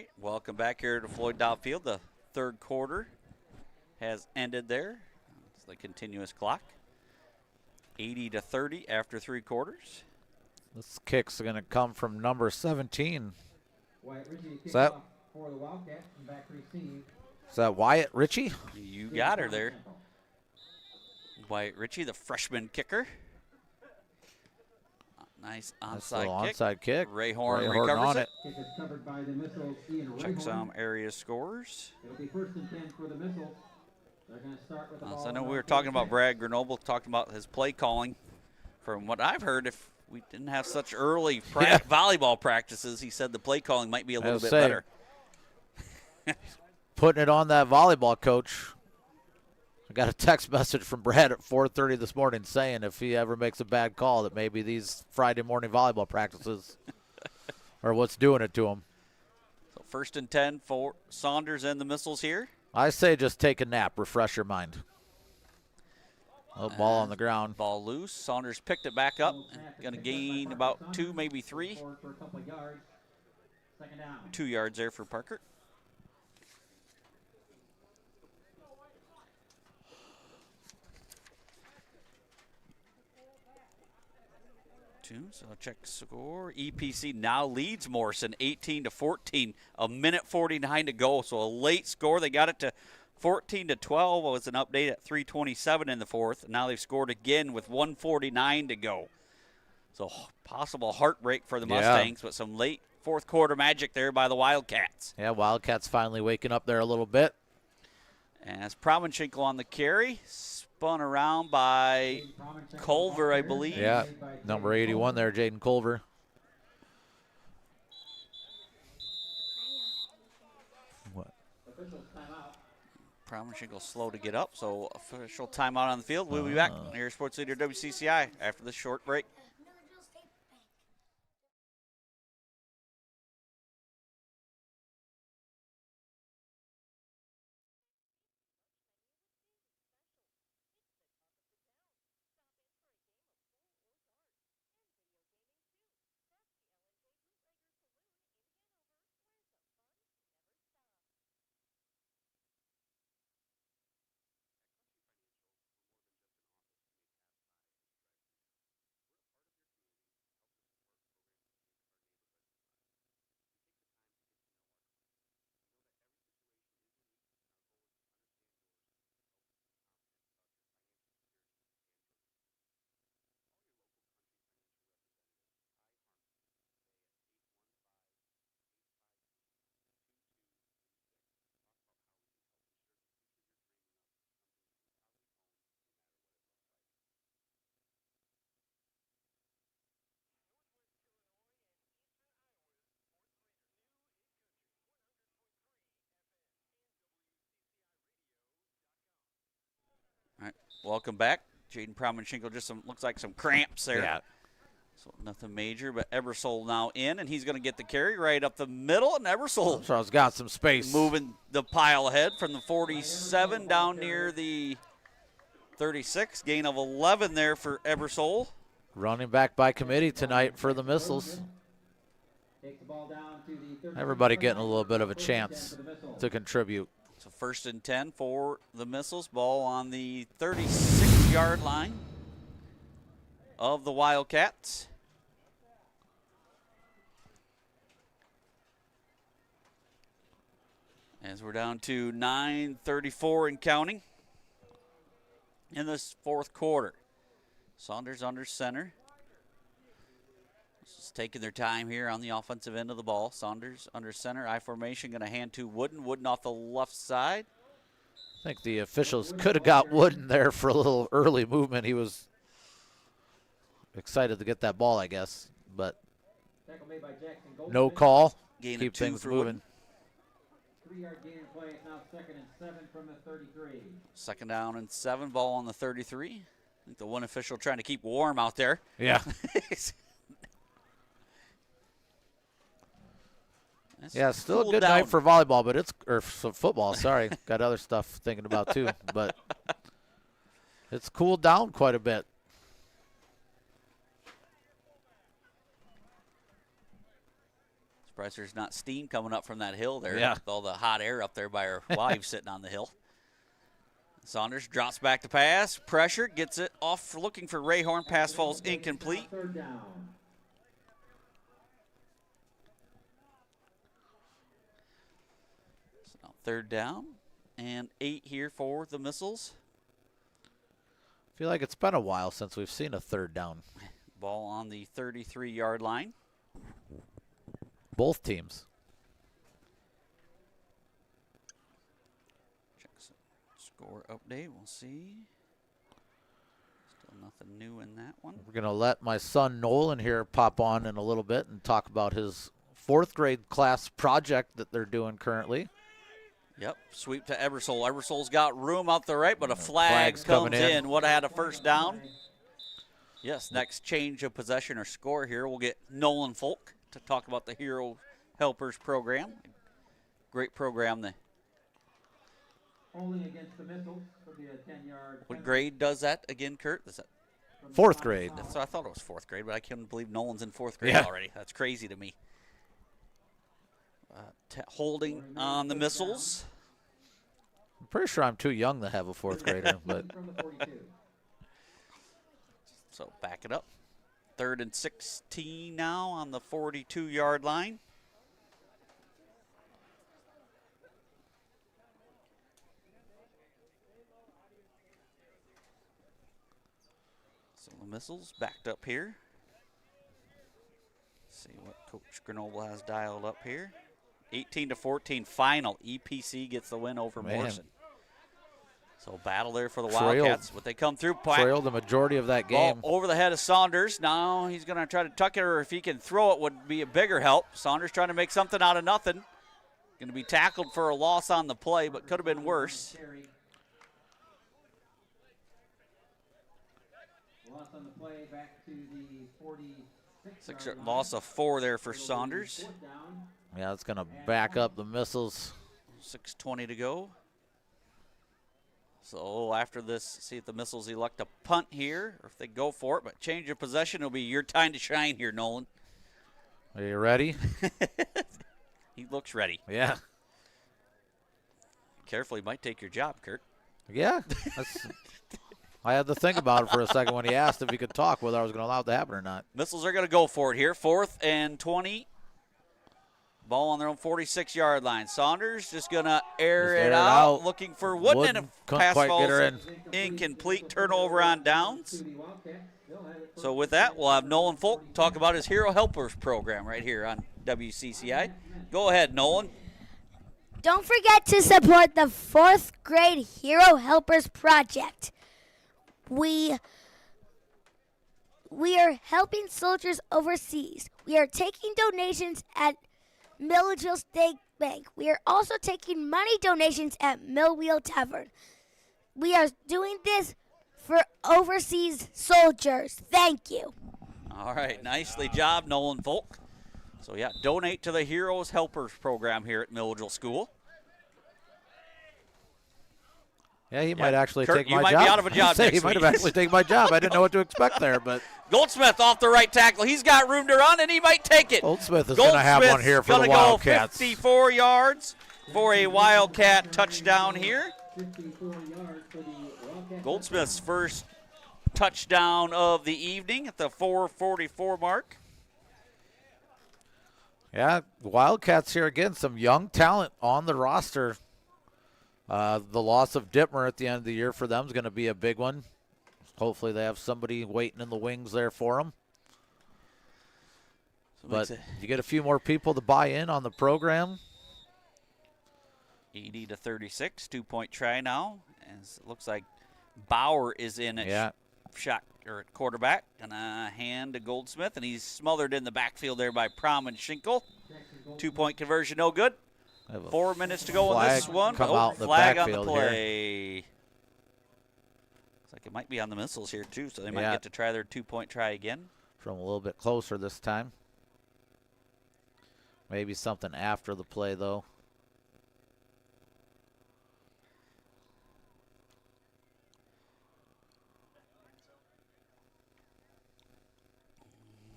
right, welcome back here to Floyd Dow Field. The third quarter has ended there. It's the continuous clock. 80-30 after 3 quarters. This kick's going to come from number 17. Wyatt Ritchie Is that, kicks off for the Wildcats and back to receive. is that Wyatt Ritchie? You got her there. Wyatt Ritchie, the freshman kicker. Nice onside kick. Ray Horn recovers it. Kick is covered by the Missiles, Ian Check Rayhorn. some area scores. It'll be 1st and 10 for the Missiles. They're going to start with the ball. So I know we were talking about Brad Grenoble, talking about his play calling. From what I've heard, if we didn't have such early volleyball practices, he said the play calling might be a little bit better. Putting it on that volleyball coach. I got a text message from Brad at 4:30 this morning saying if he ever makes a bad call that maybe these Friday morning volleyball practices are what's doing it to him. So 1st and 10 for Saunders and the Missiles here. I say just take a nap, refresh your mind. Oh, ball on the ground. Ball loose. Saunders picked it back up. Going to gain about 2, maybe 3. 2 yards there for Parker. So check score. EPC now leads Morrison 18-14. A minute 49 to go. So a late score. They got it to 14-12. Was an update at 3:27 in the 4th. Now they've scored again with 1:49 to go. So possible heartbreak for the Mustangs, but some late 4th quarter magic there by the Wildcats. Yeah, Wildcats finally waking up there a little bit. As Provenchinkle on the carry. Spun around by Culver, I believe. Yeah, number 81 there, Jaden Culver. What? Provenchinkle slow to get up, so official timeout on the field. We'll be back here, Sports Leader WCCI, after this short break. All right, welcome back. Jaden Provenchinkle, just looks like some cramps there. Yeah. So nothing major, but Ebersol now in, and he's going to get the carry right up the middle, and Ebersol Charles got some space. Moving the pile ahead from the 47 down near the 36. Gain of 11 there for Ebersol. Running back by committee tonight for the Missiles. Everybody getting a little bit of a chance to contribute. So 1st and 10 for the Missiles. Ball on the 36-yard line of the Wildcats. As we're down to 9:34 and counting in this 4th quarter. Saunders under center. Just taking their time here on the offensive end of the ball. Saunders under center. I formation going to hand to Wooden. Wooden off the left side. I think the officials could have got Wooden there for a little early movement. He was excited to get that ball, I guess, but no call. Keep things moving. 3-yard gain in play. It's now 2nd and 7 from the 33. 2nd down and 7. Ball on the 33. I think the one official trying to keep warm out there. Yeah. Yeah, still a good night for volleyball, but or football. Sorry, got other stuff thinking about too, but it's cooled down quite a bit. Surprised there's not steam coming up from that hill there. Yeah. With all the hot air up there by our wives sitting on the hill. Saunders drops back to pass. Pressure, gets it off, looking for Ray Horn. Pass falls incomplete. Third down. So now 3rd down and 8 here for the Missiles. I feel like it's been a while since we've seen a 3rd down. Ball on the 33-yard line. Both teams. Check some score update. We'll see. Still nothing new in that one. We're going to let my son Nolan here pop on in a little bit and talk about his 4th grade class project that they're doing currently. Yep, sweep to Ebersole. Ebersole's got room out the right, but a flag Flag's comes coming in. in. Would have had a first down. Yes, next change of possession or score here. We'll get Nolan Folk to talk about the Hero Helpers program. Great program. Holding against the Missiles will be a 10-yard. What grade does that again, Kurt? Is that 4th grade. So I thought it was 4th grade, but I couldn't believe Nolan's in 4th grade Yeah. already. That's crazy to me. Holding on the Missiles. I'm pretty sure I'm too young to have a 4th grader, but From the 42. So back it up. 3rd and 16 now on the 42-yard line. So the Missiles backed up here. See what Coach Grenoble has dialed up here. 18-14 final. EPC gets the win over Man. Morrison. So battle there for the Trailed. Wildcats, but they come through. trailed the majority of that Ball game. over the head of Saunders. Now he's going to try to tuck it, or if he can throw it, would be a bigger help. Saunders trying to make something out of nothing. Going to be tackled for a loss on the play, but could have been worse. Loss on the play back to the 46. Loss of 4 there for Saunders. Fourth down. Yeah, it's going to back up the Missiles. 6:20 to go. So after this, see if the Missiles elect a punt here, or if they go for it. But change of possession, it'll be your time to shine here, Nolan. Are you ready? He looks ready. Yeah. Careful, he might take your job, Kurt. Yeah. I had to think about it for a second when he asked if he could talk, whether I was going to allow it to happen or not. Missiles are going to go for it here. 4th and 20. Ball on their own 46-yard line. Saunders just going to air it out, looking for Wooden, and a couldn't pass quite falls get her in. incomplete. Turnover on downs. To the Wildcats. They'll have it So with that, we'll have Nolan Folk talk about his Hero Helpers program right here on WCCI. Go ahead, Nolan. Don't forget to support the 4th grade Hero Helpers Project. We are helping soldiers overseas. We are taking donations at Milledgeville State Bank. We are also taking money donations at Millwheel Tavern. We are doing this for overseas soldiers. Thank you. All right, nicely job, Nolan Folk. So yeah, donate to the Heroes Helpers program here at Milledgeville School. Yeah, he might actually Kurt, take you my might job. be out of a job He next might have week. actually taken my job. I didn't know what to expect there, but Goldsmith off the right tackle. He's got room to run, and he might take it. Goldsmith is going to have one here for the Wildcats. Go 54 yards for a Wildcat touchdown here. 54 yards for the Wildcats. Goldsmith's first touchdown of the evening at the 4:44 mark. Yeah, Wildcats here again. Some young talent on the roster. The loss of Dittmer at the end of the year for them is going to be a big one. Hopefully they have somebody waiting in the wings there for them. But you get a few more people to buy in on the program. 80-36, 2-point try now. As it looks like Bauer is in at shot or at quarterback, and a hand to Goldsmith, and he's smothered in the backfield there by Prom and Schinkel. 2-point conversion, no good. 4 minutes to go on this one. Come out in the flag on the backfield play. Looks like it might be on the Missiles here too, so they might get to try their 2-point try again. From a little bit closer this time. Maybe something after the play though.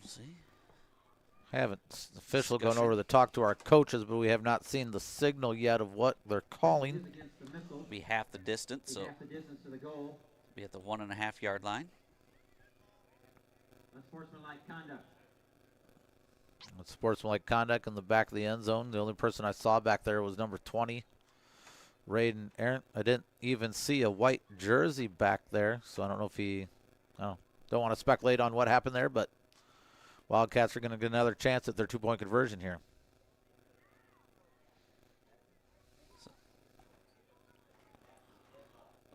We'll see. Official going over to talk to our coaches, but we have not seen the signal yet of what they're calling. Be half the distance, so to the goal. be at the 1.5 yard line. Unsportsmanlike conduct. Sportsmanlike conduct in the back of the end zone. The only person I saw back there was number 20, Raiden Aaron. I didn't even see a white jersey back there, so I don't know if he. Don't want to speculate on what happened there, but Wildcats are going to get another chance at their 2-point conversion here.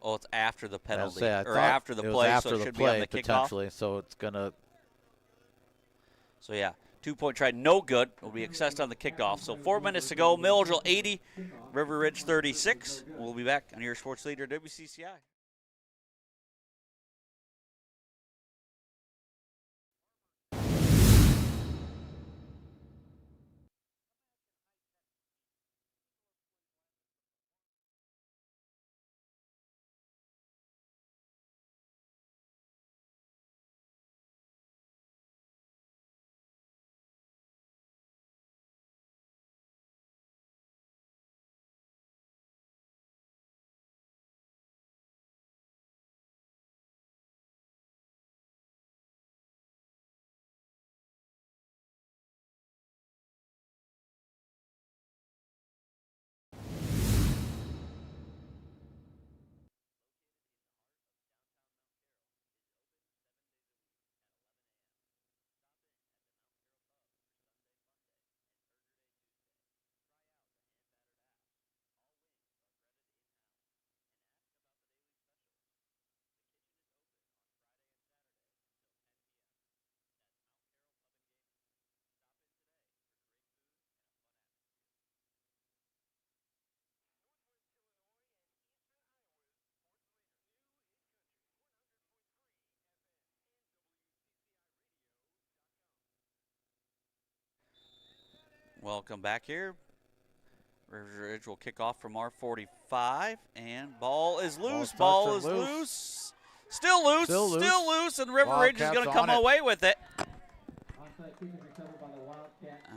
Oh, it's after the penalty Or after the play, after so it the should play, be on the kickoff. potentially. So it's going to. So yeah, 2-point try, no good. Will be assessed on the kickoff. So 4 minutes to go. Milledgeville 80, River Ridge 36. We'll be back on your sports leader WCCI. Welcome back here. River Ridge will kick off from our 45, and ball is loose. Ball is loose. Still loose, and River Ridge is going to come away with it.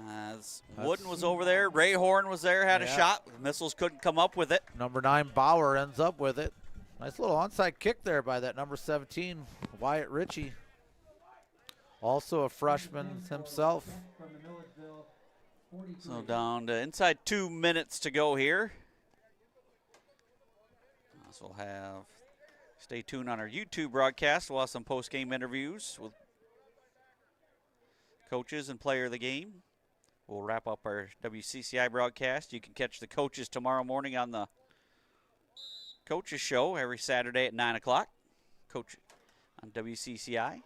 As Wooden was over there, Ray Horn was there, had a shot. The missiles couldn't come up with it. Number 9 Bauer ends up with it. Nice little onside kick there by that number 17, Wyatt Ritchie. Also a freshman himself. So down to inside 2 minutes to go here. So we'll have, stay tuned on our YouTube broadcast. We'll have some post-game interviews with coaches and player of the game. We'll wrap up our WCCI broadcast. You can catch the coaches tomorrow morning on the Coaches Show every Saturday at 9 o'clock. Coach on WCCI.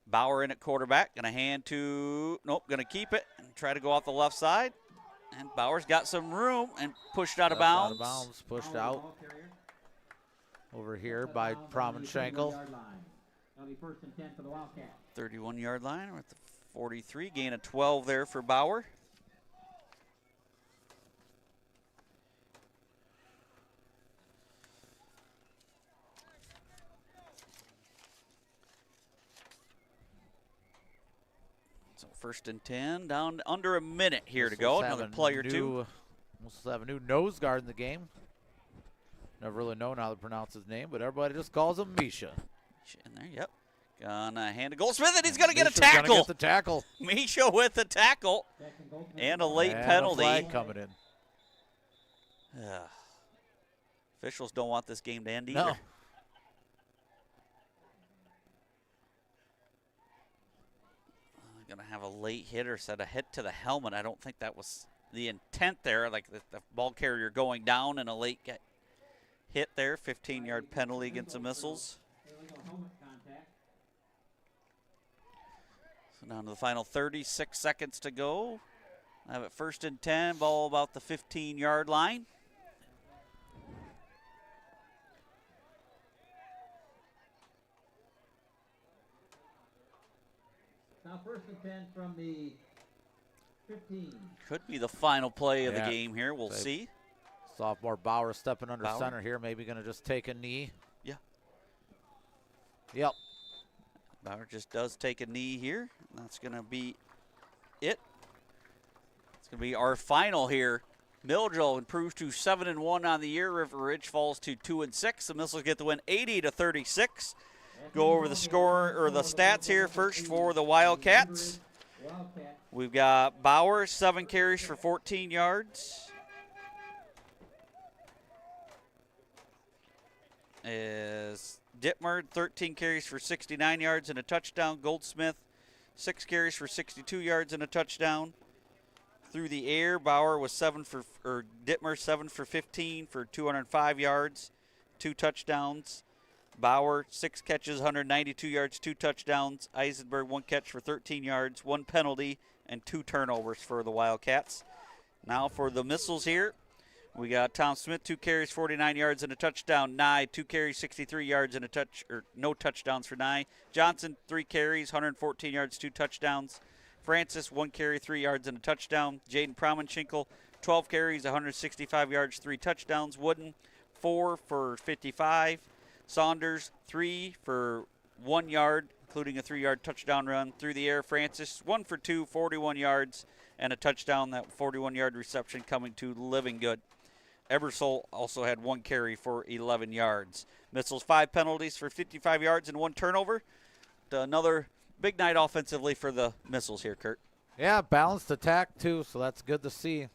Bauer in at quarterback, going to hand to, nope, going to keep it and try to go off the left side. And Bauer's got some room and pushed out of bounds. Pushed out over here by Promenschenkel. 31-yard line. We're at the 43, gain of 12 there for Bauer. First and 10, down under a minute here to go. Another play or two. We'll have a new nose guard in the game. Never really known how to pronounce his name, but everybody just calls him Misha. In there, yep. Gonna hand to Goldsmith, and he's gonna get a tackle. Gonna get the tackle. Misha with the tackle and a late penalty. A flag coming in. Officials don't want this game to end either. No. Going to have a late hit or set a hit to the helmet. I don't think that was the intent there, like the ball carrier going down and a late hit there. 15-yard penalty against the missiles. So down to the final 36 seconds to go. I have it first and 10, ball about the 15-yard line. Now first and 10 from the 15. Could be the final play of the game here. We'll see. Sophomore Bauer stepping under center here. Maybe going to just take a knee. Yeah. Yep. Bauer just does take a knee here. That's going to be it. It's going to be our final here. Milledgeville improves to 7-1 on the year. River Ridge falls to 2-6. The Missiles get the win 80-36. Go over the score or the stats here first for the Wildcats. We've got Bauer, 7 carries for 14 yards. Is Dittmer, 13 carries for 69 yards and a touchdown. Goldsmith, 6 carries for 62 yards and a touchdown. Through the air, Dittmer, 7 for 15 for 205 yards, 2 touchdowns. Bauer, 6 catches, 192 yards, 2 touchdowns. Eisenberg, 1 catch for 13 yards, 1 penalty, and 2 turnovers for the Wildcats. Now for the Missiles here, we got Tom Smith, 2 carries, 49 yards, and a touchdown. Nye, 2 carries, 63 yards, and no touchdowns for Nye. Johnson, 3 carries, 114 yards, 2 touchdowns. Francis, 1 carry, 3 yards, and a touchdown. Jaden Promenschinkel, 12 carries, 165 yards, 3 touchdowns. Wooden, 4 for 55. Saunders, 3 for 1 yard, including a 3-yard touchdown run. Through the air, Francis, 1 for 2, 41 yards, and a touchdown. That 41-yard reception coming to Living Good. Ebersol also had 1 carry for 11 yards. Missiles, 5 penalties for 55 yards and 1 turnover. Another big night offensively for the Missiles here, Kurt. Yeah, balanced attack too, so that's good to see.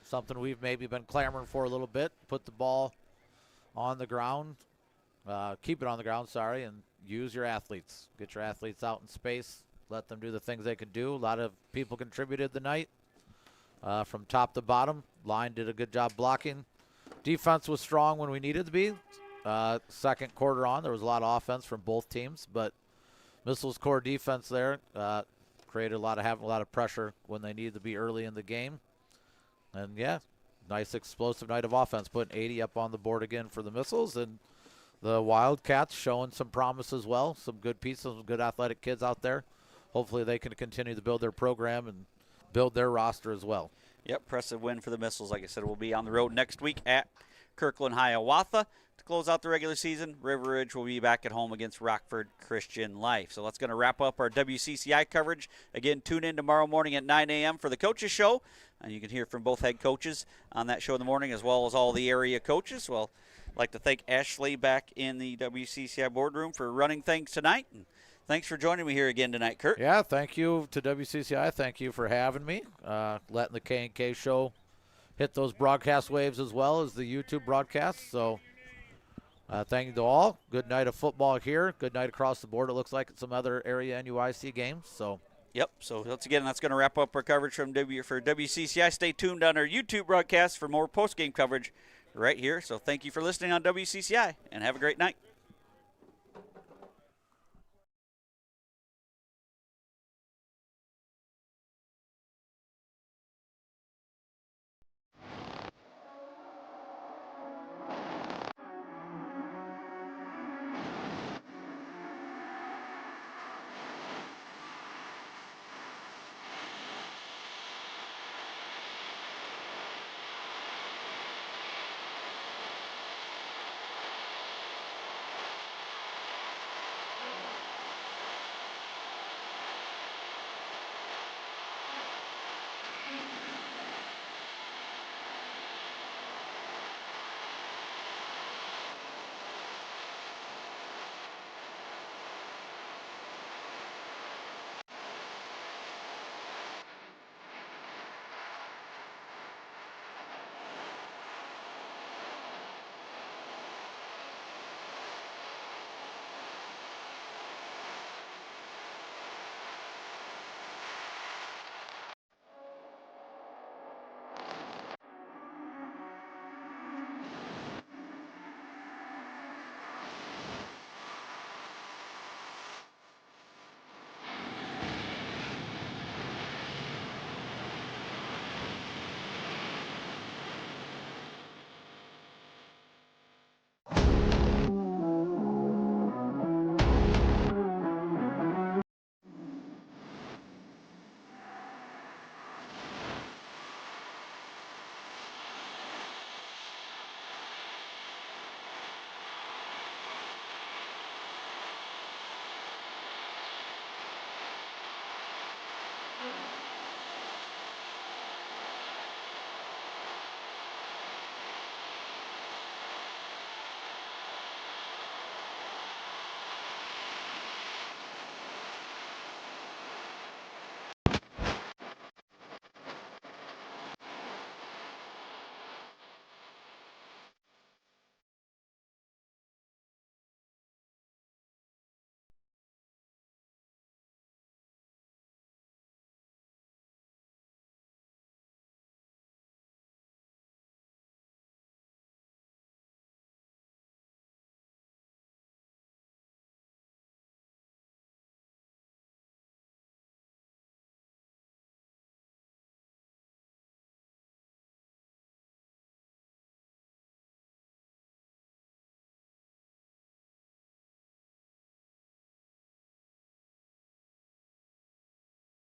Something we've maybe been clamoring for a little bit. Put the ball on the ground, keep it on the ground, sorry, and use your athletes. Get your athletes out in space. Let them do the things they can do. A lot of people contributed tonight from top to bottom. Line did a good job blocking. Defense was strong when we needed to be. Second quarter on, there was a lot of offense from both teams, but Missiles core defense there created a lot of pressure when they needed to be early in the game. And yeah, nice explosive night of offense, putting 80 up on the board again for the Missiles, and the Wildcats showing some promise as well. Some good pieces, some good athletic kids out there. Hopefully they can continue to build their program and build their roster as well. Yep, impressive win for the Missiles. Like I said, we'll be on the road next week at Kirkland Hiawatha to close out the regular season. River Ridge will be back at home against Rockford Christian Life. So that's going to wrap up our WCCI coverage. Again, tune in tomorrow morning at 9 a.m. for the Coaches Show. And you can hear from both head coaches on that show in the morning, as well as all the area coaches. Well, I'd like to thank Ashley back in the WCCI boardroom for running things tonight. And thanks for joining me here again tonight, Kurt. Yeah, thank you to WCCI. Thank you for having me, letting the K&K show hit those broadcast waves as well as the YouTube broadcast. So thank you to all. Good night of football here. Good night across the board, it looks like, at some other area NUIC games. So. Yep, so once again, that's going to wrap up our coverage for WCCI. Stay tuned on our YouTube broadcast for more post-game coverage right here. So thank you for listening on WCCI, and have a great night.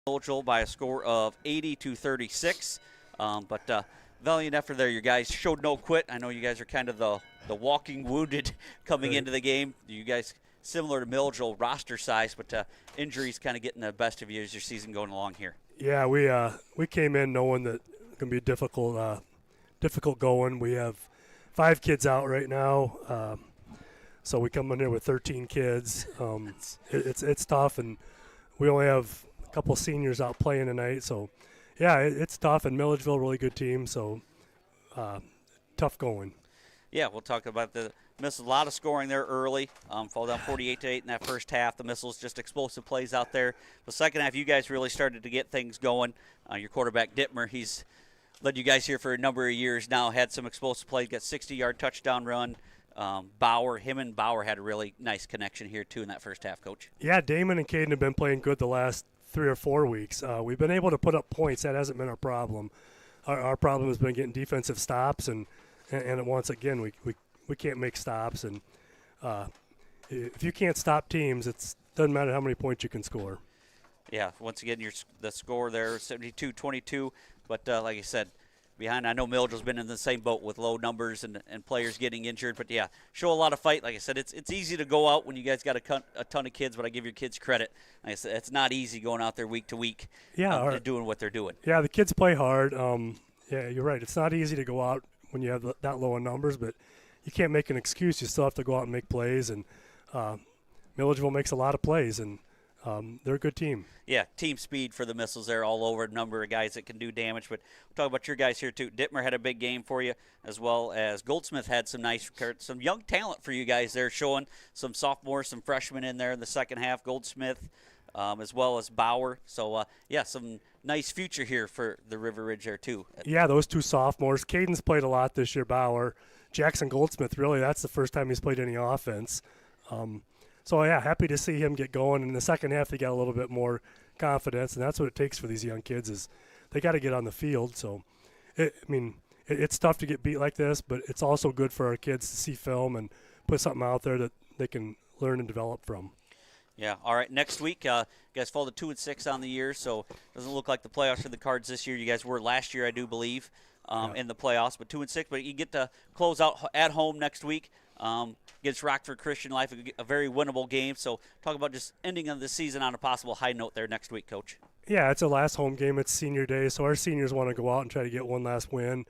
Milledgeville by a score of 80-36. But valiant effort there. You guys showed no quit. I know you guys are kind of the walking wounded coming into the game. You guys similar to Milledgeville roster size, but injuries kind of getting the best of you as your season going along here. Yeah, we came in knowing that it's going to be difficult going. We have 5 kids out right now, so we come in here with 13 kids. It's tough, and we only have a couple seniors out playing tonight. So, yeah, it's tough. And Milledgeville, really good team. So, tough going. Yeah, we'll talk about the missed a lot of scoring there early. Fall down 48-8 in that first half. The Missiles just explosive plays out there. The second half, you guys really started to get things going. Your quarterback Dittmer, he's led you guys here for a number of years now. Had some explosive plays. Got 60-yard touchdown run. Him and Bauer had a really nice connection here too in that first half, Coach. Yeah, Damon and Caden have been playing good the last 3 or 4 weeks. We've been able to put up points. That hasn't been our problem. Our problem has been getting defensive stops, and once again we can't make stops. And if you can't stop teams, it doesn't matter how many points you can score. Yeah, once again, the score there, 72-22. But like I said, behind, I know Milledgeville's been in the same boat with low numbers and players getting injured. But, yeah, show a lot of fight. Like I said, it's easy to go out when you guys got a ton of kids, but I give your kids credit. Like I said, it's not easy going out there week to week doing what they're doing. Yeah, the kids play hard. Yeah, you're right. It's not easy to go out when you have that low in numbers, but you can't make an excuse. You still have to go out and make plays. And Milledgeville makes a lot of plays, and they're a good team. Yeah, team speed for the Missiles there all over, a number of guys that can do damage. But we'll talk about your guys here, too. Dittmer had a big game for you, as well as Goldsmith had some young talent for you guys there, showing some sophomores, some freshmen in there in the second half. Goldsmith, as well as Bauer. So, some nice future here for the River Ridge there, too. Yeah, those 2 sophomores. Caden's played a lot this year, Bauer. Jackson Goldsmith, really, that's the first time he's played any offense. So, yeah, happy to see him get going. In the second half, they got a little bit more confidence, and that's what it takes for these young kids is they got to get on the field. So, it's tough to get beat like this, but it's also good for our kids to see film and put something out there that they can learn and develop from. Yeah, all right, next week, you guys fall to 2-6 on the year, so it doesn't look like the playoffs are the cards this year. You guys were last year, I do believe, in the playoffs, but 2-6. But you get to close out at home next week. Against Rockford Christian Life, a very winnable game. So talk about just ending of the season on a possible high note there next week, Coach. Yeah, it's a last home game. It's senior day, so our seniors want to go out and try to get one last win.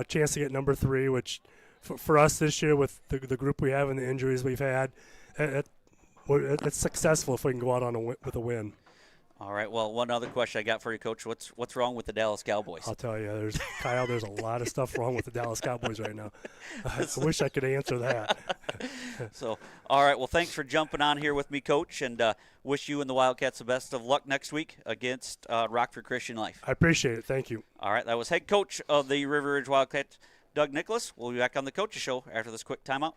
Chance to get number 3, which for us this year with the group we have and the injuries we've had, it's successful if we can go out with a win. All right. Well, one other question I got for you, Coach. What's wrong with the Dallas Cowboys? I'll tell you, there's a lot of stuff wrong with the Dallas Cowboys right now. I wish I could answer that. So, all right. Well, thanks for jumping on here with me, Coach, and wish you and the Wildcats the best of luck next week against Rockford Christian Life. I appreciate it. Thank you. All right. That was head coach of the River Ridge Wildcats, Doug Nicholas. We'll be back on the Coaches Show after this quick timeout.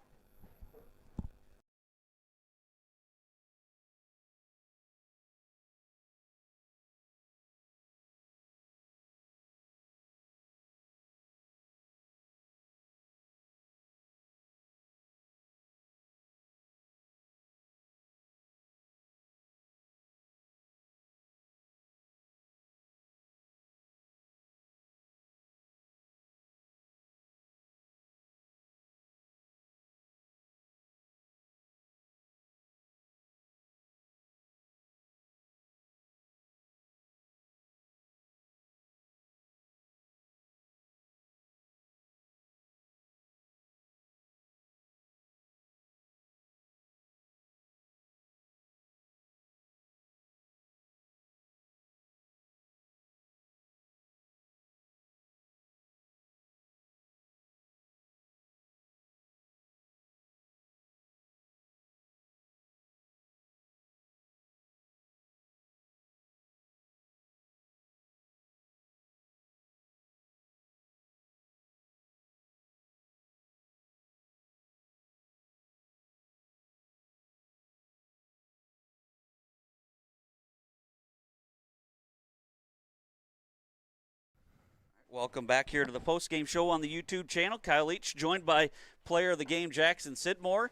Welcome back here to the post-game show on the YouTube channel. Kyle Leach joined by player of the game Jackson Sidmore.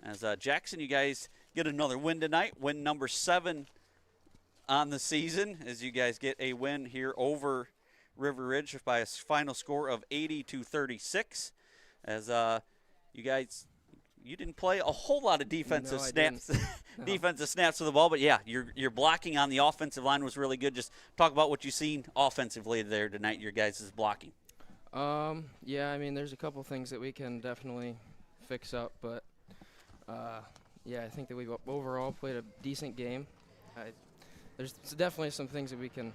As Jackson, you guys get another win tonight, win number 7 on the season as you guys get a win here over River Ridge by a final score of 80-36. As you guys, you didn't play a whole lot of defensive snaps, defensive snaps of the ball, but yeah, your blocking on the offensive line was really good. Just talk about what you've seen offensively there tonight. Your guys' blocking. Yeah, I mean, there's a couple things that we can definitely fix up, but yeah, I think that we've overall played a decent game. There's definitely some things that we can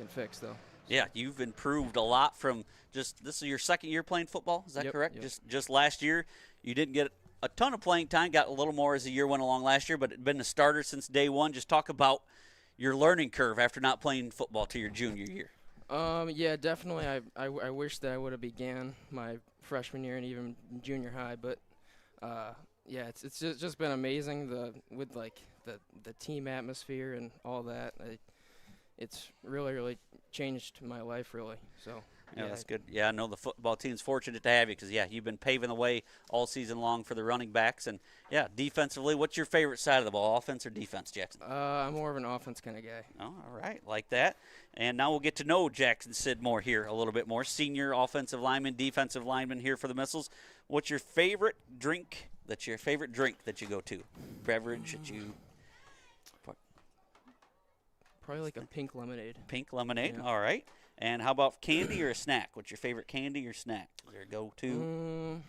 fix, though. Yeah, you've improved a lot from this is your second year playing football, is that Yep, correct? yep. Just last year, you didn't get a ton of playing time, got a little more as the year went along last year, but been a starter since day one. Just talk about your learning curve after not playing football to your junior year. Yeah, definitely. I wish that I would have began my freshman year and even junior high, but yeah, it's just been amazing with the team atmosphere and all that. It's really changed my life, really. So yeah, that's good. Yeah, I know the football team's fortunate to have you because, yeah, you've been paving the way all season long for the running backs. And, yeah, defensively, what's your favorite side of the ball, offense or defense, Jackson? I'm more of an offense kind of guy. Oh, all right, like that. And now we'll get to know Jackson Sidmore here a little bit more. Senior offensive lineman, defensive lineman here for the Missiles. What's your favorite drink that you go to? Beverage that you – Probably like a pink lemonade. Pink lemonade, Yeah. all right. And how about candy or a snack? What's your favorite candy or snack? Is there a go-to?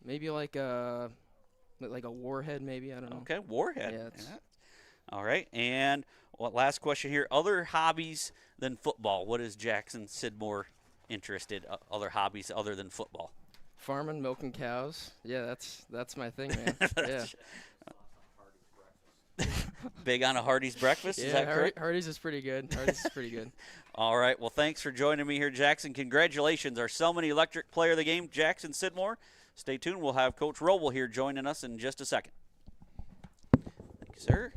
Maybe like a Warhead, maybe. I don't know. Okay, Warhead. Yeah. All right. And last question here. Other hobbies than football. What is Jackson Sidmore interested? Other hobbies other than football? Farming, milking cows. Yeah, that's my thing, man. Yeah. Big on a Hardee's breakfast, Yeah, is that correct? Hardee's is pretty good. Hardee's is pretty good. All right, well, thanks for joining me here, Jackson. Congratulations, our Selman Electric player of the game, Jackson Sidmore. Stay tuned. We'll have Coach Roble here joining us in just a second. Thank you, sir.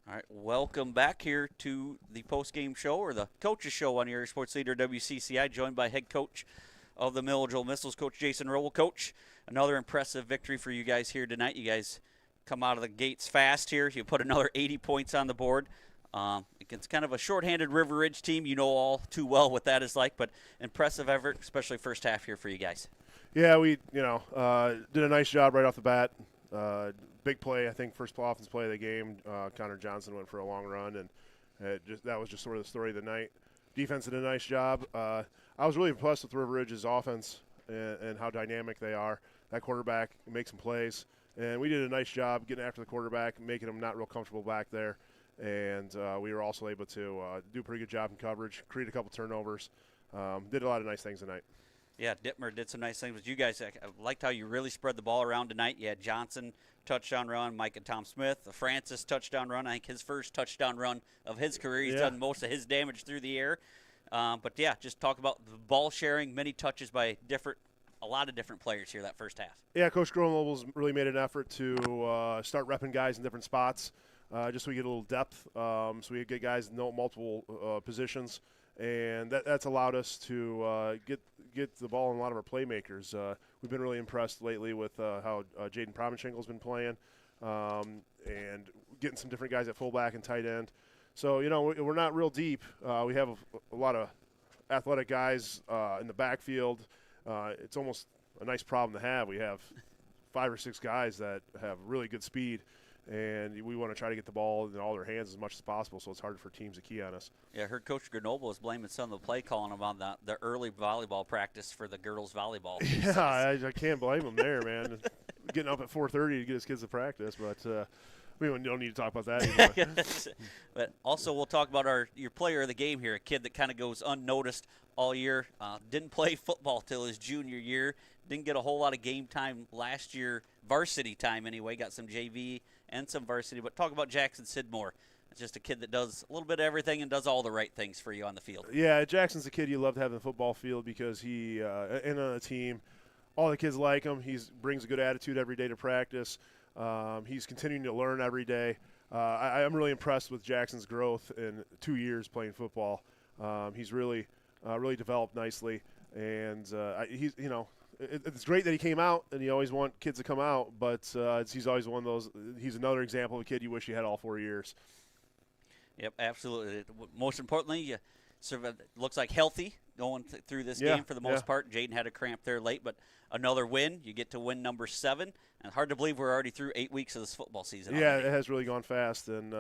All right, welcome back here to the post-game show, or the coaches show on your Sports Leader WCCI, joined by head coach of the Milledgeville Missiles, Coach Jason Roble. Coach, another impressive victory for you guys here tonight. You guys come out of the gates fast here. You put another 80 points on the board. It's kind of a shorthanded River Ridge team. You know all too well what that is like, but impressive effort, especially first half here for you guys. Yeah, we did a nice job right off the bat. Big play, I think, first offense play of the game. Connor Johnson went for a long run, and that was just sort of the story of the night. Defense did a nice job. I was really impressed with River Ridge's offense and how dynamic they are. That quarterback makes some plays, and we did a nice job getting after the quarterback, making him not real comfortable back there. And we were also able to do a pretty good job in coverage, create a couple turnovers, did a lot of nice things tonight. Yeah, Dittmer did some nice things with you guys. I liked how you really spread the ball around tonight. You had Johnson touchdown run, Mike and Tom Smith, the Francis touchdown run. I think his first touchdown run of his career. He's done most of his damage through the air. But, yeah, just talk about the ball sharing, many touches by a lot of different players here that first half. Yeah, Coach Gromoble's really made an effort to start repping guys in different spots just so we get a little depth, so we get guys in multiple positions. And that's allowed us to get the ball in a lot of our playmakers. We've been really impressed lately with how Jaden Promenschenkel's been playing and getting some different guys at fullback and tight end. So, we're not real deep. We have a lot of athletic guys in the backfield. It's almost a nice problem to have. We have 5 or 6 guys that have really good speed, and we want to try to get the ball in all their hands as much as possible, so it's hard for teams to key on us. Yeah, I heard Coach Grenoble was blaming some of the play calling him on the early volleyball practice for the girls' volleyball. Yeah, I can't blame him there, man. Getting up at 4:30 to get his kids to practice, but we don't need to talk about that anymore. But also we'll talk about your player of the game here, a kid that kind of goes unnoticed all year. Didn't play football till his junior year. Didn't get a whole lot of game time last year, varsity time anyway. Got some JV and some varsity. But talk about Jackson Sidmore. It's just a kid that does a little bit of everything and does all the right things for you on the field. Yeah, Jackson's a kid you love to have in the football field because he and on a team, all the kids like him. He brings a good attitude every day to practice. He's continuing to learn every day. I'm really impressed with Jackson's growth in 2 years playing football. He's really developed nicely, and it's great that he came out, and you always want kids to come out, but he's always one of those. He's another example of a kid you wish you had all 4 years. Yep, absolutely. Most importantly, looks like healthy going through this game for the most part. Jaden had a cramp there late, but another win. You get to win number 7. And hard to believe we're already through 8 weeks of this football season. Yeah, already. It has really gone fast, and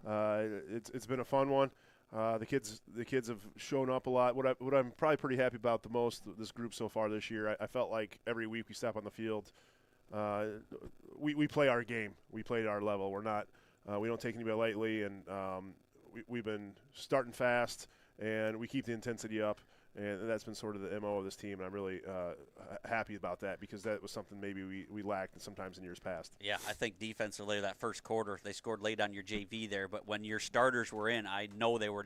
it's been a fun one. The kids have shown up a lot. What I'm probably pretty happy about the most, this group so far this year, I felt like every week we step on the field, we play our game. We play at our level. We're not we don't take anybody lightly, and we've been starting fast, and we keep the intensity up, and that's been sort of the MO of this team, and I'm really happy about that because that was something maybe we lacked sometimes in years past. Yeah, I think defensively that first quarter, they scored late on your JV there, but when your starters were in, I know they were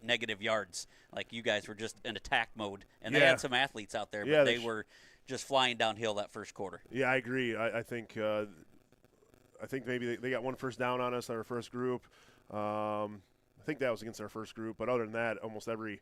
negative yards. Like you guys were just in attack mode, and they had some athletes out there, but they were just flying downhill that first quarter. Yeah, I agree. I think maybe they got one first down on us in our first group. I think that was against our first group, but other than that, almost every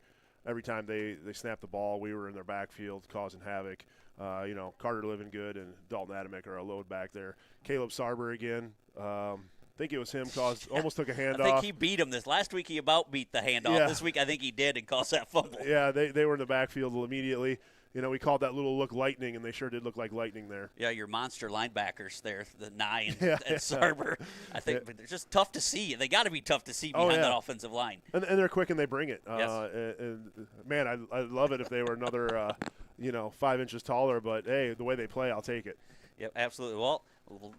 time they snapped the ball, we were in their backfield causing havoc. Carter Living Good and Dalton Adamick are a load back there. Caleb Sarber again. I think it was him almost took a handoff. I think he beat him this last week. He about beat the handoff. Yeah. This week I think he did and caused that fumble. Yeah, they were in the backfield immediately. We called that little look lightning, and they sure did look like lightning there. Yeah, your monster linebackers there, the Nye and Sarber. I think but they're just tough to see. They got to be tough to see behind that offensive line. And they're quick and they bring it. Yes. And man, I'd love it if they were another, 5 inches taller. But, hey, the way they play, I'll take it. Yep, absolutely. Well,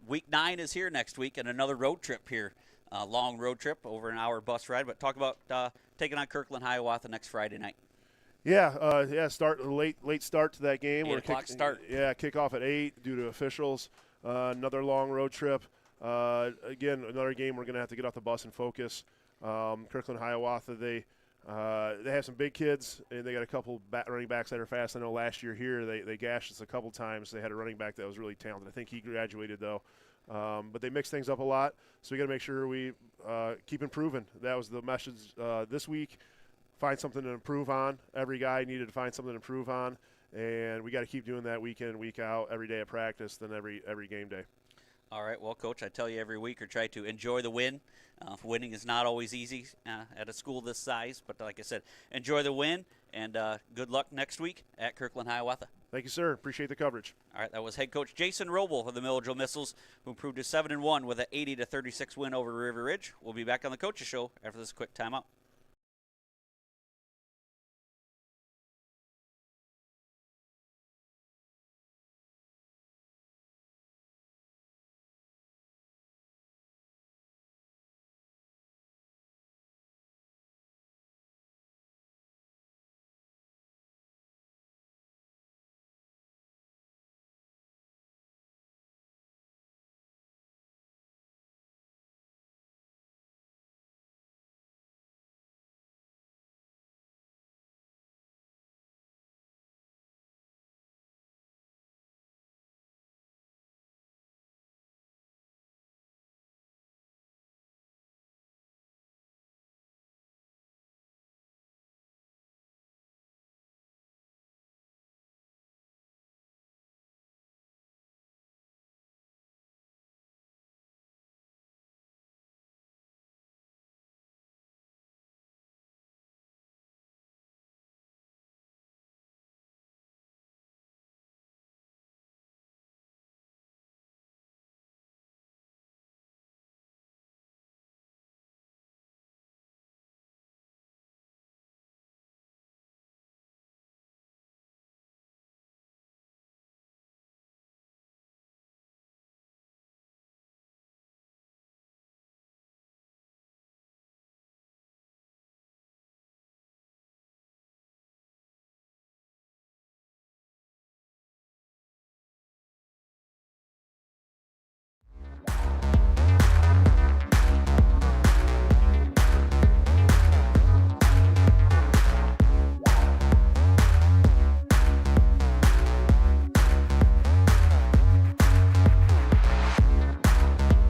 week 9 is here next week, and another road trip here. Long road trip, over an hour bus ride. But talk about taking on Kirkland Hiawatha next Friday night. Yeah, start late start to that game. 8 o'clock start. Yeah, kickoff at 8 due to officials. Another long road trip. Again, another game we're going to have to get off the bus and focus. Kirkland Hiawatha, they have some big kids, and they got a couple running backs that are fast. I know last year here they gashed us a couple times. They had a running back that was really talented. I think he graduated, though. But they mix things up a lot, so we got to make sure we keep improving. That was the message this week. Find something to improve on. Every guy needed to find something to improve on, and we got to keep doing that week in, week out, every day at practice, then every game day. All right, well, Coach, I tell you every week or try to enjoy the win. Winning is not always easy at a school this size, but like I said, enjoy the win, and good luck next week at Kirkland Hiawatha. Thank you, sir. Appreciate the coverage. All right, that was head coach Jason Roble of the Milledgeville Missiles, who improved to 7-1 with an 80-36 win over River Ridge. We'll be back on the Coaches Show after this quick timeout.